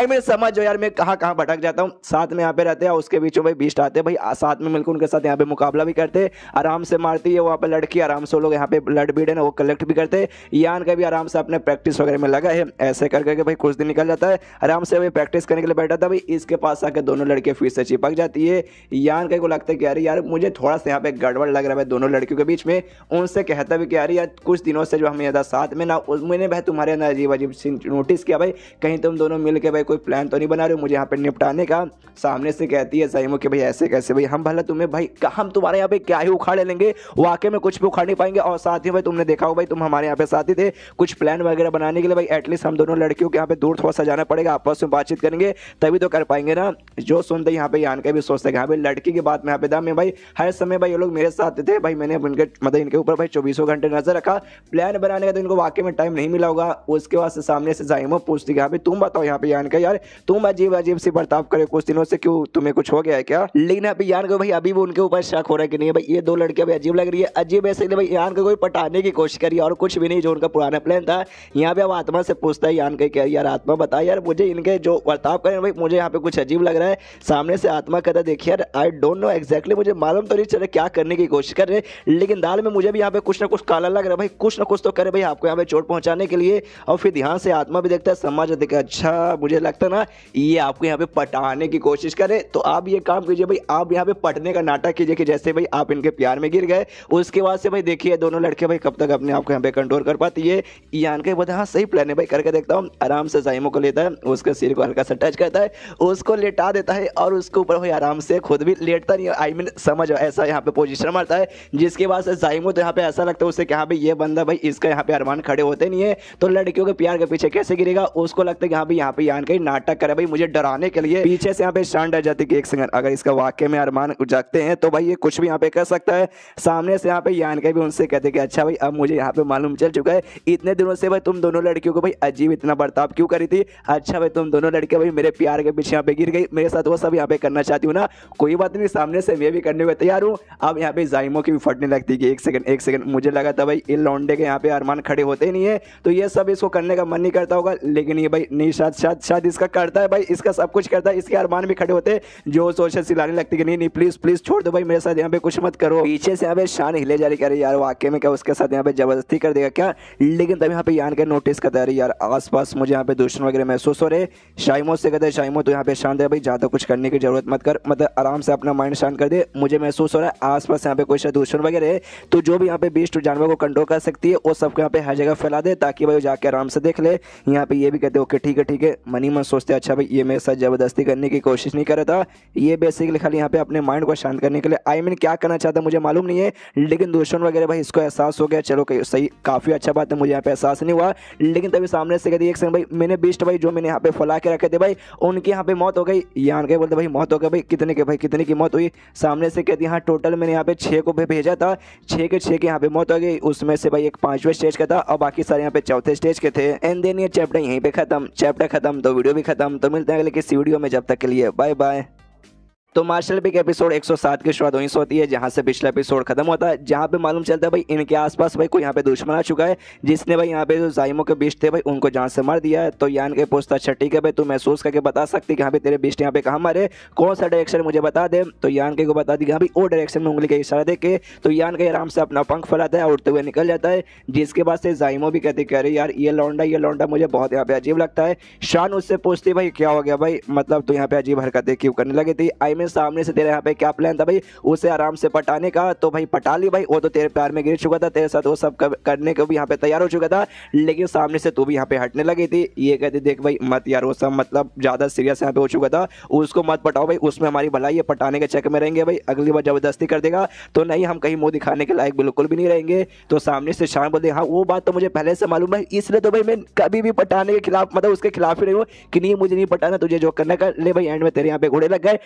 मैं समझ जाओ यार मैं कहाँ कहाँ भटक जाता हूँ, साथ में यहाँ पे रहते हैं। उसके बीच में भाई बीस्ट आते हैं भाई, साथ में मिलकर उनके साथ यहाँ पे मुकाबला भी करते, आराम से मारती है वहाँ पे लड़की, आराम से वो लोग यहाँ पे ब्लड बीड है ना वो कलेक्ट भी करते। यान का भी आराम से अपने प्रैक्टिस वगैरह में लगा है, ऐसे कर करके भाई कुछ दिन निकल जाता है, आराम से भाई प्रैक्टिस करने के लिए बैठा था भाई, इसके पास आकर दोनों लड़कियां फिर से चिपक जाती है। यान का को लगता है कि अरे यार मुझे थोड़ा सा यहाँ पे गड़बड़ लग रहा है दोनों लड़कियों के बीच में। उनसे कहता भी कि अरे यार कुछ दिनों से जो हम यहाँ साथ में ना, मैंने भाई तुम्हारे अंदर अजीब अजीब नोटिस किया भाई, कहीं तुम दोनों मिल के भाई कोई प्लान तो नहीं बना रहे हो मुझे यहाँ पे निपटाने का। सामने से कहती है जाइमो कि भाई ऐसे कैसे भाई, हम भला तुम्हें भाई हम तुम्हारे यहाँ पे क्या ही उखाड़ लेंगे, वाकई में कुछ भी उखाड़ नहीं पाएंगे। और साथ ही भाई तुमने देखा हो भाई तुम हमारे यहाँ पे साथी थे, कुछ प्लान वगैरह बनाने के लिए भाई एटलीस्ट हम दोनों लड़कियों के यहाँ पे दूर थोड़ा सा जाना पड़ेगा, आपस में बातचीत करेंगे तभी तो कर पाएंगे ना। जो सुनते यहाँ पे यान के भी सोचते हैं भाई लड़की की बात में यहाँ पे दम है भाई, हर समय भाई ये लोग मेरे साथ थे भाई, मैंने इनके मतलब इनके ऊपर भाई 24 घंटे नजर रखा, प्लान बनाने का तो इनको वाकई में टाइम नहीं मिला होगा। उसके बाद से सामने से जाइमो पूछती कि भाई तुम बताओ यहाँ पे यान का यार तुम अजीब अजीब सी बर्ताव करे कुछ दिनों से, क्यों तुम्हें कुछ हो गया है क्या? लेकिन यहाँ पे यान को भाई अभी भी उनके ऊपर शक हो रहा है कि नहीं भाई ये 2 लड़कियां भाई अजीब लग रही है, अजीब ऐसे भाई यान को कोई पटाने की कोशिश करी और कुछ भी नहीं, जो उनका पुराना प्लान था। यहाँ पे अब आत्मा से पूछता है यान के क्या यार आत्मा बता यार मुझे इनके जो बर्ताव करें भाई मुझे यहाँ पे कुछ अजीब लग रहा है। सामने से आत्मा कहता देखिए यार आई डोंट नो एग्जैक्टली, मुझे मालूम तो नहीं चल रहा क्या करने की कोशिश कर रहे, लेकिन दाल में मुझे भी यहाँ पे कुछ ना कुछ काला लग रहा है भाई, कुछ ना कुछ तो करे भाई आपको यहाँ पे चोट पहुंचाने के लिए। और फिर ध्यान से आत्मा भी देखता है, समझ देखा अच्छा मुझे लगता है ना ये आपको यहाँ पे पटाने की कोशिश करे, तो आप ये काम कीजिए भाई आप यहाँ पे पटने का नाटक कीजिए कि जैसे भाई आप इनके प्यार में गिर गए। उसके बाद से भाई देखिए दोनों लड़के भाई कब तक अपने आप को यहाँ पे कंट्रोल कर पाती है। यान के बोलते हाँ सही प्लान है भाई करके देखता हूँ। आराम से जाइमो को लेता है, उसके सिर को हल्का सा टच करता है, उसको लेटा देता है और उसके ऊपर भाई आराम से खुद भी लेटता नहीं, आई मीन समझ ऐसा यहाँ पे पोजीशन मारता है, जिसके बाद से जाइमो तो यहाँ पे ऐसा लगता है उसे कि हाँ भाई ये बंदा भाई इसका यहाँ पे अरमान खड़े होते नहीं है तो लड़कियों के प्यार के पीछे कैसे गिरेगा। उसको लगता है कि यहाँ पे यान का नाटक करे भाई मुझे डराने के लिए। पीछे से यहाँ पे शान डर जाती है कि एक सेकंड अगर इसका वाकई में अरमान जागते हैं तो भाई ये कुछ भी यहाँ पे कर सकता है। सामने से यहाँ पे यान का भी उनसे कहते कि अच्छा भाई अब मुझे यहाँ पे मालूम चल चुका है इतने दिनों से भाई तुम दोनों लड़कियों को भाई अजीब इतना बर्ताव क्यों करी थी। अच्छा भाई तुम दोनों लड़के भाई मेरे प्यार के पीछे यहाँ पे गिर गई, मेरे साथ वो सब यहाँ पे करना चाहती हूँ ना, कोई बात नहीं, सामने से मैं भी करने को तैयार हूँ। अब यहाँ पे जाइमो की भी फटने लगती है कि एक सेकंड मुझे लगा था भाई इन लौंडे के यहाँ पे अरमान खड़े होते ही नहीं है, तो ये सब इसको करने का मन नहीं करता होगा, लेकिन ये भाई नहीं शायद इसका करता है भाई, इसका सब कुछ करता है, इसके अरमान भी खड़े होते जो सोच सिलाने लगती कि नहीं प्लीज प्लीज छोड़ दो भाई, मेरे साथ यहाँ पे कुछ मत करो। पीछे से यहाँ पे शान हिले जा रही, कह रही यार वाकई में क्या उसके साथ यहाँ पे जबरदस्ती कर देगा क्या, लेकिन तभी यहाँ पे यान के नोटिस करता है यार आसपास मुझे यहाँ पे दुश्मन वगैरह महसूस हो रहे। शाइमो से कहते हैं शाइमो तो यहाँ पे शांत है भाई, ज़्यादा कुछ करने की जरूरत मत कर, मतलब आराम से अपना माइंड शांत कर दे, मुझे महसूस हो रहा है आसपास यहाँ पे कोई शायद दुश्मन वगैरह है, तो जो भी यहाँ पे बीस्ट जानवर को कंट्रोल कर सकती है वो सबको यहाँ पे हर जगह फैला दे ताकि भाई जाके आराम से देख ले। यहाँ पे ये भी कहते ओके ठीक है, मनी मन सोचते अच्छा भाई ये मेरे साथ जबरदस्ती करने की कोशिश नहीं कर रहा था, ये बेसिकली खाली यहाँ पे अपने माइंड को शांत करने के लिए, आई मीन क्या करना चाहता मुझे मालूम नहीं है, लेकिन दुश्मन वगैरह भाई इसको एहसास हो गया, चलो सही काफ़ी अच्छा बात है, मुझे यहाँ पे एहसास नहीं हुआ। लेकिन तभी सामने से कहती एक सेकंड भाई मैंने बीस्ट भाई जो मैंने यहाँ पे फैला के रखे थे भाई उनकी यहाँ पे मौत हो गई। यान के बोलते भाई मौत हो गई भाई, कितने की मौत हुई। सामने से कहती हाँ टोटल मैंने यहाँ पे 6 को भेजा था, 6 के 6 की यहाँ पे मौत हो गई, उसमें से भाई एक 5वें स्टेज का था और बाकी सारे यहाँ पे 4थे स्टेज के थे। एंड देन ये चैप्टर यहीं पे खत्म, चैप्टर खत्म तो वीडियो भी खत्म, तो मिलते हैं अगले किसी वीडियो में, जब तक के लिए बाय बाय। तो मार्शल पिक एपिसोड 107 की शुरुआत वहीं से होती है जहां से पिछला एपिसोड खत्म होता है, जहां पे मालूम चलता है भाई इनके आसपास भाई कोई यहाँ पे दुश्मन आ चुका है जिसने भाई यहाँ पे जो जाइमो के बीस्ट थे भाई उनको जान से मार दिया है। तो यान के पूछता अच्छा ठीक है भाई तू महसूस करके बता सकती कि यहाँ पे तेरे बीस्ट यहाँ पे कहाँ मारे, कौन सा डायरेक्शन मुझे बता दे। तो यान के को बता दी भाई वो डायरेक्शन में उंगली का इशारा दे के, तो यान के आराम से अपना पंख फैलाता है उड़ते हुए निकल जाता है, जिसके बाद से जाइमो भी कहती कह रही यार ये लौंडा मुझे बहुत यहाँ पे अजीब लगता है। शान उससे पूछती भाई क्या हो गया भाई, मतलब तू यहाँ पे अजीब हरकतें क्यों करने लगी थी, आई मीन सामने से तेरे यहाँ पे क्या प्लान था भाई उसे आराम से पटाने का, तो भाई पटा ली भाई, वो तो तेरे प्यार में गिर चुका था, तेरे साथ वो सब करने को भी यहाँ पे तैयार हो चुका था, लेकिन सामने से तू भी यहाँ पे हटने लगी थी। ये कहती देख भाई मत यार वो सब मतलब ज्यादा सीरियस यहाँ पे हो चुका था, उसको मत पटाओ भाई, उसमें हमारी भलाई है, पटाने के चक्कर में रहेंगे भाई अगली बार जबरदस्ती कर देगा तो नहीं हम कहीं मुंह दिखाने के लायक बिल्कुल भी नहीं रहेंगे। तो सामने से शान बोलते हाँ वो बात तो मुझे पहले से मालूम है, इसलिए तो भाई मैं कभी भी पटाने के खिलाफ मतलब उसके खिलाफ ही नहीं हूँ कि नहीं मुझे नहीं पटाना, तुझे जो करना कर ले भाई, एंड में तेरे यहाँ पे घोड़े लग गए।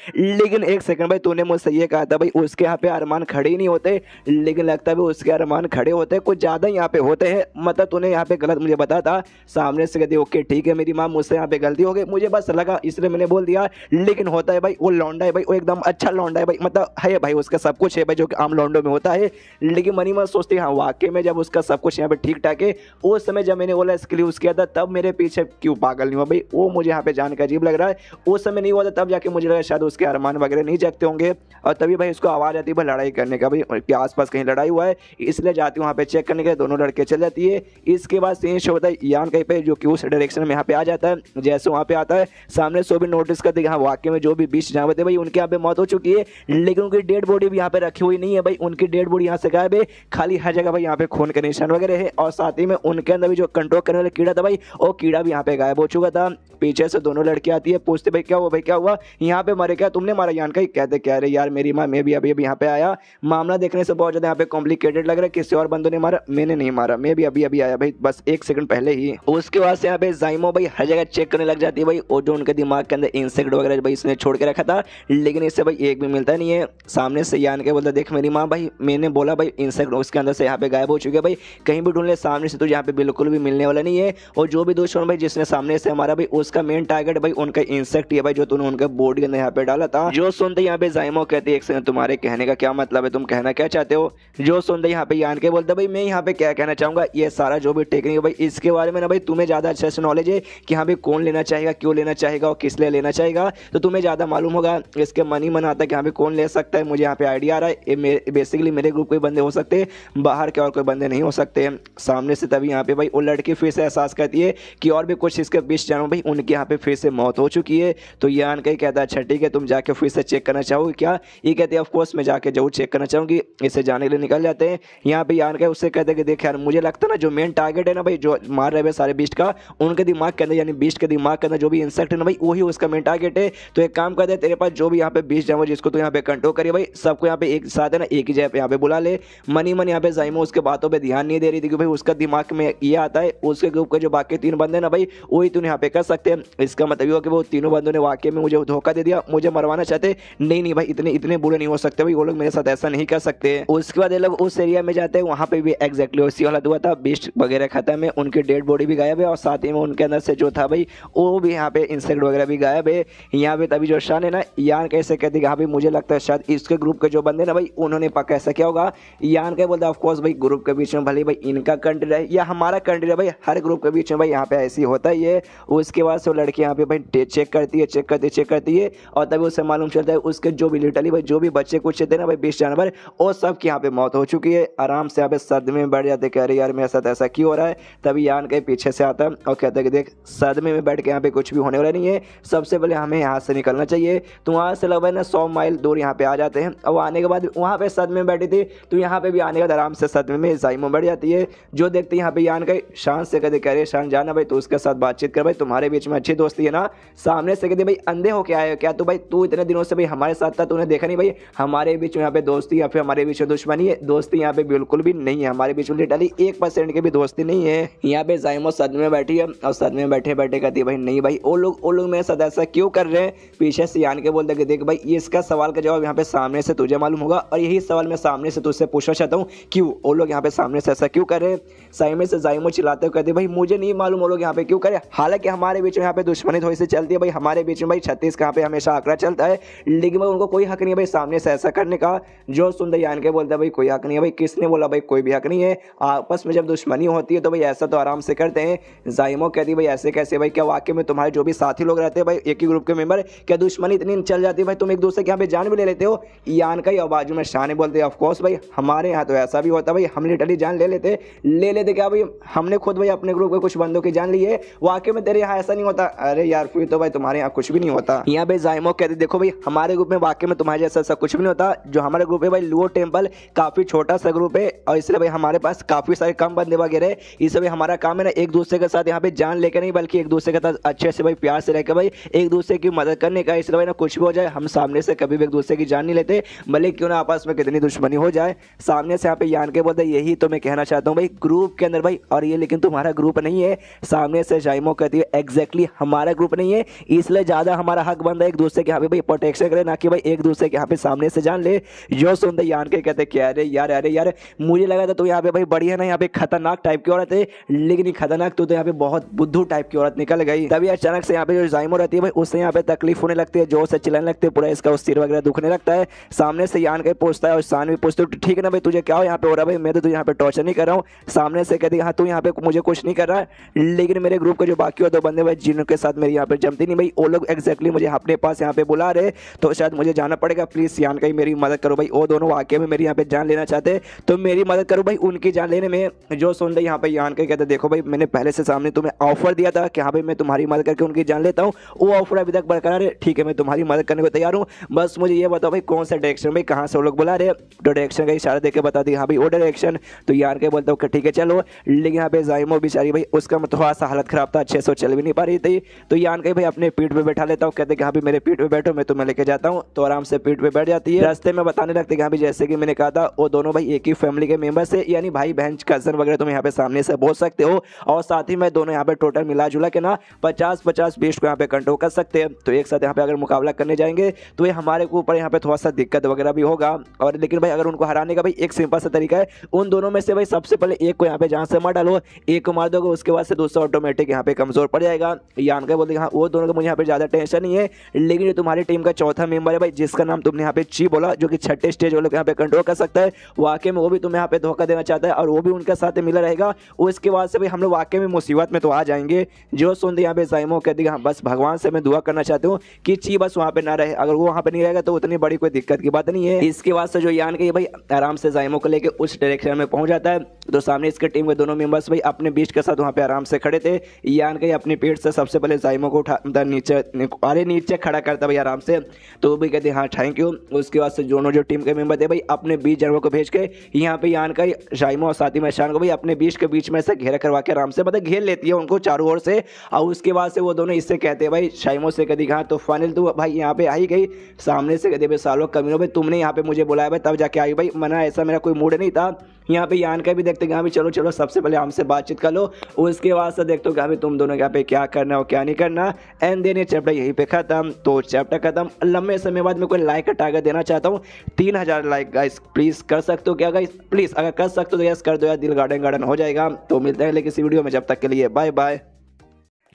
लेकिन एक सेकंड भाई तूने मुझसे ये कहा था भाई उसके यहाँ पे अरमान खड़े ही नहीं होते, लेकिन लगता है उसके अरमान खड़े होते कुछ ज्यादा यहाँ पे होते हैं, मतलब तूने यहाँ पे गलत मुझे बता था। सामने से कहती ओके ठीक है मेरी माँ मुझसे यहाँ पे गलती हो गई, मुझे बस लगा इसलिए मैंने बोल दिया, लेकिन होता है भाई वो लौंडा है भाई, वो एकदम अच्छा लौंडा है भाई, मतलब है भाई उसका सब कुछ है भाई जो कि आम लौंडों में होता है। लेकिन मनी मन सोचती हाँ वाकई में जब उसका सब कुछ यहाँ पे ठीक ठाक है, उस समय जब मैंने बोला स्किल यूज किया था तब मेरे पीछे क्यों पागल नहीं हुआ भाई, वो मुझे यहाँ पे जान के अजीब लग रहा है, उस समय नहीं हुआ था तब जाके मुझे लगा शायद उसके अरमान वगैरह नहीं जगते होंगे, और तभी भाई उसको आवाज़ आती है भाई लड़ाई करने का, भाई के आसपास कहीं लड़ाई हुआ है इसलिए जाती हूँ वहाँ पे चेक करने के, दोनों लड़के चल जाती है। इसके बाद सीन शो होता है यान कहीं पे जो कि उस डायरेक्शन में यहाँ पे आ जाता है, जैसे वहाँ पे आता है सामने सो भी नोटिस करते हैं हाँ वाकई में जो भी 20 जानवर थे भाई उनके यहाँ पे मौत हो चुकी है, लेकिन उनकी डेड बॉडी भी यहाँ पे रखी हुई नहीं है भाई, उनकी डेड बॉडी यहाँ से गायब है, खाली हर जगह भाई यहाँ पे खून के निशान वगैरह है, और साथ ही में उनके अंदर भी जो कंट्रोल करने वाला कीड़ा था भाई वो कीड़ा भी यहाँ पे गायब हो चुका था। पीछे से दोनों लड़की आती है पूछते भाई क्या हुआ यहाँ पे मरे क्या, तुमने मारा यान का, कहते कह रहे यार मेरी माँ मैं भी अभी यहाँ पे आया, मामला देखने से बहुत ज्यादा यहाँ पे कॉम्प्लिकेटेड लग रहा है, किसी और बंदों ने मारा, मैंने नहीं मारा, मैं भी अभी आया भाई बस 1 सेकंड पहले ही। उसके बाद से यहाँ पे जाइमो भाई हर जगह चेक करने लग जाती है भाई, और जो उनके दिमाग के अंदर इंसेक्ट वगैरह भाई इसने छोड़ के रखा था, लेकिन इससे भाई एक भी मिलता नहीं है। सामने से यान के बोलता देख मेरी माँ भाई मैंने बोला भाई इंसेक्ट उसके अंदर से यहाँ पे गायब हो चुके हैं भाई, कहीं भी ढूंढ ले, सामने से तुझे यहाँ पे बिल्कुल भी मिलने वाला नहीं है, और जो भी दुश्मन भाई जिसने सामने से हमारा भाई उसका मेन टारगेट भाई उनका इंसेक्ट है भाई जो तूने उनके बॉडी के अंदर यहाँ पे डाला था। जो सुनते यहाँ पे जाइमो कहते एक सेकंड तुम्हारे कहने का क्या मतलब है, तुम कहना क्या चाहते हो। जो सुनते यहाँ पे यान के बोलते भाई मैं यहाँ पे क्या कहना चाहूंगा, ये सारा जो भी टेक्निक है भाई इसके बारे में ना भाई तुम्हें ज्यादा अच्छे से नॉलेज है कि हाँ भाई कौन लेना चाहेगा, क्यों लेना चाहेगा और किस लिए लेना चाहेगा, तो तुम्हें ज्यादा मालूम होगा। इसके मन ही मन आता है कि हाँ भाई कौन ले सकता है, मुझे यहाँ पे आइडिया आ रहा है, बेसिकली मेरे ग्रुप के बंदे हो सकते हैं, बाहर के और कोई बंदे नहीं हो सकते। सामने से तभी यहाँ पे भाई वो लड़की फिर से एहसास करती है कि और भी कुछ इसके 20 जानवर भाई उनके यहाँ पे फिर से मौत हो चुकी है। तो यान कहीं कहता है अच्छा ठीक है तुम जाके फिर से चेक करना चाहोगे क्या, ये कहते हैं ऑफकोर्स मैं जाके जरूर चेक करना चाहूंगी, इसे जाने के लिए निकल जाते हैं। यहाँ पे यान कहीं उससे कहते हैं कि देख यार मुझे लगता है ना जो मेन टारगेट है ना भाई जो मार रहे हैं सारे बीस्ट का, उनके दिमाग के अंदर यानी बीस्ट के दिमाग के अंदर जो भी इंसेक्ट है ना भाई वही उसका मेन टारगेट है। तो एक काम करते हैं तेरे पास जो भी यहाँ पे 20 जानवर जिसको तो यहाँ पे कंट्रोल करिए भाई सबको यहाँ पे एक साथ है ना एक ही जगह पे यहाँ पे बुला ले। मनी मन यहाँ पे जाइमो उसके बातों पे ध्यान नहीं दे रही थी कि भाई उसका दिमाग में ये आता है उसके ग्रुप के जो बाकी 3 बंदे ना भाई वही तुम यहाँ पे कर सकते हैं। इसका मतलब ये हो कि वो तीनों बंदों ने वाकई में मुझे धोखा दे दिया, मुझे मरवाना चाहते, नहीं नहीं भाई इतने इतने बुरे नहीं हो सकते भाई, वो लोग मेरे साथ ऐसा नहीं कर सकते। उसके बाद ये लोग उस एरिया में जाते हैं, वहाँ पे भी एग्जैक्टली उसी वाला हुआ था, बीस्ट वगैरह खत्म है, उनकी डेड बॉडी भी गायब है और साथ ही में उनके अंदर से जो था भाई वो भी यहाँ पे इंसेक्ट वगैरह भी गायब है। यहाँ पे तभी जो शान है ना, यान कैसे कहते हैं, हाँ भाई मुझे लगता है शायद इसके ग्रुप के जो बंदे ना भाई उन्होंने पक्का ऐसा किया होगा। यान क्या बोलता है, ऑफकोर्स भाई ग्रुप के बीच में भले भाई इनका कंट्री रहे या हमारा कंट्री रहे, भाई हर ग्रुप के बीच में भाई यहाँ पे ऐसी होता ही है। उसके बाद से वो लड़की यहाँ पे भाई चेक करती है, चेक करती है और तभी उससे मालूम चलता है उसके जो भी लिटरली भाई जो भी बच्चे कुछ थे ना भाई 20 जानवर, और सब की यहाँ पे मौत हो चुकी है। आराम से यहाँ पे सदमे में बैठ जाते, कह रहे यार मेरे साथ ऐसा क्यों हो रहा है। तभी यान के पीछे से आता है और कहता है कि देख सदमे में बैठ के यहाँ पे कुछ भी होने वाला नहीं है, सबसे पहले हमें यहाँ से निकलना चाहिए। तो वहाँ से लगभग ना 100 माइल दूर यहाँ पे आ जाते हैं और आने के बाद वहाँ पे सदमे में बैठी थी, तो यहाँ पे भी आने के बाद आराम से सदमे में जाइमो बैठ जाती है। जो देखते यहाँ पे यान का शान से कहते, कह रहे शान जाना भाई तो उसके साथ बातचीत कर भाई, तुम्हारे बीच में अच्छी दोस्ती है ना। सामने से कहते भाई अंधे हो क्या है क्या, तो भाई तू इतने दिनों से भाई हमारे साथ था, तूने देखा नहीं भाई हमारे बीच में यहाँ पे दोस्ती या फिर हमारे बीच में दुश्मनी है, दोस्ती यहाँ पे बिल्कुल भी नहीं है, हमारे बीच में लिटरली 1% की भी दोस्ती नहीं है। यहाँ पे जाइमो सदमे में बैठी है और सदमे में बैठे बैठे कहती भाई नहीं भाई वो लोग मेरे साथ ऐसा क्यों कर रहे हैं। पीछे से यान के बोलते कि देख भाई ये इसका सवाल का जवाब यहाँ पे सामने से तुझे मालूम होगा और यही सवाल मैं सामने से तुझसे पूछना चाहता हूँ, क्यों वो लोग यहाँ पे सामने से ऐसा क्यों कर रहे हैं। सामने से जाइमो चिल्लाते हुए कहते भाई मुझे नहीं मालूम वो लोग यहाँ पे क्यों करे, हालांकि हमारे बीच में यहाँ पे दुश्मनी थोड़ी सी चलती है भाई, हमारे बीच में भाई 36 का यहाँ पे हमेशा आंकड़ा चलता है, लेकिन भाई उनको कोई हक नहीं है भाई सामने से ऐसा करने का। जो सुंदर यान के बोलता है भाई कोई हक नहीं है भाई, किसने बोला भाई कोई भी हक नहीं है, आपस में जब दुश्मनी होती है तो भाई ऐसा तो आराम से करते हैं। जाइमो कहती भाई ऐसे कैसे भाई, क्या वाकई में तुम्हारे जो भी साथी लोग रहते हैं भाई एक ही ग्रुप के मेंबर, क्या दुश्मनी इतनी चल जाती है भाई तुम एक दूसरे के यहाँ पे जान भी ले लेते हो। यान का ही बाजू में शान बोलते हैं ऑफकोर्स भाई हमारे यहाँ तो ऐसा भी होता भाई, हम लिटरली जान ले लेते क्या भाई, हमने खुद भाई अपने ग्रुप के कुछ बंदों की जान ली है, वाकई में तेरे यहाँ ऐसा नहीं होता। अरे यार फिर तो भाई तुम्हारे यहाँ कुछ भी नहीं होता। यहाँ पे जाइमो कहते देखो भाई हमारे ग्रुप में वाकई में तुम्हारे जैसा ऐसा कुछ भी नहीं होता, जो हमारा ग्रुप है भाई लुओ टेम्पल काफी छोटा सा ग्रुप है और इसलिए भाई हमारे पास काफी सारे कम बंदे वगैरह है, इसलिए भाई हमारा काम है ना एक दूसरे के साथ यहाँ पे जान लेकर नहीं बल्कि एक दूसरे के साथ अच्छे से भाई प्यार से रहकर भाई एक दूसरे की मदद करने का। इसलिए भाई ना कुछ भी हो जाए हम सामने से कभी भी एक दूसरे की जान नहीं लेते, भले क्यों ना आपस में कितनी दुश्मनी हो जाए। सामने से यहाँ पे यान के बोलते यही तो मैं कहना चाहता हूँ भाई ग्रुप के अंदर भाई, और ये लेकिन तुम्हारा ग्रुप नहीं है। सामने से जाइमो कहती है एग्जैक्टली हमारा ग्रुप नहीं है, इसलिए ज्यादा हमारा हक बनता है एक दूसरे के यहाँ पे भाई प्रोटेक्शन करे, ना कि भाई एक दूसरे के यहाँ पे सामने से जान ले। जो सुनते यान के कहते क्या अरे यार मुझे लगा था तू यहाँ पे भाई बढ़िया ना यहाँ पे खतरनाक टाइप की औरत है, लेकिन खतरनाक तो यहाँ पे बहुत बुद्धू टाइप की औरत निकल गई। तभी अचानक से यहाँ पे जो जाइमो रहती है भाई उससे यहाँ पे तकलीफ होने लगती है, जोर से चिल्लाने लगते हैं, पूरा इसका सिर वगैरह दुखने लगता है। सामने से यान के पूछता है और शान भी पूछते ठीक है ना भाई तुझे क्या हो यहाँ पे हो रहा है, भाई मैं तो तुझे यहाँ पे टॉर्चर नहीं कर रहा हूँ। सामने से कहती हाँ तू यहाँ पे मुझे कुछ नहीं कर रहा है, लेकिन मेरे ग्रुप के जो बाकी 2 बंदे भाई जिनके साथ मेरी यहाँ पे जमती नहीं भाई, वो लोग एग्जैक्टली मुझे अपने पास यहाँ पे बुला रहे, तो शायद मुझे जाना पड़ेगा, प्लीज यान का ही मेरी मदद करो भाई। वो दोनों वाकई में मेरी यहाँ पे जान लेना चाहते तो मेरी मदद करो भाई उनकी जान लेने में। जो सुन रहे यहाँ पे यान के कहते देखो भाई मैंने पहले से सामने तुम्हें ऑफर दिया था कि हाँ भाई मैं तुम्हारी मदद करके उनकी जान लेता हूँ, वो ऑफर अभी तक बरकरार है, ठीक है मैं तुम्हारी मदद करने को तैयार हूँ, बस मुझे ये बताओ भाई कौन सा डायरेक्शन भाई कहाँ से वो लोग बुला रहे। तो डायरेक्शन का इशारा देकर बता दी हाँ भाई वो डायरेक्शन। तो यार के बोलता हूँ ठीक है चलो, लेकिन यहाँ पे जाइमो बेचारी भाई उसका थोड़ा सा हालत खराब था, अच्छे से चल भी नहीं पा रही थी। तो यान के भाई अपने पीठ पे बैठा लेता हूँ, कहते कि हाँ भाई मेरे पीठ पे बैठो मैं तुम्हें लेके जाता हूँ। तो आराम से पीठ पे बैठ जाती है। रास्ते में बताने लगते कि हाँ भाई जैसे कि मैंने कहा था वो दोनों भाई एक ही फैमिली के मेंबर्स है, यानी भाई बहन कजन वगैरह तुम यहाँ पे सामने से बोल सकते हो, और साथ ही में दोनों यहाँ पे टोटल मिला जुला के ना 50-50 बीस को यहाँ पे कंट्रोल कर सकते हैं। तो एक साथ यहाँ पे अगर मुकाबला करने जाएंगे तो ये हमारे ऊपर यहाँ पे थोड़ा सा दिक्कत वगैरह भी होगा, और लेकिन भाई अगर उनको हराने का भाई एक सिंपल सा तरीका है, उन दोनों में से भाई सबसे पहले एक को यहाँ पे जान से मार डालो, एक को मार दोगे उसके बाद से दूसरा ऑटोमेटिक यहाँ पे कमजोर पड़ जाएगा। यान के बोलते हाँ वो दोनों को मुझे यहाँ पे ज्यादा टेंशन नहीं है, लेकिन ये तुम्हारी टीम का चौथा मेंबर है भाई जिसका नाम तुमने यहाँ पे ची बोला, जो कि 6ठे स्टेज वालों को यहाँ पे कंट्रोल कर सकता है, वाकई में वो भी तुम्हें यहाँ पे धोखा देना चाहता है और वो भी उनके साथ मिला रहेगा। उसके बाद से भाई हम लोग वाकई में मुसीबत में तो आ जाएंगे। जो सुनते यहाँ पे जाइमो कहती हाँ बस भगवान से मैं दुआ करना चाहती हूँ कि ची बस वहाँ पे ना रहे, अगर वो वहाँ पे नहीं रहेगा तो उतनी बड़ी कोई दिक्कत की बात नहीं है। इसके बाद से जो यान के भाई आराम से जाइमो को लेके उस डायरेक्शन में पहुंच जाता है। तो सामने इसके टीम के दोनों मेंबर्स भाई अपने बीच के साथ वहाँ पे आराम से खड़े थे। यान के अपने पेट से सबसे पहले जाइमो को उठा नीचे खड़ा करता भाई आराम से, तो वो भी कहते हाँ थैंक यू। उसके बाद से दोनों जो टीम के मेंबर थे भाई अपने 20 जनों को भेज के यहाँ पे यान का जाइमो और साथ ही में शान को भाई अपने बीच के बीच में से घेरा करवा के आराम से मतलब घेर लेती है उनको चारों ओर से। और उसके बाद से वो दोनों इससे कहते हैं भाई शाइमो से कहती हाँ तो फाइनल तू भाई यहाँ पे आई गई। सामने से कहते भाई सालों कमीनों भाई तुमने यहाँ पे मुझे बुलाया भाई तब जाके आई भाई, मना ऐसा मेरा कोई मूड नहीं था। यहाँ पे यान का भी देखते कि हाँ भाई चलो सबसे पहले हमसे बातचीत कर लो, उसके बाद से देखते हो कि हाँ भाई तुम दोनों यहाँ पे क्या करना हो क्या नहीं करना। एंड देन ये चैप्टर यहीं पे खत्म। तो चैप्टर खत्म चाहता हूँ, लंबे समय बाद मैं कोई लाइक का टारगेट देना चाहता हूँ 3000 लाइक गाइस। प्लीज़ कर सकते हो क्या गाइस? प्लीज़ अगर कर सकते हो तो यस कर दो यार, दिल गार्डन गार्डन हो जाएगा। तो मिलते हैं लेकिन इसी वीडियो में, जब तक के लिए बाय बाय।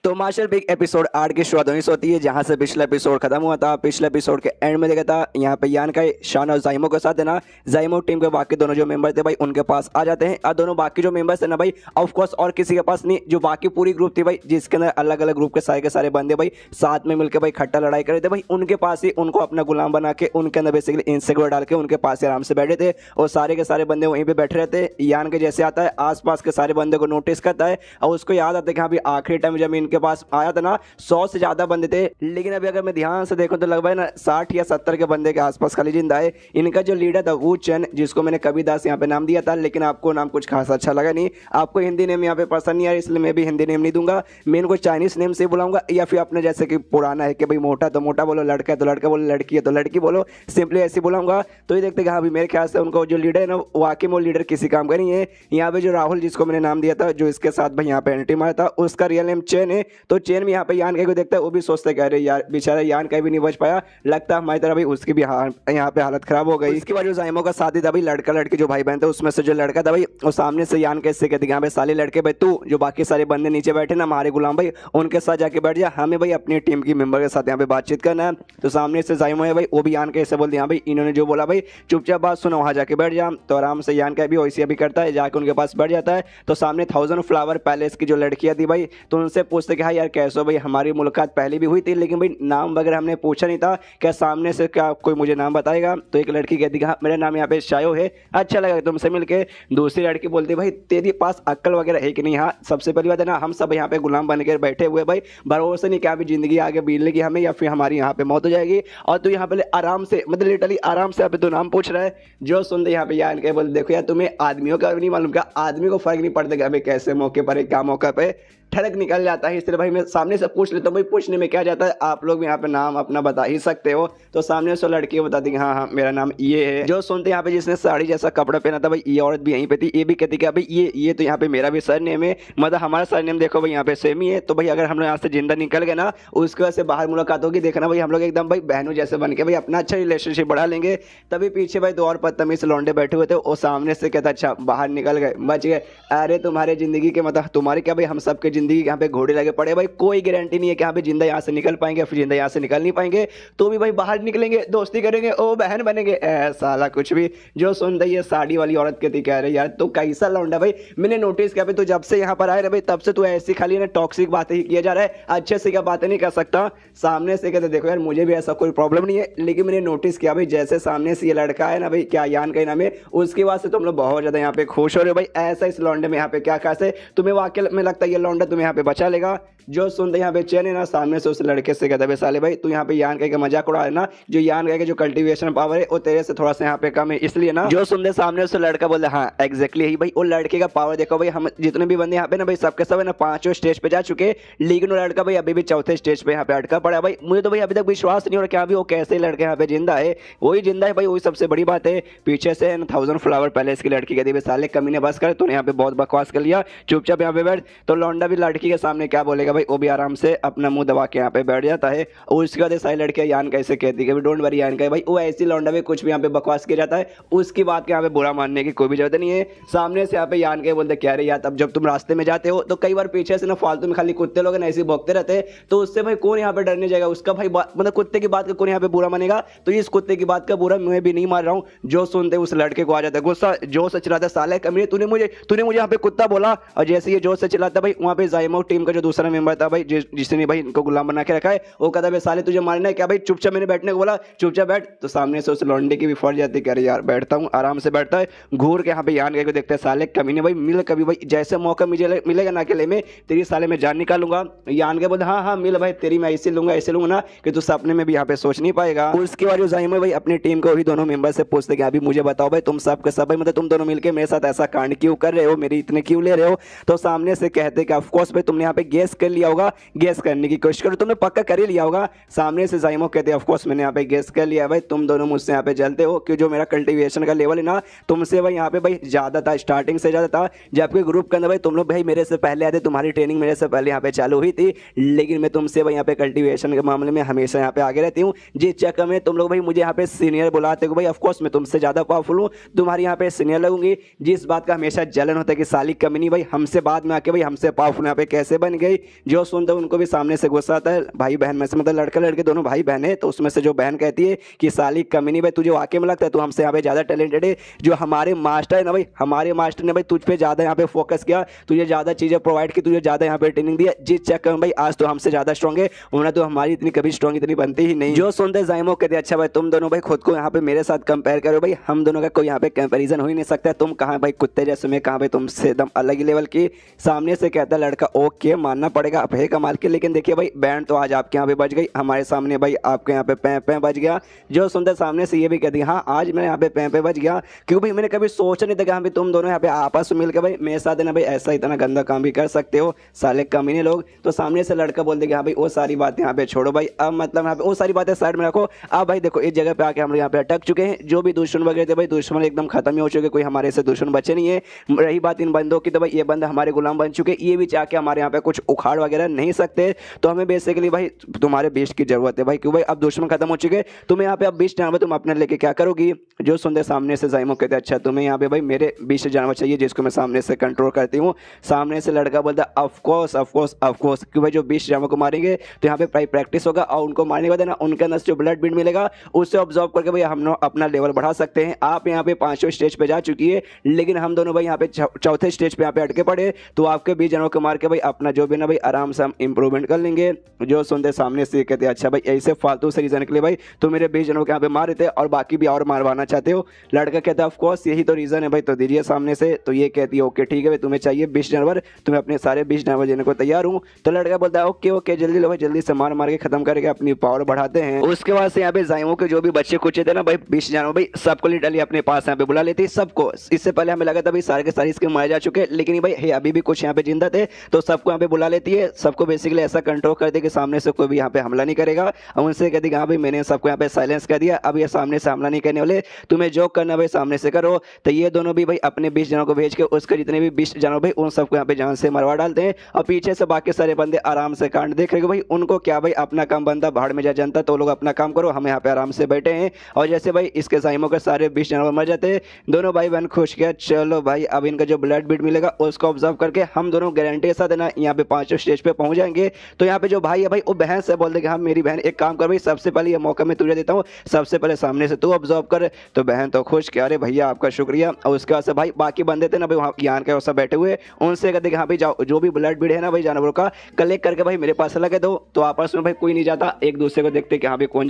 तो मार्शल बिग एपिसोड 8 की शुरुआत वहीं से होती है जहां से पिछला एपिसोड खत्म हुआ था। पिछले एपिसोड के एंड में देखा था यहाँ पे यान का शान और जाइमो के साथ है ना, जाइमो टीम के बाकी दोनों जो मेंबर थे भाई उनके पास आ जाते हैं। और दोनों बाकी जो मेंबर्स है ना भाई, ऑफ कोर्स और किसी के पास नहीं, जो बाकी पूरी ग्रुप थी भाई जिसके अंदर अलग अलग ग्रुप के सारे बंदे भाई साथ में मिलकर भाई खट्टा लड़ाई कर रहे थे भाई, उनके पास ही उनको अपना गुलाम बना के उनके अंदर बेसिकली इंसेक्योर डाल के उनके पास ही आराम से बैठे थे। और सारे के सारे बंदे वहीं पर बैठे रहते। यान के जैसे आता है आसपास के सारे बंदे को नोटिस करता है और उसको याद आता है कि हाँ भाई आखिरी टाइम जब इनके पास आया था ना 100 से ज्यादा बंदे थे, लेकिन अभी अगर मैं ध्यान से देखूं तो लगभग ना 60 या 70 के बंदे के आसपास खाली जिंदा है। इनका जो लीडर था वो चैन, जिसको मैंने कबीर दास यहाँ पे नाम दिया था, लेकिन आपको नाम कुछ खास अच्छा लगा नहीं, आपको हिंदी नेम यहाँ पे पसंद नहीं आया, इसलिए मैं भी हिंदी नेम नहीं दूंगा। मैं इनको चाइनीज नेम से बुलाऊंगा, या फिर अपने जैसे कि पुराना है कि भाई मोटा तो मोटा बोलो, लड़का है तो लड़का बोलो, लड़की है तो लड़की बोलो, सिंपली ऐसे बुलाऊंगा। तो ये देखते हैं हाँ भाई मेरे ख्याल से उनको जो लीडर है ना वाकई में वो लीडर किसी काम का नहीं है। यहाँ पे जो राहुल जिसको मैंने नाम दिया था, जो इसके साथ भाई यहाँ पे एंट्री मारा था, उसका रियल नेम चैन है। तो चैन भी यहाँ पे यान को देखता है, वो भी सोचते कह रहे यार बेचारा यान का भी नहीं बच पाया, लगता है हमारी तरह भाई उसकी भी यहाँ पे हालत खराब हो गई। इसके बाद जो जाइमो का साथी था भाई, लड़का लड़की जो भाई बहन थे, उसमें से जो लड़का था भाई वो सामने से यान कैसे कहते यहाँ पे साले लड़के भाई तू जो बाकी सारे बंदे नीचे बैठे ना हमारे गुलाम भाई, उनके साथ जाके बैठ जा, हमें भाई अपनी टीम की मेंबर के साथ यहाँ पे बातचीत करना है। तो सामने से जाइमो है भाई, वो भी यान कैसे बोलते हैं भाई इन्होंने जो बोला भाई चुपचाप बात सुनो, वहाँ जाके बैठ जा। तो आराम से यान का भी वैसे भी करता है, जाके उनके पास बैठ जाता है। तो सामने 1000 फ्लावर पैलेस की जो लड़कियां थी भाई, तो उनसे पूछते कि हाँ यार कैसे हो भाई, हमारी मुलाकात पहले भी हुई थी लेकिन भाई नाम वगैरह हमने पूछा नहीं था, क्या सामने से क्या कोई मुझे नाम बताएगा? तो एक लड़की कहती हाँ मेरा नाम यहाँ पे शायो है, अच्छा लगा तुमसे मिलके। दूसरी लड़की बोलती भाई तेरे पास अक्ल वगैरह है कि नहीं? हाँ सबसे पहली बात है ना, हम सब यहाँ पे गुलाम बन के बैठे हुए भाई, भरोसा नहीं क्या भी जिंदगी आगे बीतने हमें या फिर हमारी यहाँ पे मौत हो जाएगी, और तू यहाँ पे आराम से मतलब लिटरली आराम से यहाँ पे तू नाम पूछ रहा है। जो सुनते यहाँ पे यार के बोल देखो यार तुम्हें आदमियों का नहीं मालूम, क्या आदमी को फर्क नहीं पड़ता कि हमें कैसे मौके पर क्या मौका पे ठड़क निकल जाता है, इसलिए भाई मैं सामने से पूछ लेता हूँ। भाई पूछने में क्या जाता है, आप लोग भी यहाँ पे नाम अपना बता ही सकते हो। तो सामने से लड़की बताती कि हाँ हाँ मेरा नाम ये है। जो सुनते यहाँ पे जिसने साड़ी जैसा कपड़ा पहना था भाई, ये औरत भी यहीं पे थी, ये भी कहती कि भाई ये तो यहाँ पे मेरा भी सर नेम है, मतलब हमारा सर नेम देखो भाई यहाँ पे सेम ही है। तो भाई अगर हम लोग यहाँ से जिंदा निकल गए ना, उसके वजह से बाहर मुलाकात होगी, देखना भाई हम लोग एकदम भाई बहनों जैसे बन के भाई अपना अच्छा रिलेशनशिप बढ़ा लेंगे। तभी पीछे भाई 2 और बदतमीज लौंडे बैठे हुए थे, वो सामने से कहता अच्छा बाहर निकल गए, बच गए। अरे तुम्हारे जिंदगी के मतलब तुम्हारे क्या भाई, हम सबके जिंदगी यहाँ पे घोड़े लगे पड़े भाई, कोई गारंटी नहीं है कि यहाँ पे जिंदा यहाँ से निकल पाएंगे, फिर जिंदा यहाँ से निकल नहीं पाएंगे, तो भी भाई बाहर निकलेंगे, दोस्ती करेंगे, ओ बहन बनेंगे, साला कुछ भी। जो सुन रही है साड़ी वाली औरत कहती कह रही यार तू कैसा लौंडा भाई, मैंने नोटिस किया भाई तू जब से यहाँ पर आए रे भाई तब से तू ऐसी खाली ना टॉक्सिक बातें ही किया जा रहा है, अच्छे से क्या बातें नहीं कर सकता। सामने से कहते देखो यार मुझे भी ऐसा कोई प्रॉब्लम नहीं है, लेकिन मैंने नोटिस किया भाई जैसे सामने से ये लड़का है ना भाई, क्या यान का नाम है, उसके बाद से तुम लोग बहुत ज्यादा यहाँ पे खुश हो रहे हो भाई, ऐसा इस लौंडे में यहाँ पे क्या खास है, तुम्हें वाकई में लगता है ये लौंडा तुम्हें यहाँ पे बचा लेगा? जो सुनते यहाँ पे चैन है ना, सामने से उस लड़के से कहता है साले भाई तू यहाँ पे यान का मजाक उड़ा रहा है ना, जो यान का जो कल्टीवेशन पावर है वो तेरे से थोड़ा सा यहाँ पे कम है इसलिए ना। जो सुनते सामने से लड़का बोलता हाँ एग्जैक्टली यही भाई, वो लड़के का पावर देखो भाई, हम जितने भी बंदे यहाँ पे ना भाई सबके सब है ना 5 स्टेज पे जा चुके, लेकिन वो लड़का भाई अभी भी 4थे स्टेज पे यहाँ पे अटका पड़ा भाई। मुझे तो भाई अभी तक विश्वास नहीं हो रहा क्या भी वो कैसे लड़के यहाँ पे जिंदा है, वही जिंदा है भाई, वही सबसे बड़ी बात है। पीछे से 1000 फ्लावर पैलेस की लड़की कहती है साले कमीने बस कर, तूने यहाँ पे बहुत बकवास कर लिया, चुपचाप यहाँ पे बैठ। तो लौंडा भी लड़की के सामने क्या बोलेगा भाई, वो भी आराम से अपना मुंह दबा के यहाँ पे बैठ जाता है। और उसके बाद सारी लड़कियां यान कैसे कहती है डोंट वरी यान का भाई, वो ऐसी लौंडा भी कुछ भी यहाँ पे बकवास किया जाता है, उसकी बात के यहाँ पे बुरा मानने की कोई भी जरूरत नहीं है। सामने से यहाँ पे यान के बोलते क्या रे यार, अब जब तुम रास्ते में जाते हो तो कई बार पीछे से ना फालतू में खाली कुत्ते लोग ऐसे भोंकते रहते हैं, तो उससे भाई कौन यहाँ पे डरने जाएगा, उसका भाई मतलब कुत्ते की बात का कौन यहाँ पे बुरा मानेगा, तो इस कुत्ते की बात का बुरा मैं भी नहीं मार रहा हूँ। जो सुनते उस लड़के को आ जाता है गुस्सा, जो से चिल्लाता साले कमीने तूने मुझे यहाँ पे कुत्ता बोला, और जैसे ये जो से चिल्लाता भाई वहाँ पे जाइमो टीम का जो दूसरा मेंबर था भाई जिसने भाई इनको गुलाम बना के रखा है, वो कहता है साले तुझे मारना है क्या भाई, चुपचाप मैंने बैठने को बोला, चुपचाप बैठ। तो सामने से उस लौंडे की भी फट जाती है, यार बैठता हूँ, आराम से बैठता है, घूर के यहाँ पे यान को देखते हैं साले कमीने भाई मिल कभी भाई, जैसे मौका मुझे मिलेगा ना अकेले में तेरी साले में जान निकालूंगा। यान के बोलते हाँ हाँ मिल भाई, तेरी मैं ऐसे लूंगा ना कि तू सपने में भी यहाँ पे सोच नहीं पाएगा। उसके बाद जाइमो भाई अपनी टीम को ही दोनों मेंबर से पूछते कि अभी मुझे बताओ भाई तुम सब के सब भाई मतलब तुम दोनों मिलकर मेरे साथ ऐसा कांड क्यों कर रहे हो, मेरी इतने क्यों ले रहे हो? तो सामने से कहते कि ऑफ ऑफकोर्स भाई तुमने यहाँ पे गेस कर लिया होगा, गेस करने की कोशिश करो, तुमने पक्का कर ही लिया होगा। सामने से जाइमो कहते हैं ऑफकोर्स मैंने यहाँ पे गेस कर लिया भाई, तुम दोनों मुझसे यहाँ पे जलते हो कि जो मेरा कल्टीवेशन का लेवल है ना तुमसे भाई यहाँ पे भाई ज़्यादा था, स्टार्टिंग से ज़्यादा था। जबकि ग्रुप के अंदर भाई तुम लोग भाई मेरे से पहले आते, तुम्हारी ट्रेनिंग मेरे से पहले यहाँ पे चालू हुई थी, लेकिन मैं तुमसे भाई यहाँ पे कल्टीवेशन के मामले में हमेशा यहाँ पे आगे रहती हूँ। जिस चक्कर में तुम लोग भाई मुझे यहाँ पे सीनियर बुलाते हो भाई, ऑफकोर्स मैं तुमसे ज़्यादा पावरफुल हूँ, तुम्हारी यहाँ पे सीनियर लगूंगी। जिस बात का हमेशा जलन होता है कि साली कमीनी भाई हमसे बाद में आके भाई हमसे पावरफुल यहाँ पे कैसे बन गई। जो सुनते उनको भी सामने से गुस्सा आता है, भाई बहन में से मतलब लड़का लड़के दोनों भाई बहन है, तो उसमें से जो बहन कहती है कि साली कमीनी भाई तुझे वाकई में लगता है तू हमसे यहाँ पे ज़्यादा टैलेंटेड है। जो हमारे मास्टर है ना भाई, हमारे मास्टर ने भाई तुझ पे ज़्यादा यहाँ पे फोकस किया, तुझे ज़्यादा चीज़ें प्रोवाइड की, तुझे ज़्यादा यहाँ पे ट्रेनिंग दिया, जिस चक्कर में भाई आज तो हमसे ज़्यादा स्ट्रॉन्ग है, वरना तो हमारी इतनी कभी स्ट्रॉन्ग इतनी बनती ही नहीं। जो सुनते जाइमो कहते अच्छा भाई तुम दोनों भाई खुद को यहाँ पे मेरे साथ कंपेयर करो भाई, हम दोनों का कोई यहाँ पे कंपैरिजन हो ही नहीं सकता, तुम कहाँ भाई कुत्ते जैसे, मैं कहाँ भाई तुमसे एकदम अलग ही लेवल की। सामने से कहता है लड़का ओके मानना पड़ेगा अब है कमाल के, लेकिन देखिए भाई बैंड तो आज आपके यहाँ पे बज गई, हमारे सामने भाई आपके यहाँ पे पैं बज गया। जो सुनते सामने से ये भी कहती हाँ आज मेरे यहाँ पे पैं बज गया, क्योंकि भाई मैंने कभी सोचा नहीं था कि हाँ भाई तुम दोनों यहाँ पे आपस में मिलकर भाई मेरे साथ है ना भाई ऐसा इतना गंदा काम भी कर सकते हो, साले कमीने लोग। तो सामने से लड़का बोल दे कि हाँ भाई वो सारी बातें यहाँ पे छोड़ो भाई, अब मतलब यहाँ पे वो सारी बातें साइड में रखो, अब भाई देखो इस जगह पे आके हम यहाँ पे अटक चुके हैं। जो भी दुश्मन वगैरह थे भाई दुश्मन एकदम खत्म ही हो चुके, कोई हमारे से दुश्मन बचे नहीं है। रही बात इन बंदों की, तो भाई ये बंदे हमारे गुलाम बन चुके, ये भी चाह के हमारे यहाँ पे कुछ उखाड़ वगैरह नहीं सकते। तो हमें बेसिकली भाई तुम्हारे बीच की जरूरत है भाई, क्यों भाई अब दुश्मन खत्म हो चुके, तुम्हें यहाँ पे अब 20 जानवर तुम अपने लेके क्या करोगी। जो सुनते सामने से जाइमो कहते अच्छा तुम्हें यहाँ पे भाई मेरे 20 जानवर चाहिए जिसको मैं सामने से कंट्रोल करती हूँ। सामने से लड़का बोलता है ऑफकोर्स कि भाई जो 20 जानवर को मारेंगे तो यहाँ पे प्रैक्टिस होगा, और उनको मारने के बाद ना उनके अंदर जो ब्लड बीड मिलेगा उससे ऑब्जॉर्व करके भाई हम लोग अपना लेवल बढ़ा सकते हैं। आप यहाँ पे 5वें स्टेज पे जा चुकी है, लेकिन हम दोनों भाई यहाँ पे चौथे स्टेज पे यहाँ पे अटके पड़े, तो आपके 20 जानवर को मार के भाई अपना जो भी ना भाई आराम से हम इंप्रूवमेंट कर लेंगे। जो सुनते सामने से कहते अच्छा भाई ऐसे फालतू से रीजन के लिए भाई तो मेरे 20 जानवर को यहाँ पे मार देते और बाकी भी और मारवाना चाहते हो। लड़का कहता है ऑफकोर्स यही तो रीजन है भाई, तो दीजिए सामने से। तो ये कहती है ओके ठीक है भाई तुम्हें चाहिए 20 जानवर, तुम्हें अपने सारे 20 जानवर देने को तैयार हूँ। तो लड़का बोलता है ओके जल्दी लो भाई, जल्दी से मार के खत्म करके अपनी पावर बढ़ाते हैं। उसके बाद से यहाँ पे जाइमो के जो भी बच्चे कुछ थे ना भाई 20 जानवर भाई सबको लिटरली अपने पास यहाँ पे बुला लेते सबको। इससे पहले हमें लगा था भाई सारे के सारे इसके मारे जा चुके, लेकिन भाई हे अभी भी कुछ यहाँ पे जिंदा थे, तो सबको यहाँ पे बुला लेती है। सबको बेसिकली ऐसा कंट्रोल करती है कि सामने से कोई भी यहाँ पे हमला नहीं करेगा, और उनसे कहती है हाँ भाई मैंने सबको यहाँ पे साइलेंस कर दिया, अब ये सामने से हमला नहीं करने वाले, तुम्हें जो करना भाई सामने से करो। तो ये दोनों भी भाई अपने 20 जानों को भेज के उसके जितने भी 20 जानों भाई उन सबको यहाँ पे जान से मरवा डालते हैं, और पीछे से बाकी सारे बंदे आराम से कांड देख रहे भाई, उनको क्या भाई अपना काम बनता, भाड़ में जा जनता, तो लोग अपना काम करो, हम यहाँ पे आराम से बैठे हैं। और जैसे भाई इसके जाइमो के सारे 20 जानवर मर जाते हैं, दोनों भाई बहन खुश किया, चलो भाई अब इनका जो ब्लड बीड मिलेगा उसको ऑब्जर्व करके हम दोनों गारंटी के साथ है ना यहाँ पे 5वें स्टेज पे पहुंच जाएंगे। तो यहाँ पे जो भाई है भाई वो बहन से बोल देगा हाँ मेरी बहन एक काम कर भाई, सबसे पहले ये मौका मैं तुझे देता हूँ, सबसे पहले सामने से तू ऑब्जर्व कर। तो बहन तो खुश कि अरे भैया आपका शुक्रिया। और उसके बाद से भाई बाकी बंदे थे ना भाई वहाँ यहाँ के सब बैठे हुए, उनसे कहते हाँ भाई जाओ जो भी ब्लड बीड है ना भाई जानवरों का कलेक्ट करके भाई मेरे पास लगे दो। तो आपस में भाई कोई नहीं जाता, एक दूसरे को देखते कि हाँ भाई कौन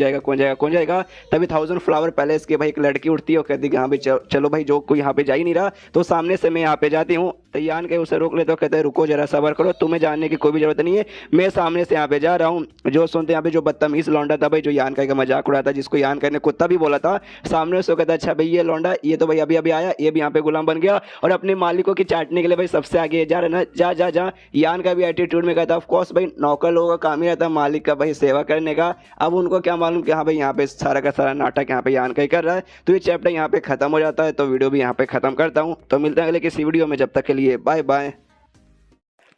जाएगा। तभी 1000 फ्लावर पैलेस की भाई एक लड़की उठती है और कहती कि हाँ भाई चलो भाई जो कोई यहाँ पे जा ही नहीं रहा, तो सामने से मैं यहाँ पे जाती हूँ। तो यान के उसे रोक ले तो कहते हैं रुको जरा सबर करो, तुम्हें जानने की कोई भी जरूरत नहीं है, मैं सामने से यहाँ पे जा रहा हूँ। जो सुनते यहाँ पे जो बदतमीज लौंडा था भाई जो यान का मजाक उड़ाता, जिसको यान ने कुत्ता भी बोला था, सामने से कहता अच्छा भाई ये लौंडा ये तो भाई अभी आया, ये भी यहाँ पे गुलाम बन गया और अपने मालिकों की चाटने के लिए भाई सबसे आगे जा रहा ना, जा। यान का भी एटीट्यूड में कहता ऑफकोर्स भाई नौकर लोगों का काम ही रहता है मालिक का भाई सेवा करने का। अब उनको क्या मालूम कि हाँ भाई यहाँ पे सारा का सारा नाटक यहाँ पे यान का ही कर रहा है। तो ये चैप्टर यहाँ पे खत्म हो जाता है, तो वीडियो भी यहाँ पे खत्म करता हूँ। तो मिलते हैं अगले किसी वीडियो में, जब तक के लिए बाय बाय।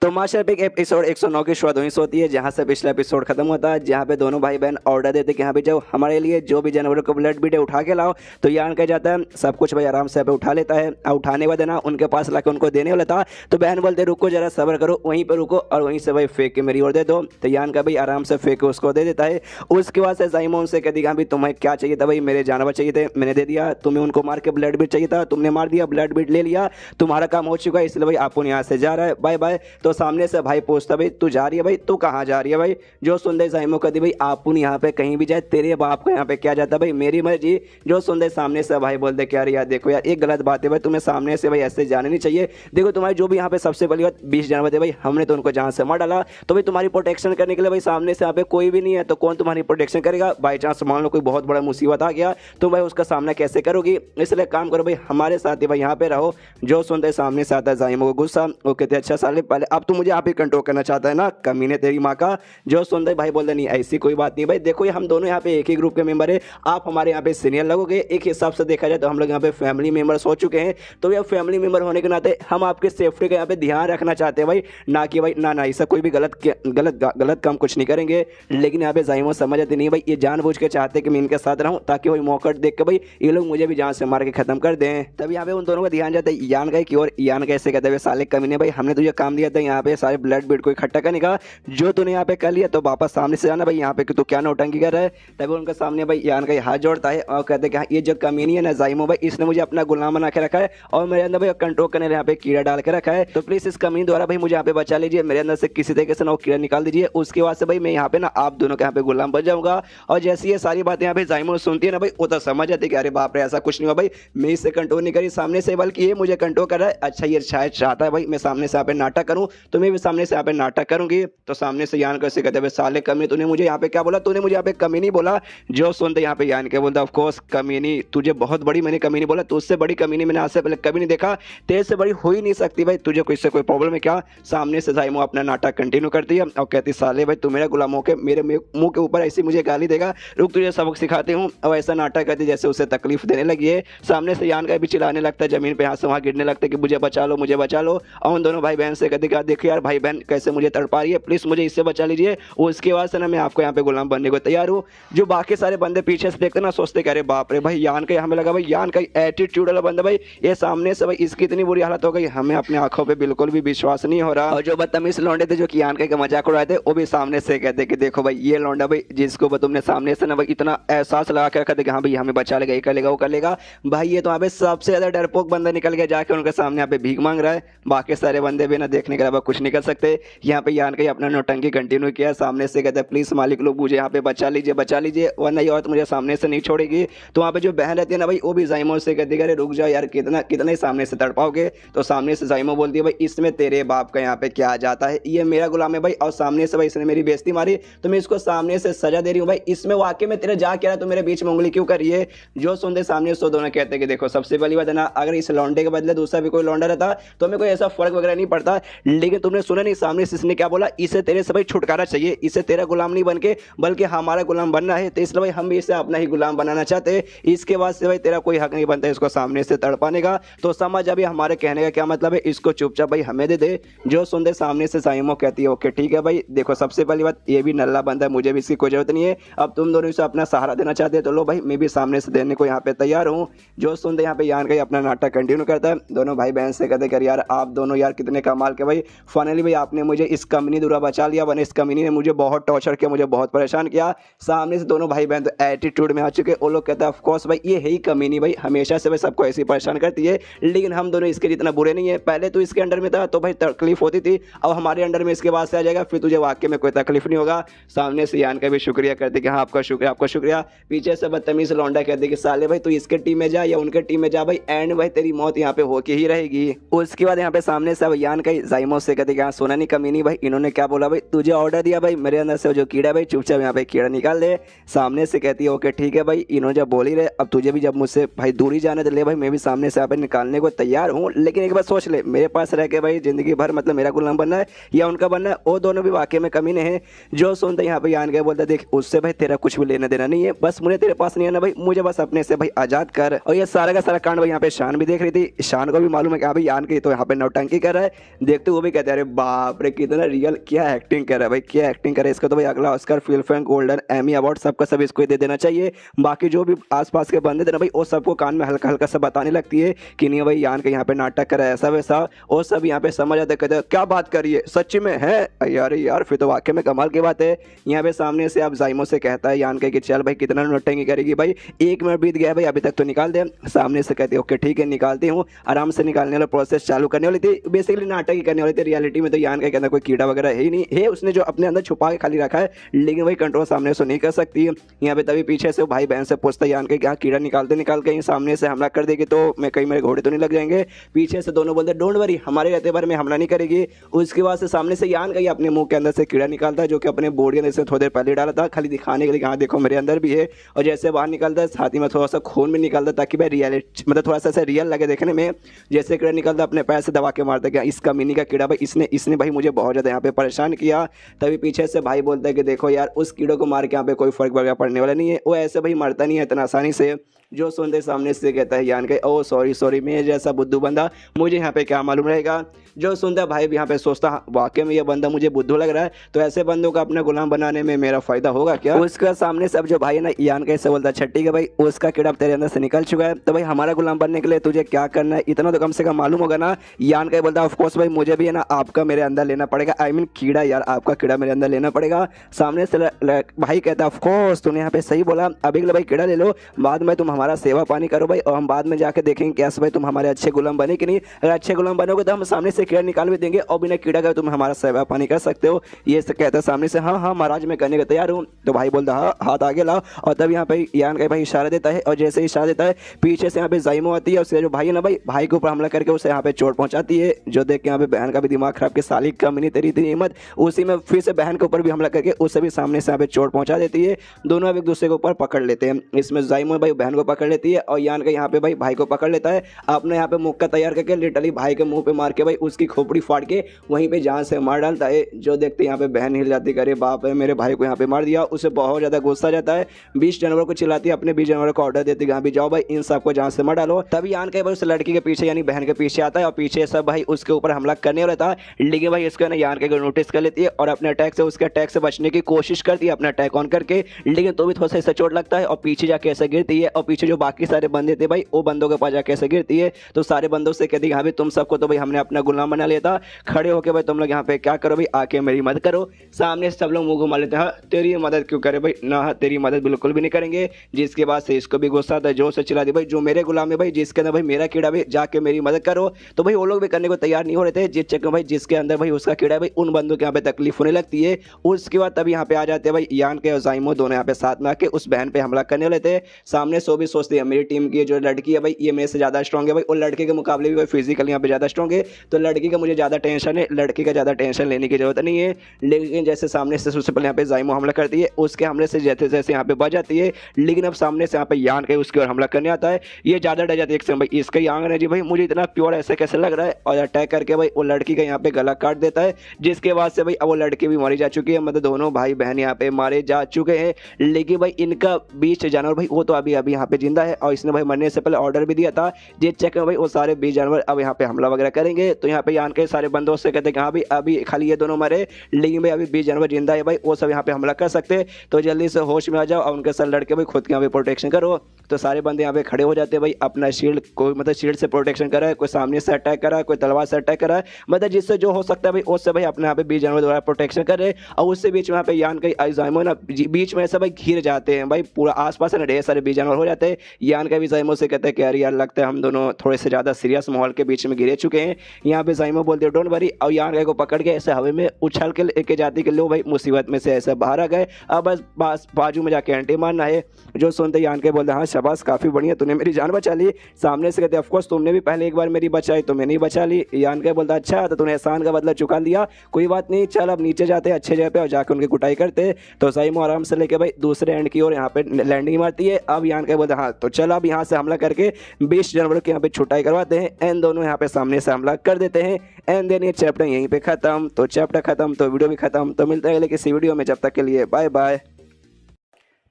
तो मास्टर एपिसोड 109 की शुरुआत वहीं से होती है जहाँ से पिछला एपिसोड खत्म होता है, जहाँ पे दोनों भाई बहन ऑर्डर देते कि हाँ भाई जाओ हमारे लिए जो भी जानवरों को ब्लड बीड उठा के लाओ। तो यान कह जाता है सब कुछ भाई आराम से उठा लेता है, और उठाने के बाद ना उनके पास लाके उनको देने वाला था। तो बहन बोलते रुको जरा सब्र करो, वहीं पर रुको और वहीं से भाई फेंक के मेरी ओर दे दो। तो यान का भाई आराम से फेंक के उसको दे देता है। उसके बाद से जाइमो उनसे कहती हाँ भाई तुम्हें क्या चाहिए था, भाई मेरे जानवर चाहिए थे मैंने दे दिया, तुम्हें उनको मार के ब्लड बीड चाहिए था तुमने मार दिया, ब्लड बीड ले लिया, तुम्हारा काम हो चुका है, इसलिए भाई आपको यहाँ से जा रहा है, बाय बाय। तो सामने से भाई पूछता भाई तू जा रही है भाई, तू कहाँ जा रही है भाई। जो सुनते जाइमो कहती भाई आपुन यहाँ पे कहीं भी जाए, तेरे बाप का यहाँ पे क्या जाता भाई, मेरी मर्जी। जो सुनते सामने से भाई बोलते क्या यार देखो यार एक गलत बात है भाई, तुम्हें सामने से भाई ऐसे जाने नहीं चाहिए। देखो तुम्हारे जो भी यहाँ पे सबसे पहली बात 20 जानवर थे भाई, हमने तो उनको जहाँ से मार डाला, तो भाई तुम्हारी प्रोटेक्शन करने के लिए भाई सामने से यहाँ पे कोई भी नहीं है, तो कौन तुम्हारी प्रोटेक्शन करेगा। बाई चांस मान लो कोई बहुत बड़ा मुसीबत आ गया तो भाई उसका सामना कैसे करोगी, इसलिए काम करो भाई हमारे साथ ही भाई यहाँ पे रहो। जो सुनते सामने से आता है जाइमो को गुस्सा, वो कहते अच्छा साले पहले अब तू मुझे आप ही कंट्रोल करना चाहता है ना, कमीने तेरी माँ का। जो सुंदर भाई बोलते नहीं ऐसी कोई बात नहीं भाई, देखो ये हम दोनों यहाँ पे एक ही ग्रुप के मेंबर है, आप हमारे यहाँ पे सीनियर लगोगे, एक हिसाब से देखा जाए तो हम लोग यहाँ पे फैमिली मेंबर्स हो चुके हैं। तो ये फैमिली मेंबर होने के नाते हम आपके सेफ्टी का यहाँ पे ध्यान रखना चाहते हैं भाई, ना कि भाई ना ऐसा कोई भी गलत काम कुछ नहीं करेंगे। लेकिन यहाँ पे जाइमो समझ आती नहीं भाई, ये जानबूझ के चाहते कि मैं इनके साथ रहूँ ताकि भाई मौका देख के भाई ये लोग मुझे भी जान से मार के खत्म कर दें। तब यहाँ पे उन दोनों का ध्यान जाता है यान का की ओर। यान कैसे कहते हैं साले कमीने भाई, हमने तुझे काम दिया था यहाँ पे सारे ब्लड बीड को इकट्ठा करने का, जो तूने यहाँ पे कर लिया तो वापस सामने से जाना भाई यहाँ पे कि तू क्या नौटंकी कर रहा है। तभी उनके सामने भाई यान का हाथ जोड़ता है और कहते हैं कि हाँ ये जो कमीनी है ना जाइमो भाई, इसने मुझे अपना गुलाम बना के रखा है और मेरे अंदर भाई कंट्रोल करने यहाँ पे कीड़ा डाल के रखा है। तो प्लीज इस कमीनी द्वारा भाई मुझे यहाँ पे बचा लीजिए, मेरे अंदर से किसी तरीके से ना वो कीड़ा निकाल दीजिए। उसके बाद से भाई मैं यहाँ पे ना आप दोनों के यहाँ पे गुलाम बन जाऊंगा। और जैसे ये सारी बातें यहाँ पे जाइमो सुनती है ना भाई, वो तो समझ जाती है कि अरे बाप रे ऐसा कुछ नहीं हुआ भाई, मैं इससे कंट्रोल नहीं करी सामने से, बल्कि ये मुझे कंट्रोल कर रहा है। अच्छा ये शायद चाहता है भाई मैं सामने से यहाँ पे नाटक करूँ, तो मैं भी सामने से यहाँ पे नाटक करूंगी। तो सामने से यान कैसे कहते हैं साले कमीनी, तूने मुझे यहाँ पे क्या बोला, तूने मुझे यहाँ पे कमीनी बोला। जो सुनते यहाँ पे यान के बोलता ऑफ कोर्स कमीनी, तुझे बहुत बड़ी मैंने कमीनी बोला, तुझसे बड़ी कमीनी मैंने आज से पहले कभी नहीं देखा, तेरे से बड़ी हो ही नहीं सकती भाई, तुझे कोई इससे कोई प्रॉब्लम है क्या। सामने से जाइमो अपना नाटक कंटिन्यू करती है और कहती साले भाई तू मेरा गुलाम होकर मेरे मुंह के ऊपर ऐसी मुझे गाली देगा, रुक तुझे सबक सिखाती हूँ। और ऐसा नाटक करती जैसे उसे तकलीफ देने लगी है। सामने से यान का भी चिल्लाने लगता है, जमीन पे हाथ से वहाँ गिरने लगता है कि मुझे बचा लो मुझे बचा लो। और उन दोनों भाई बहन से कहते क्या देखिए यार भाई बहन कैसे मुझे तड़पा रही है, प्लीज मुझे इससे बचा लीजिए। उसके बाद से ना मैं आपको यहाँ पे गुलाम बनने को तैयार हूँ। जो बाकी सारे बंदे पीछे से देखते ना सोचते कह रहे बाप रे भाई यान का हमें लगा भाई यान का एटीट्यूड वाला बंदा भाई, ये सामने से भाई इसकी इतनी बुरी हालत हो गई, हमें अपने आंखों पे बिल्कुल भी विश्वास नहीं हो रहा। और जो बदतमीज लौंडे थे जो कि यान का मजाक उड़ाए थे, वो भी सामने से कहते कि देखो भाई ये लौंडा भाई जिसको तुमने सामने से ना भाई इतना एहसास लगा के रखा था कि हाँ भाई हमें बचा लेगा, ये कर लेगा वो कर लेगा भाई, ये तो यहाँ पे सबसे ज्यादा डरपोक बंदा निकल गया, जाके उनके सामने यहाँ पे भीख मांग रहा है। बाकी सारे बंदे भी ना देखने के अलावा कुछ नहीं कर सकते। यहाँ पे यान का अपना नौटंकी कंटिन्यू किया, सामने से कहते प्लीज मालिक लोग मुझे यहाँ पे बचा लीजिए वरना ये औरत मुझे सामने से नहीं छोड़ेगी। तो वहाँ पे जो बहन रहती है ना भाई, वो भी जाइमो से कहती है अरे रुक जाओ यार, कितना ही सामने से तड़पाओगे। तो सामने से जाइमो बोलती है भाई इसमें तेरे बाप का यहाँ पे क्या आ जाता है, ये मेरा गुलाम है भाई, और सामने से भाई इसने मेरी बेइज्जती मारी तो मैं इसको सामने से सजा दे रही हूँ भाई, इसमें वाकई में तेरा जा क्या रहा, तो मेरे बीच में उंगली क्यों कर रही है। जो सुनते सामने सो दोनों कहते हैं कि देखो सबसे पहली बात है ना, अगर इस लौंडे के बदले दूसरा भी कोई लौंडा रहता तो हमें कोई ऐसा फर्क वगैरह नहीं पड़ता, लेकिन तुमने सुना नहीं सामने से इसने क्या बोला, इसे तेरे से भाई छुटकारा चाहिए, इसे तेरा गुलाम नहीं बनके बल्कि हमारा गुलाम बनना है, तो इसलिए भाई हम भी इसे अपना ही गुलाम बनाना चाहते हैं। इसके बाद से भाई तेरा कोई हक नहीं बनता इसको सामने से तड़पाने का। तो समझ अभी हमारे कहने का क्या मतलब है, इसको चुपचाप भाई हमें दे दे। जो सुनते सामने से साइमो कहती है ओके ठीक है भाई, देखो सबसे पहली बात ये भी नल्ला बंदा है, मुझे भी इसकी कोई जरूरत नहीं है, अब तुम दोनों इसे अपना सहारा देना चाहते हैं तो लो भाई मैं भी सामने से देने को यहाँ पे तैयार हूँ। जो सुनते यहाँ पे यान का अपना नाटक कंटिन्यू करता है। दोनों भाई बहन से कहते कर यार आप दोनों यार कितने कमाल के भाई, फाइनली भाई आपने मुझे इस कमीनी दूरा बचा लिया, वरना इस कमीनी ने मुझे बहुत टॉर्चर किया, मुझे बहुत परेशान किया। सामने से दोनों भाई बहन तो एटीट्यूड में आ चुके, वो लोग कहते हैं ऑफकोर्स भाई ये है ही कमीनी भाई, हमेशा से भाई सबको ऐसी परेशान करती है, लेकिन हम दोनों इसके जितना बुरे नहीं है। पहले तो इसके अंडर में था तो भाई तकलीफ होती थी, अब हमारे अंडर में इसके बाद से आ जाएगा फिर तुझे वाकई में कोई तकलीफ नहीं होगा। सामने से यान का भी शुक्रिया करते कि हाँ आपका शुक्रिया आपका शुक्रिया। पीछे से बदतमीज लौंडा कहते कि साले भाई तू इसके टीम में जा या उनके टीम में जा भाई, एंड भाई तेरी मौत यहाँ पे होके ही रहेगी। उसके बाद यहाँ पे सामने से यान का जाइमो से कहते कि हाँ सोना नहीं कमीनी भाई, इन्होंने क्या बोला भाई, तुझे ऑर्डर दिया भाई मेरे अंदर से जो कीड़ा भाई चुपचाप यहाँ पे कीड़ा निकाल दे। सामने से कहती है ओके ठीक है भाई, इन्होंने जब बोल ही रहे अब तुझे भी जब मुझसे भाई दूरी जाने तो ले भाई, मैं भी सामने से यहाँ पे निकालने को तैयार हूँ, लेकिन एक बार सोच ले मेरे पास रह के भाई जिंदगी भर मतलब मेरा गुलाम बनना है या उनका बनना है, वो दोनों भी वाकई में कमीने हैं। जो सुनते यहाँ पे यान के बोलता देख उससे भाई तेरा कुछ भी लेना देना नहीं है, बस मुझे तेरे पास नहीं आना भाई, मुझे बस अपने से भाई आजाद कर। और ये सारा का सारा कांड भाई यहाँ पे शान भी देख रही थी, शान को भी मालूम है कि भाई यान की तो यहाँ पे नौटंकी कर रहा है, देखते वो भी कहते हैं अरे बाप रे कितना रियल क्या एक्टिंग कर रहा है भाई, क्या एक्टिंग कर रहा है, इसको तो भाई अगला Oscar film golden Emmy award सबका सब इसको दे देना चाहिए। बाकी जो भी आसपास के बंदे थे ना भाई वो सबको कान में हल्का हल्का सा बताने लगती है कि नहीं भाई यान के यहाँ पे नाटक कर रहा है ऐसा वैसा, और सब यहाँ पे समझ आते कहते क्या बात करिए सच्ची में है यार, यार फिर तो वाकई में कमाल की बात है। यहाँ पे सामने से आप जाइमो से कहता है यान के कि चल भाई कितना नौटंकी करेगी भाई, 1 मिनट बीत गया भाई अभी तक तो निकाल दे। सामने से कहते ओके ठीक है निकालती हूँ, आराम से निकालने वाला प्रोसेस चालू करने वाली थी, बेसिकली नाटक ही करने वाली थी, रियलिटी में तो यान के अंदर कोई कीड़ा वगैरह है ही नहीं है, उसने जो अपने अंदर छुपा के खाली रखा है, लेकिन वही कंट्रोल सामने से नहीं कर सकती। यहाँ पे तभी पीछे से भाई बहन से पूछता है यान के क्या कीड़ा निकाल के सामने से हमला कर देगी तो मैं कहीं मेरे घोड़े तो नहीं लग जाएंगे। पीछे से दोनों बोलते डोंट वरी हमारे रहते बारे में हमला नहीं करेगी। उसके बाद से सामने से यान का अपने मुंह के अंदर से कीड़ा निकालता है जो कि अपने बोर्ड के अंदर से थोड़ी देर पहले डाला था, खाली दिखाने के लिए हाँ देखो मेरे अंदर भी है, और जैसे बाहर निकलता है छाती में थोड़ा सा खून भी निकलता है ताकि भाई रियलिटी मतलब थोड़ा सा रियल लगे देखने में, जैसे कीड़ा निकलता है अपने पैर से दबा के मारता है इस कमीनी का कीड़ा भाई इसने इसने भाई मुझे बहुत ज़्यादा यहाँ पे परेशान किया। तभी पीछे से भाई बोलता है कि देखो यार उस कीड़े को मार के यहाँ पे कोई फ़र्क वगैरह पड़ने वाला नहीं है, वो ऐसे भाई मरता नहीं है इतना आसानी से। जो सुनते सामने से कहता है यान के ओ सॉरी सॉरी, मैं जैसा बुद्धू बंदा मुझे यहाँ पे क्या मालूम रहेगा। जो सुनता भाई यहाँ पे सोचता वाकई में ये बंदा मुझे बुद्धू लग रहा है, तो ऐसे बंदों को अपने गुलाम बनाने में मेरा फ़ायदा होगा क्या। उसका सामने सब जो भाई है ना यान के ऐसे बोलता है छट्टी के भाई उसका कीड़ा तेरे अंदर से निकल चुका है, तो भाई हमारा गुलाम बनने के लिए तुझे क्या करना है इतना तो कम से कम मालूम होगा ना। यान के बोलता है ऑफकोर्स भाई मुझे भी है ना आपका मेरे अंदर लेना पड़ेगा, आई मीन कीड़ा यार आपका कीड़ा मेरे अंदर लेना पड़ेगा। सामने से भाई कहता है ऑफकोर्स तूने यहाँ पे सही बोला, अभी भाई कीड़ा ले लो, बाद में तुम हमारा सेवा पानी करो भाई, और हम बाद में जाके देखेंगे कैसे भाई तुम हमारे अच्छे गुलाम बने कि नहीं। अगर अच्छे गुलाम बनोगे तो हम सामने से कीड़ा निकाल भी देंगे और बिना कीड़ा का तुम हमारा सेवा पानी कर सकते हो। ये सब कहता है सामने से हाँ हाँ महाराज मैं करने का तैयार हूँ। तो भाई बोलता हाँ हाथ आगे लाओ, और तब यहाँ पे यान का भाई इशारा देता है, और जैसे ही इशारा देता है पीछे से यहाँ पे जाइमो आती है, उसके जो भाई है ना भाई के ऊपर हमला करके उसे यहाँ पे चोट पहुंचाती है। जो देख के यहाँ पे बहन का भी दिमाग खराब के साली कम नहीं तेरी इतनी हिम्मत, उसी में फिर से बहन के ऊपर भी हमला करके उसे भी सामने से यहाँ पे चोट पहुंचा देती है। दोनों अब एक दूसरे के ऊपर पकड़ लेते हैं। इसमें जाइमो भाई बहन को पकड़ लेती है और यान का यहाँ पे भाई को पकड़ लेता है, अपने यहाँ पे मुक्का तैयार करके लिटरली भाई के मुंह पे मार के भाई उसकी खोपड़ी फाड़ के वहीं पे जान से मार डालता है। जो देखते यहाँ पे बहन हिल जाती, करे बाप है मेरे भाई को यहाँ पे मार दिया, उसे बहुत ज़्यादा गुस्सा जाता है। 20 जानवरों को चिल्लाती है, अपने 20 जानवरों को ऑर्डर देती है यहाँ भी जाओ भाई इन सबको जान से मार डालो। तभी यान के भाई उस लड़की के पीछे यानी बहन के पीछे आता है और पीछे सब भाई उसके ऊपर हमला करने वाला था, लेकिन भाई इसको ना यान के नोटिस कर लेती है और अपने अटैक से उसके अटैक से बचने की कोशिश करती है अपना अटैक ऑन करके, लेकिन तो भी थोड़ा सा इससे चोट लगता है और पीछे जाके ऐसे गिरती है। और पीछे जो बाकी सारे बंदे थे भाई वो बंदों के पास जाके ऐसे गिरती है, तो सारे बंदों से कहती है हाँ भाई तुम सबको तो भाई हमने अपना गुलाम बना लिया था, खड़े होके भाई तुम लोग यहाँ पे क्या करो भाई आके मेरी मदद करो। सामने से सब लोग मुंह घुमा लेते हैं, हाँ तेरी मदद क्यों करे भाई, ना तेरी मदद बिल्कुल भी नहीं करेंगे। जिसके बाद से इसको भी गुस्सा था, जोर से चिल्ला दी भाई जो मेरे गुलाम है भाई जिसके अंदर भाई मेरा कीड़ा भी जाके मेरी मदद करो। तो भाई वो लोग भी करने को तैयार नहीं हो रहे थे, जिस चक्कर भाई जिसके अंदर भाई उसका कीड़ा है भाई उन बंदों के यहाँ पे तकलीफ होने लगती है। उसके बाद तभी यहाँ पे आ जाते हैं भाई यान के और जाइमो दोनों यहाँ पे साथ में आके उस बहन पे हमला करने वाले थे। सामने सो भी सोचते हैं मेरी टीम की जो लड़की है भाई ये मेरे से ज़्यादा स्ट्रॉन्ग है भाई, और लड़के के मुकाबले भी भाई फिजिकल यहाँ पे ज़्यादा स्ट्रॉन्ग है, तो लड़की का मुझे ज़्यादा टेंशन है, लड़की का ज़्यादा टेंशन लेने की जरूरत नहीं है। लेकिन जैसे सामने से सबसे पहले यहाँ पे जाइमो हमला करती है, उसके हमले से जैसे जैसे यहाँ पे बच जाती है, लेकिन अब सामने से यहाँ पे यान के उसकी ओर हमला करने आता है। ये ज़्यादा डर जाती है एक भाई इसका यांग है जी भाई मुझे इतना प्योर ऐसे कैसे लग रहा है, और अटैक करके भाई वो लड़की का यहाँ पे गला काट देता है। जिसके बाद से भाई अब वो लड़की भी मारी जा चुकी है, मतलब दोनों भाई बहन यहाँ पे मारे जा चुके हैं। लेकिन भाई इनका 20 जानवर भाई वो तो अभी अभी यहाँ पे जिंदा है, और इसने भाई मरने से पहले ऑर्डर भी दिया था जिस चक्कर में भाई वो सारे 20 जानवर अब यहाँ पे हमला वगैरह करेंगे। तो यहाँ पे यान के सारे बंदों से कहते हैं कि हाँ भाई अभी खाली ये दोनों मरे, लेकिन भाई अभी 20 जानवर जिंदा है भाई वो सब यहाँ पे हमला कर सकते, तो जल्दी से होश में आ जाओ और उनके साथ लड़के भाई खुद के यहाँ पे प्रोटेक्शन करो। तो सारे बंदे यहाँ पे खड़े हो जाते हैं भाई अपना शील्ड, कोई मतलब शील्ड से प्रोटेक्शन करा है, कोई सामने से अटैक करा है, कोई तलवार से अटैक करा है, मतलब जिससे जो हो सकता है भाई उससे भाई अपने यहाँ पे 20 जानवर द्वारा प्रोटेक्शन कर रहे। और उससे बीच में यहाँ पे यान का जाइमो ना बीच में ऐसा भाई घिर जाते हैं भाई, पूरा आसपास है ना ढेर सारे 20 जानवर हो जाते हैं। यान का भी जाइमो से कहते हैं कि यार यार लगता है हम दोनों थोड़े से ज़्यादा सीरियस माहौल के बीच में घिरे चुके हैं। यहाँ पे जाइमो बोलते हैं डोंट वरी, और यान का को पकड़ के ऐसे हवा में उछल के लेके जाती कि लो भाई मुसीबत में से ऐसे बाहर आ गए, अब बस बाजू में जाके एंटी मारना है। जो सुनते यान के बोलते हाँ शाबाश काफ़ी बढ़िया तूने मेरी जान बचा ली। सामने से कहते ऑफकोर्स तुमने भी पहले एक बार मेरी बचाई तो मैंने ही बचा ली। यान के बोलता अच्छा तो तूने एहसान का बदला चुका लिया, कोई बात नहीं चल अब नीचे जाते अच्छे जगह पे और जाकर उनकी कुटाई करते। तो जाइमो आराम से लेके भाई दूसरे एंड की ओर यहाँ पे लैंडिंग मारती है। अब यान के बोलते हाँ तो चल अब यहाँ से हमला करके 20 जानवरों की यहाँ पे छुटाई करवाते हैं, एंड दोनों यहाँ पे सामने से हमला कर देते हैं। एंड देन ये चैप्टर यहीं पे खत्म। तो चैप्टर खत्म तो वीडियो भी खत्म। तो मिलते हैं अगले किसी वीडियो में, जब तक के लिए बाय बाय।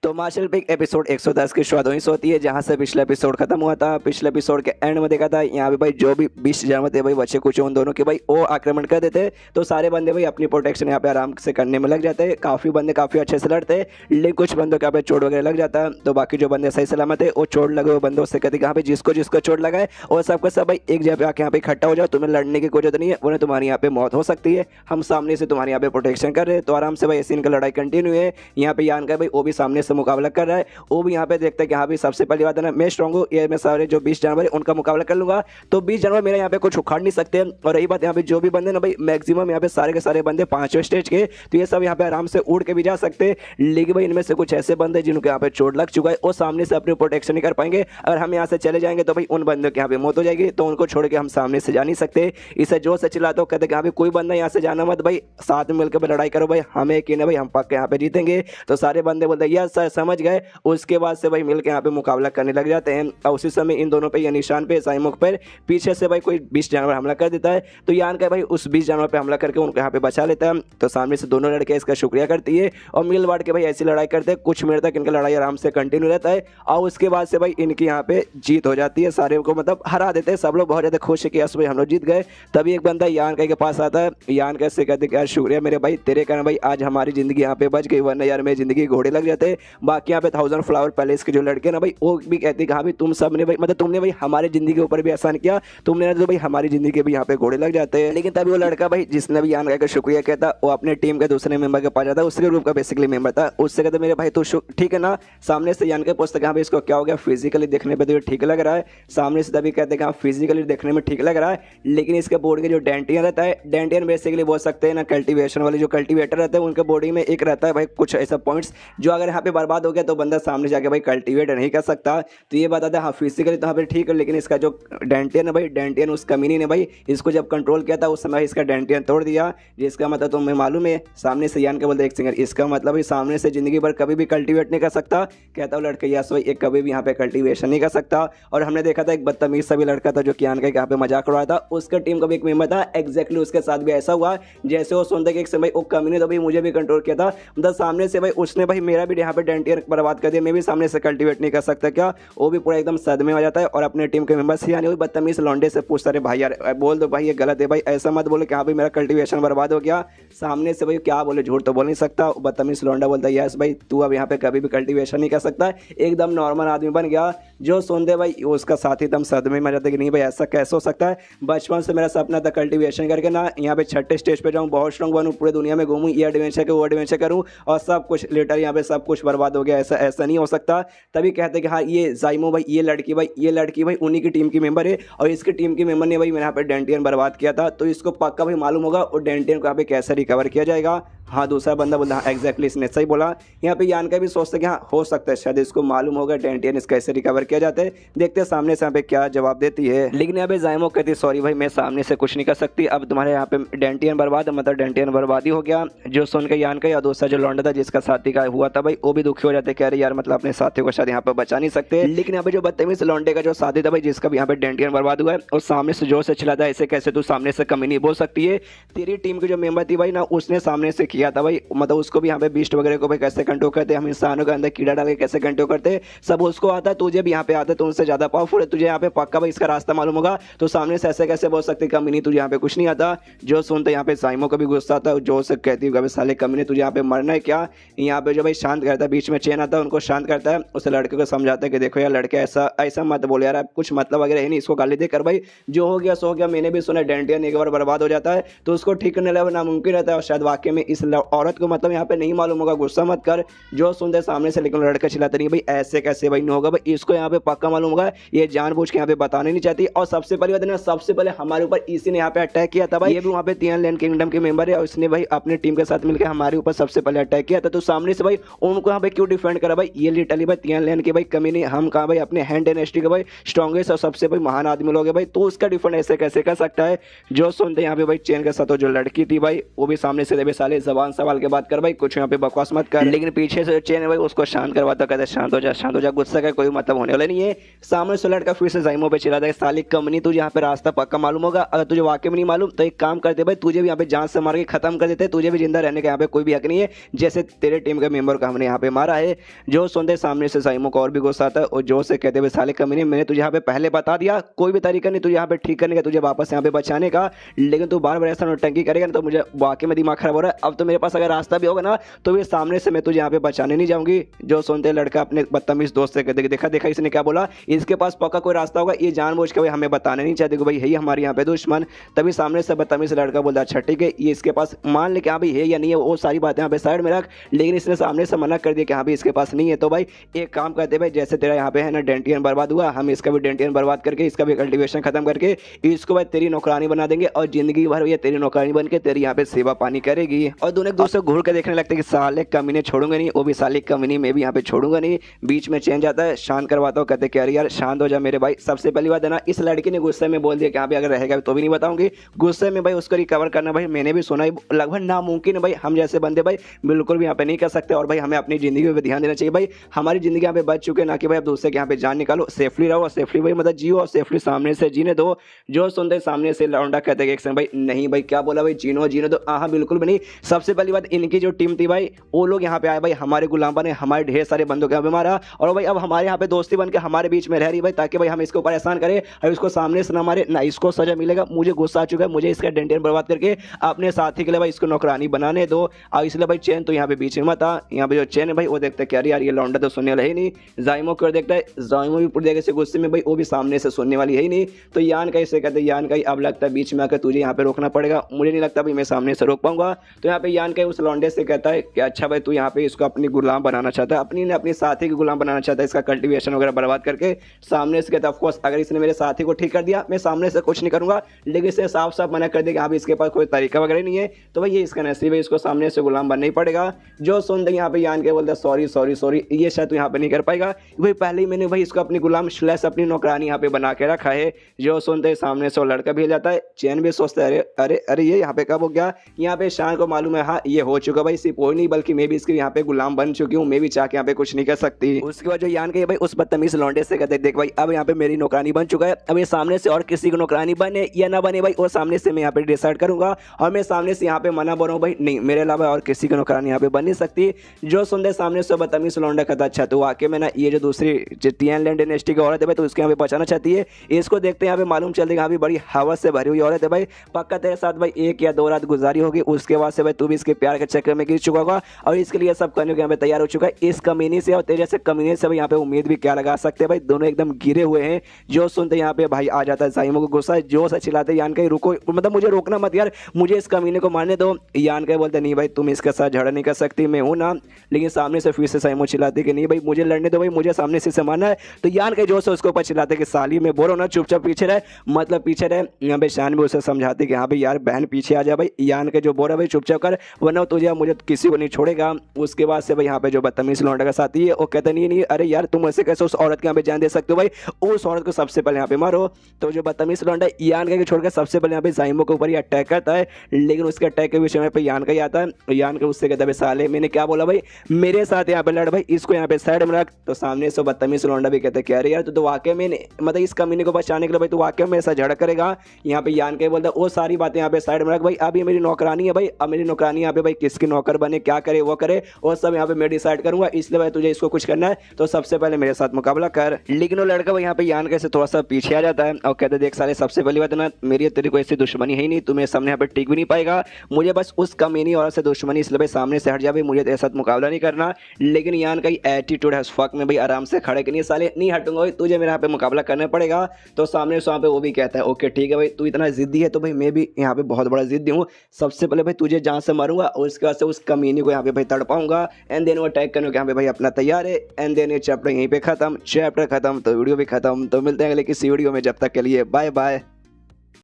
तो मार्शल पिक एपिसोड 110 की शुरुआत वहीं से होती है जहां से पिछला एपिसोड खत्म हुआ था। पिछले एपिसोड के एंड में देखा था यहाँ पे भाई जो भी 20 जानवर थे भाई बच्चे कुछ उन दोनों के भाई वो आक्रमण कर देते, तो सारे बंदे भाई अपनी प्रोटेक्शन यहाँ पे आराम से करने में लग जाते। काफ़ी बंदे काफ़ी अच्छे से लड़ते, लेकिन कुछ बंदों के यहाँ पे चोट वगैरह लग जाता है। तो बाकी जो बंदे सही सलामत है वो चोट लगे हुए बंदों से कहते यहाँ पे जिसको जिसको चोट लगा है और सबका सब भाई एक जगह पे आके यहाँ पे इकट्ठा हो जाओ, तुम्हें लड़ने की कोई जरूरत नहीं है, उन्हें तुम्हारी यहाँ पे मौत हो सकती है, हम सामने से तुम्हारे यहाँ पे प्रोटेक्शन कर रहे हैं। तो आराम से भाई ऐसी इनका लड़ाई कंटिन्यू है। यहाँ पे यान का भाई वो भी सामने से मुकाबला कर रहा है, वो भी यहाँ पे देखते हैं कि हाँ भी सबसे पहली बात है ना मैं स्ट्रॉन्ग हूँ, ये मैं सारे जो 20 जानवर है उनका मुकाबला कर लूंगा, तो 20 जानवर मेरे यहाँ पे कुछ उखाड़ नहीं सकते। और रही बात यहाँ पे जो भी बंदे ना भाई मैक्सिमम यहाँ पे सारे के सारे बंदे 5वें स्टेज के, तो ये सब यहाँ पे आराम से उड़ के भी जा सकते। लेकिन भाई इनमें से कुछ ऐसे बंदे जिनको यहाँ पे चोट लग चुका है वो सामने से अपनी प्रोटेक्शन नहीं कर पाएंगे। अगर हम यहाँ से चले जाएंगे तो भाई उन बंदों के यहाँ पे मौत हो जाएगी, तो उनको छोड़ के हम सामने से जा नहीं सकते। इसे जो से चिल्लाते हो कहते हैं कि कोई बंदा यहाँ से जाना मत भाई, साथ में मिलकर लड़ाई करो भाई, हमें यकीन है भाई हम पक्का यहाँ पे जीतेंगे। तो सारे बंदे बोलते हैं यस गुस्सा समझ गए। उसके बाद से भाई मिलकर यहाँ पे मुकाबला करने लग जाते हैं और उसी समय इन दोनों पे या निशान पे साइमोक पर पीछे से भाई कोई 20 जानवर हमला कर देता है। तो यान का भाई उस 20 जानवर पे हमला करके उनको यहाँ पे बचा लेता है। तो सामने से दोनों लड़के इसका शुक्रिया करती है और मिल बांट के भाई ऐसी लड़ाई करते हैं। कुछ मिनट तक इनका लड़ाई आराम से कंटिन्यू रहता है और उसके बाद से भाई इनकी यहाँ पे जीत हो जाती है। सारे को मतलब हरा देते हैं। सब लोग बहुत ज़्यादा खुश है कि यस भाई हम लोग जीत गए। तभी एक बंदा यान का के पास आता है। यान का से कहते यार शुक्रिया मेरे भाई, तेरे कारण भाई आज हमारी जिंदगी यहाँ पे बच गई, वरना यार मेरी जिंदगी घोड़े लग जाते। बाकी यहाँ पे 1000 फ्लावर पैलेस के जो लड़के ना भाई वो भी कहते हैं कि हाँ भाई तुम सब ने भाई मतलब तुमने भाई हमारी जिंदगी के ऊपर भी एहसान किया, तुमने तो भाई हमारी जिंदगी के भी यहाँ पे घोड़े लग जाते हैं। लेकिन तभी वो लड़का भाई जिसने भी यान का शुक्रिया किया था वो अपने टीम के दूसरे मेंबर के पास जाता है। उसके ग्रुप का बेसिकली मेंबर था। उससे कहते मेरे भाई तू ठीक है ना। सामने से यान के पूछते हाँ भाई इसको क्या हो गया, फिजिकली देखने पे तो ठीक लग रहा है। सामने से तभी कहते हैं हाँ फिजिकली देखने में ठीक लग रहा है, लेकिन इसके बॉडी के जो डेंटियन रहता है, डेंटियन बेसिकली बोल सकते हैं ना कल्टीवेशन वाले जो कल्टीवेटर रहते हैं उनके बॉडी में एक रहता है भाई कुछ ऐसा पॉइंट्स जो अगर यहाँ पे बर्बाद हो गया तो बंदा सामने जाके भाई कल्टीवेट नहीं कर सकता। तो ये बताता है हाँ फिजिकली तो यहाँ पे ठीक है, लेकिन इसका जो डेंटियन है भाई, डेंटियन उस कमीनी ने भाई इसको जब कंट्रोल किया था उस समय इसका डेंटियन तोड़ दिया। जिसका मतलब तुम्हें मालूम है। सामने से यान के बोलते एक सिंगर, इसका मतलब भाई सामने से जिंदगी भर कभी भी कल्टीवेट नहीं कर सकता। कहता हूँ लड़का यस भाई एक कभी भी यहाँ पे कल्टीवेशन नहीं कर सकता। और हमने देखा था एक बदतमीज सा भी लड़का था जो कि यान का यहाँ पे मजाक उड़ाया था। उसका टीम का भी एक मेंबर था। एग्जैक्टली उसके साथ भी ऐसा हुआ जैसे वो सुनते कि एक समय वो कमीने तो भाई मुझे भी कंट्रोल किया था, मतलब सामने से भाई उसने भाई मेरा भी यहाँ पे डेंटियन बर्बाद कर दिया, मैं भी सामने से कल्टीवेट नहीं कर सकता क्या। वो भी पूरा एकदम सदमे में आ जाता है और अपने टीम के मेंबर्स यानी वो बदतमीज लौंडे से पूछता है भाई यार बोल दो भाई ये गलत है भाई, ऐसा मत बोलो कि हाँ भाई मेरा कल्टीवेशन बर्बाद हो गया। सामने से भाई क्या बोले, झूठ तो बोल नहीं सकता। बदतमीज लौंडा बोलता है यस भाई तू अब यहाँ पे कभी भी कल्टीवेशन नहीं कर सकता। एकदम नॉर्मल आदमी बन गया। जो सुनते भाई उसका साथी एकदम सदमे में जाता है कि नहीं भाई ऐसा कैसे हो सकता है। बचपन से मेरा सपना था कल्टीवेशन करके ना यहाँ पे छठे स्टेज पे जाऊँ, बहुत स्ट्रॉन्ग बनूँ, पूरे दुनिया में घूमूँ, ये एडवेंचर के वो एडवेंचर करूँ और सब कुछ लेटर यहाँ पे सब कुछ बर्बाद हो गया। ऐसा नहीं हो सकता। तभी कहते कि हाँ ये जाइमो भाई ये लड़की भाई उन्हीं की टीम की मेंबर है और इसकी टीम की मेंबर ने भाई मेरे यहाँ पे डेंटियन बर्बाद किया था। तो इसको पक्का भाई मालूम होगा और डेंटियन को यहाँ पे कैसे रिकवर किया जाएगा। हाँ दूसरा बंदा बोला हाँ एग्जैक्टली इसने सही बोला। यहाँ पे यान का भी सोचते कि हाँ हो सकता है शायद इसको मालूम होगा डेंटियन इस कैसे रिकवर किया जाता है। देखते हैं सामने से यहाँ पे क्या जवाब देती है। लेकिन यहाँ पे जाइमो कहती है सॉरी भाई मैं सामने से कुछ नहीं कर सकती, अब तुम्हारे यहाँ पे डेंटियन बर्बाद मतलब डेंटियन बर्बादी हो गया। जो सुन के यान का या दूसरा जो लौंडा था जिसका साथी का हुआ था भाई वो भी दुखी हो जाते कह रहे यार मतलब अपने साथी को शायद यहाँ पे बचा नहीं सकते। लेकिन यहाँ पे जो बदतमीज लौंडे का जो साथी था भाई जिसका भी यहाँ पे डेंटियन बर्बाद हुआ है और सामने से जोर से चिल्लाता है ऐसे कैसे तू सामने से कमी नहीं बोल सकती है। तेरी टीम की जो मेंबर थी भाई ना उसने सामने से किया था भाई, मतलब उसको भी यहाँ पे बीस्ट वगैरह को भाई कैसे कंट्रोल करते, हम इंसानों के अंदर कीड़ा डाल के कैसे कंट्रोल करते सब उसको आता है। तुझे भी यहाँ पे आता है तो उनसे ज्यादा पावरफुल है, तुझे यहाँ पे पक्का भाई इसका रास्ता मालूम होगा। तो सामने से ऐसे कैसे बोल सकते कमीनी तुझे यहाँ पे कुछ नहीं आता। जो सुनते यहाँ पे जाइमो का भी गुस्सा आता है, जो से कहती है साले कमीने तुझे यहाँ पे मरना है क्या। यहाँ पे जो भाई शांत करता है, बीच में चैन आता है उनको शांत करता है, उस लड़के को समझाता है कि देखो यार लड़के ऐसा मत बोल यार कुछ मतलब वगैरह है नहीं, इसको गाली देकर भाई जो हो गया सो हो गया। मैंने भी सुना डेंटियन एक बार बर्बाद हो जाता है तो उसको ठीक करने लगा नामुमकिन रहता है और शायद वाकई में इस औरत को मतलब यहाँ पे नहीं मालूम होगा, गुस्सा मत कर। जो सुनते सामने से लेकिन लड़का चिल्लाता नहीं भाई ऐसे कैसे भाई नहीं होगा भाई, इसको यहाँ पे पक्का मालूम होगा, ये जानबूझ के यहाँ पे बताने नहीं चाहती। और सबसे पहली बात है ना सबसे पहले हमारे ऊपर इसी ने यहाँ पे अटैक किया था भाई, ये भी वहाँ पे तियानलेन किंगडम के मेंबर है और इसने भाई अपनी टीम के साथ मिलकर हमारे ऊपर सबसे पहले अटैक किया था। तो सामने से भाई उनको यहाँ पे क्यों डिफेंड करा भाई, ये लिटरली भाई तियानलेन के भाई कमी नहीं, हम कहा भाई अपने हैंड डायनेस्टी के भाई स्ट्रॉन्गेस्ट और सबसे भाई महान आदमी लोग है भाई, तो उसका डिफेंड ऐसे कैसे कर सकता है। जो सुनते यहाँ पे भाई चेन के साथ जो लड़की थी भाई वो भी सामने से भाई साले जबान सवाल के बात कर भाई कुछ यहाँ पे बकवास मत कर। लेकिन पीछे से चेन है भाई उसको शांत करवाता, कहते शांत हो जा, गुस्सा का कोई मतलब होने वाला नहीं है। सामने से लड़का फिर से जाइमो पे चिल्लाता है साली कमनी तुझे यहाँ पे रास्ता पक्का मालूम होगा, अगर तुझे वाकई में नहीं मालूम तो एक काम करते भाई तुझे भी यहाँ पे जान से मार के खत्म कर देते, तुझे भी जिंदा रहने का यहाँ पे कोई भी हक नहीं है जैसे तेरे टीम के मेंबर को हमने यहाँ पे मारा है। जो सुनते सामने से जाइमो को और भी गुस्सा आता है और जो से कहते भाई साले कमनी मैंने तुझे यहाँ पे पहले बता दिया कोई भी तरीका नहीं तुझे यहाँ पे ठीक करने का, तुझे वापस यहाँ पे बचाने का, लेकिन तू बार बार ऐसा नौटंकी करेगा ना तो मुझे वाकई में दिमाग खराब हो रहा है। अब तो मेरे पास अगर रास्ता भी होगा ना तो भी सामने से मैं तुझे यहाँ पे बचाने नहीं जाऊंगी। जो सुनते लड़का अपने बदतमीज दोस्त से कहते देखा इसने क्या बोला, इसके पास पक्का कोई रास्ता होगा, ये जानबूझ के भाई हमें बताने नहीं चाहते कि भाई है हमारे यहाँ पे दुश्मन। तभी सामने से बदतमीज लड़का बोलता अच्छा ठीक है ये इसके पास मान ले कि हाँ भाई है या नहीं है वो सारी बातें यहाँ पे साइड में रख, लेकिन इसने सामने से मना कर दिया कि हाँ भाई इसके पास नहीं है। तो भाई एक काम करते भाई जैसे तेरा यहाँ पे है ना डेंटियन बर्बाद हुआ, हम इसका भी डेंटियन बर्बाद करके इसका भी कल्टीवेशन खत्म करके इसको भाई तेरी नौकरानी बना देंगे और जिंदगी भर ये तेरी नौकरानी बन के तेरी यहाँ पे सेवा पानी करेगी। और दोनों एक दूसरे को घूर के देखने लगते हैं कि साले कमीने छोड़ूंगा नहीं, वो भी साले कमीनी में भी यहाँ पे छोड़ूंगा नहीं। बीच में चेंज आता है, शांत करवाता हूँ, कहते कि अरे यार शांत हो जा मेरे भाई। सबसे पहली बात है ना, इस लड़की ने गुस्से में बोल दिया कि यहाँ पे अगर रहेगा तो भी नहीं बताऊंगी। गुस्से में भाई उसको रिकवर करना भाई मैंने भी सुना है लगभग नामुमकिन है भाई। हम जैसे बंदे भाई बिल्कुल भी यहाँ पे नहीं कर सकते। और भाई हमें अपनी जिंदगी पे ध्यान देना चाहिए भाई। हमारी जिंदगी यहाँ पे बच चुके हैं, ना कि भाई अब दूसरे के यहाँ पे जान निकालो। सेफली रहो और सेफली भाई मतलब जियो और सेफली सामने से जीने दो। जो सुनते सामने से लौंडा कहते हैं कि भाई नहीं भाई क्या बोला भाई, जीनो जीने दो। हाँ बिल्कुल भी नहीं। सबसे पहली बात, इनकी जो टीम थी भाई वो लोग यहाँ पे आए भाई, हमारे गुलाम बने, हमारे ढेर सारे बंदों के यहाँ पे मारा। और भाई अब हमारे यहाँ पे दोस्ती बन के हमारे बीच में रह रही भाई, ताकि भाई हम इसको परेशान करें और इसको सामने से ना मारे ना इसको सजा मिलेगा। मुझे गुस्सा आ चुका है, मुझे इसका डेंटेन बर्बाद करके अपने साथी के लिए भाई इसको नौकरानी बनाने दो। और इसलिए भाई चैन तो यहाँ पे बीच में मत आ। यहाँ पे जो चैन है भाई वो देखते क्या यार ये लौंडा तो सुनने वाला ही नहीं। जाइमो कर देखता है, जाइमो भी पूरी जगह से गुस्से में भाई, वो भी सामने से सुनने वाली है ही नहीं। तो यान कैसे कहते यान का अब लगता है बीच में आकर तुझे यहाँ पे रोकना पड़ेगा। मुझे नहीं लगता भाई मैं सामने से रोक पाऊंगा। तो यहाँ पे यान का उस लौंडे से कहता है कि अच्छा भाई तू यहाँ पे इसको अपनी गुलाम बनाना चाहता है, अपनी साथी की गुलाम बनाना चाहता है, इसका कल्टीवेशन वगैरह बर्बाद करके। सामने से कहता है ऑफकोर्स अगर इसने मेरे साथी को ठीक कर दिया मैं सामने से कुछ नहीं करूंगा, लेकिन इसे साफ साफ मना कर दिया कि हाँ इसके पास कोई तरीका वगैरह नहीं है। तो भाई ये इसका नसीब है, इसको सामने से गुलाम बनना ही पड़ेगा। जो सुन दे यहाँ पे यान के बोलता है सॉरी सॉरी सॉरी, ये शायद यहाँ पे नहीं कर पाएगा भाई, पहले ही मैंने भाई इसको अपनी गुलाम स्लैश अपनी नौकरानी यहाँ पे बना के रखा है। जो सुनते सामने से वो लड़का भी जाता है। चैन भी सोचता है अरे अरे अरे ये यहाँ पे कब हो गया। यहाँ पे शान को मालूम है हाँ ये हो चुका भाई, सिर्फ वो नहीं बल्कि मैं भी इसके यहाँ पे गुलाम बन चुकी हूँ, मैं भी चाह के यहाँ पे कुछ नहीं कर सकती। उसके बाद जो यान के भाई उस बदतमीज लौंडे से कहते देख भाई अब यहाँ पे मेरी नौकरानी बन चुका है, अब ये सामने से और किसी को नौकरानी बने या ना बने भाई वो सामने से मैं यहाँ पे डिसाइड करूंगा। और मैं सामने से यहाँ पे मना बोल रहा हूँ भाई नहीं मेरे अलावा और किसी की नौकरानी यहाँ पे बन नहीं सकती। जो सुनते सामने से बदतमीज लौंडा कहता अच्छा तो वाकई में ना ये जो दूसरी टियानलैंड डायनेस्टी की औरत है भाई तो उसके यहाँ पे बचाना चाहती है। इसको देखते हैं यहाँ पे मालूम चल देगा अभी बड़ी हवस से भरी हुई औरत है भाई, पक्का तेरे साथ भाई 1 या 2 रात गुजारी होगी, उसके बाद से भाई तू भी इसके प्यार के चक्कर में गिर चुका होगा और इसके लिए सब करने के यहाँ पे तैयार हो चुका है। इस कमीनी से और तेरे जैसे कमीने से भाई यहाँ पे उम्मीद भी क्या लगा सकते हैं भाई, दोनों एकदम गिरे हुए हैं। जो सुनते यहाँ पे भाई आ जाता है साइमो को गुस्सा, जो से चिल्लाते यान कहीं रुको, मतलब मुझे रोकना मत यार, मुझे इस कमीने को मारने दो। यान कहीं बोलते नहीं भाई तुम इसके साथ झगड़ा नहीं कर सकती, मैं हूँ ना। लेकिन सामने से फिर से साइमो चिल्लाते कि नहीं भाई मुझे लड़ने दो भाई, मुझे सामने से मारना है। तो यान के जो से उसके ऊपर चिल्लाते कि साली में बोलो ना चुपचाप पीछे रहे, मतलब पीछे रहे। यहाँ पे शान भी उसे समझाते कि हाँ भाई यार बहन पीछे आ जा भाई, यान के जो बोल रहा भाई चुपचाप कर वरना तुझे मुझे किसी को नहीं छोड़ेगा। उसके बाद से भाई यहाँ पे जो बदतमीज लौंडा का साथी है वो कहता नहीं अरे यार तुम ऐसे कैसे उस औरत के यहाँ पे जान दे सकते हो भाई, उस औरत को सबसे पहले यहाँ पे मारो। तो जो बदतमीज लौंडा यान के छोड़कर सबसे पहले यहाँ पे जाइमो के ऊपर ही अटैक करता है, लेकिन उसके अटैक के विषय में पे यान का ही आता है। यान के उससे कहता है साले मैंने क्या बोला भाई, मेरे साथ यहाँ पे लड़ भाई, इसको यहाँ पे साइड में रख। तो सामने से बदतमीज लौंडा भी कहता है क्या अरे यार तो वाकई में मतलब इस कमीने को बचाने के लिए भाई तू वाकई में ऐसा झगड़ा करेगा। यहाँ पे यान के बोलता है वो सारी बातें यहाँ पे साइड में रख भाई, अब ये मेरी नौकरानी है भाई, अब मेरी नौकरानी यहाँ पे भाई किसकी नौकर बने क्या करे वो करे और सब यहाँ पे मैं डिसाइड करूंगा, इसलिए भाई तुझे इसको कुछ करना है तो सबसे पहले मेरे साथ मुकाबला कर। लेकिन वो लड़का भाई यहाँ पे यान के से थोड़ा सा पीछे आ जाता है और कहते देख साले सबसे पहली बात ना मेरी तेरी कोई ऐसी दुश्मनी है ही नहीं, तुम्हें सामने यहाँ पे टिक भी नहीं पाएगा, मुझे बस उस कमीनी औरत से दुश्मनी, इसलिए भाई सामने से हट जा भाई, मुझे तेरे साथ मुकाबला नहीं करना। लेकिन यान का एटीट्यूड है फक में भाई आराम से खड़े के नहीं साले नहीं हटूंगा भाई, तुझे मेरे यहाँ पे मुकाबला करना पड़ेगा। तो सामने से वहाँ पे वो भी कहता है ओके ठीक है भाई तू इतना जिद्दी है तो भाई मैं भी यहाँ पे बहुत बड़ा जिद्दी हूँ, सबसे पहले भाई तुझे जहाँ से मारूंगा और उसके बाद से उस कमीनी को यहाँ पे भाई तड़पाऊंगा एंड देन वो अटैक करने के यहाँ पे भाई अपना तैयार है। एंड देन ये चैप्टर यहीं पे खत्म, चैप्टर खत्म तो वीडियो भी खत्म। तो मिलते हैं अगले किसी वीडियो में, जब तक के लिए बाय बाय।